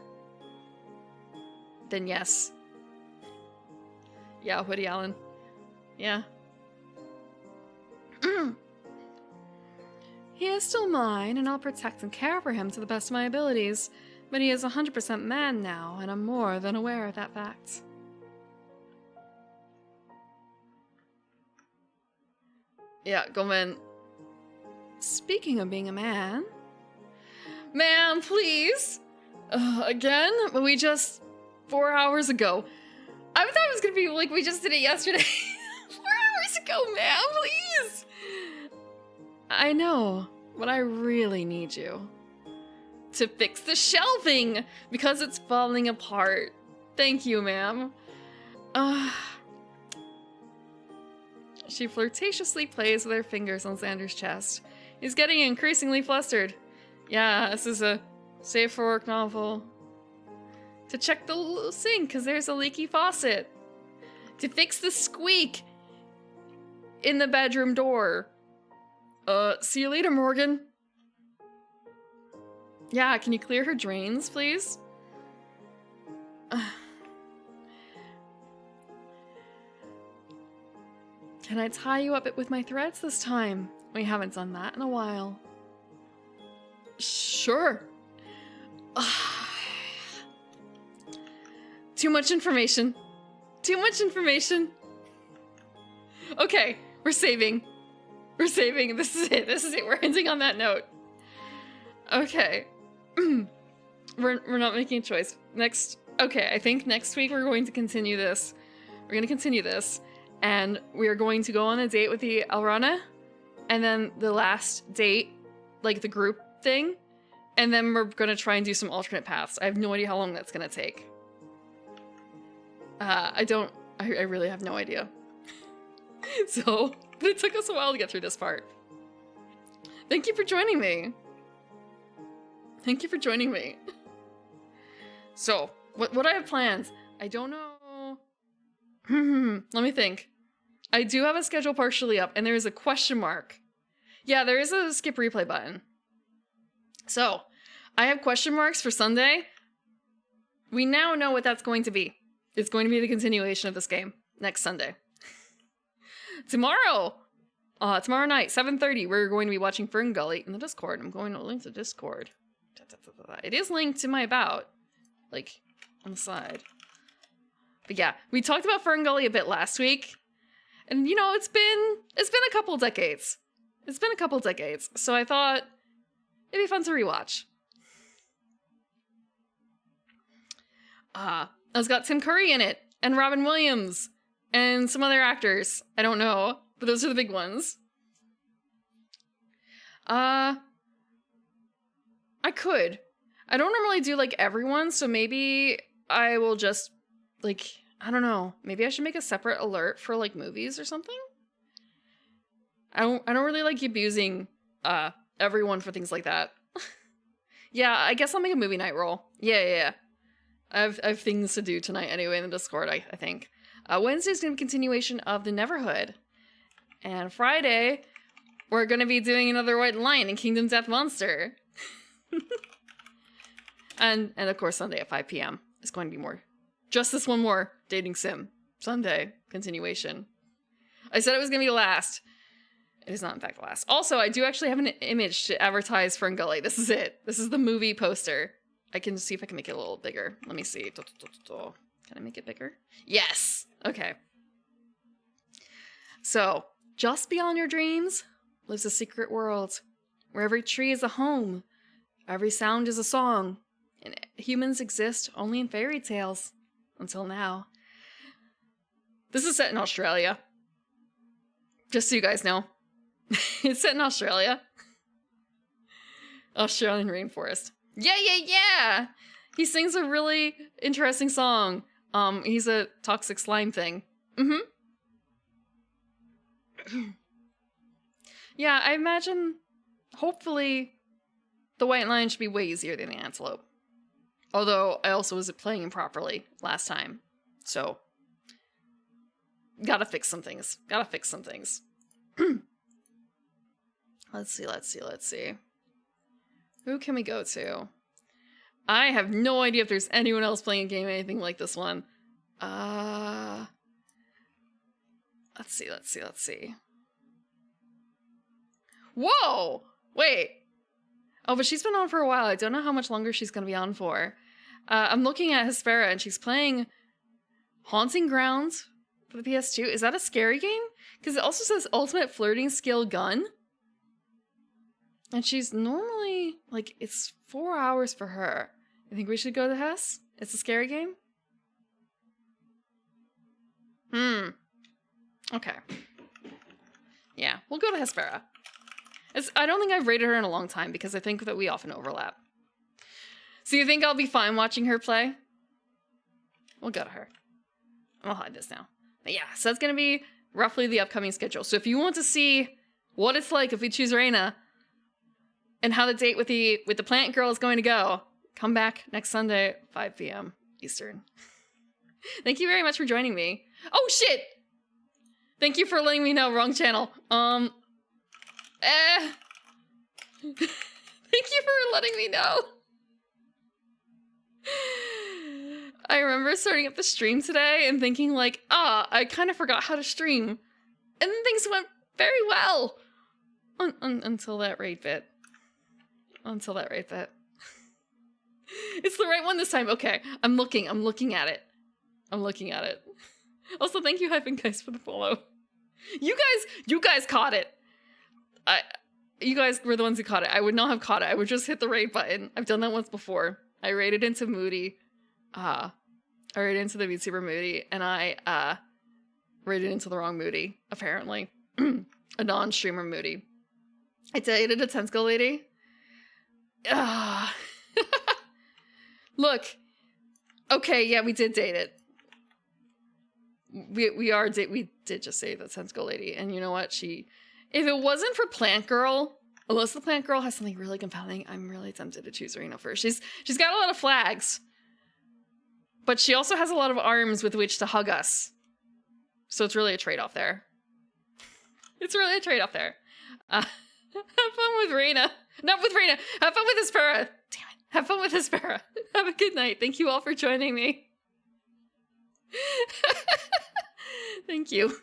Then yes. Yeah, Woody Allen. Yeah. He is still mine, and I'll protect and care for him to the best of my abilities, but he is 100% man now, and I'm more than aware of that fact. Yeah, Gomen. Speaking of being a man... Ma'am, please! Again? We just... 4 hours ago. I thought it was gonna be like we just did it yesterday. 4 hours ago, ma'am, please! I know, but I really need you. To fix the shelving! Because it's falling apart. Thank you, ma'am. She flirtatiously plays with her fingers on Xander's chest. He's getting increasingly flustered. Yeah, this is a safe for work novel. To check the sink, because there's a leaky faucet. To fix the squeak in the bedroom door. See you later, Morgan. Yeah, can you clear her drains, please? Can I tie you up with my threads this time? We haven't done that in a while. Sure. Too much information. Too much information. Okay, we're saving. We're saving. This is it. This is it. We're ending on that note. Okay. We're not making a choice. Next. Okay, I think next week we're going to continue this. We're going to continue this. And we are going to go on a date with the Alrana. And then the last date, like the group thing, And then we're going to try and do some alternate paths. I have no idea how long that's going to take. I really have no idea. So, but it took us a while to get through this part. Thank you for joining me. Thank you for joining me. So, what I have planned, I don't know. Let me think. I do have a schedule partially up, and there is a question mark. Yeah, there is a skip replay button. So, I have question marks for Sunday. We now know what that's going to be. It's going to be the continuation of this game next Sunday. Tomorrow night, 7:30, we're going to be watching Fern Gully in the Discord. I'm going to link the Discord. It is linked to my About, like, on the side. But yeah, we talked about Fern Gully a bit last week. And, you know, it's been a couple decades. It's been a couple decades. So I thought it'd be fun to rewatch. It's got Tim Curry in it, and Robin Williams, and some other actors. I don't know, but those are the big ones. I could. I don't normally do, like, everyone, so maybe I will just, like, I don't know. Maybe I should make a separate alert for, like, movies or something? I don't really like abusing, everyone for things like that. Yeah, I guess I'll make a movie night roll. Yeah. I have things to do tonight anyway in the Discord, I think. Wednesday's gonna be a continuation of The Neverhood. And Friday, we're gonna be doing another White Lion in Kingdom Death Monster. and of course Sunday at 5 p.m. is going to be more. Just this one more dating sim. Sunday continuation. I said it was gonna be the last. It is not in fact the last. Also, I do actually have an image to advertise Fern Gully. This is it. This is the movie poster. I can see if I can make it a little bigger. Let me see. Can I make it bigger? Yes! Okay. So, just beyond your dreams lives a secret world, where every tree is a home, every sound is a song, and humans exist only in fairy tales. Until now. This is set in Australia. Just so you guys know. It's set in Australia. Australian rainforest. Yeah! He sings a really interesting song. He's a toxic slime thing. Yeah, I imagine, hopefully, the white lion should be way easier than the antelope. Although, I also was playing improperly last time. So, gotta fix some things. Let's see. Who can we go to? I have no idea if there's anyone else playing a game anything like this one. Let's see. Whoa! Wait. Oh, but she's been on for a while. I don't know how much longer she's going to be on for. I'm looking at Hespera, and she's playing Haunting Grounds for the PS2. Is that a scary game? Because it also says Ultimate Flirting Skill Gun. And she's normally, like, it's 4 hours for her. You think we should go to Hess? It's a scary game? Okay. Yeah, we'll go to Hespera. I don't think I've rated her in a long time because I think that we often overlap. So you think I'll be fine watching her play? We'll go to her. I'll hide this now. But yeah, so that's going to be roughly the upcoming schedule. So if you want to see what it's like if we choose Reina and how the date with the plant girl is going to go, come back next Sunday at 5 p.m. Eastern. Thank you very much for joining me. Oh, shit! Thank you for letting me know. Wrong channel. Thank you for letting me know. I remember starting up the stream today and thinking like, I kind of forgot how to stream. And then things went very well. Until that raid bit. It's the right one this time. Okay, I'm looking at it. Also, thank you, Hyphen Guys, for the follow. You guys caught it. You guys were the ones who caught it. I would not have caught it. I would just hit the raid button. I've done that once before. I raided into Moody. I raided into the VTuber Moody, and I raided into the wrong Moody, apparently. A non-streamer Moody. I dated a 10 skill lady. Ah. Look. Okay, yeah, we did date it. We did just say that Sensical Lady. And you know what? If it wasn't for Plant Girl, unless the Plant Girl has something really compelling, I'm really tempted to choose Reno first. She's got a lot of flags, but she also has a lot of arms with which to hug us. So it's really a trade-off there. It's really a trade-off there. Have fun with Reyna. Not with Reyna. Have fun with Hespera. Damn it. Have fun with Hespera. Have a good night. Thank you all for joining me. Thank you.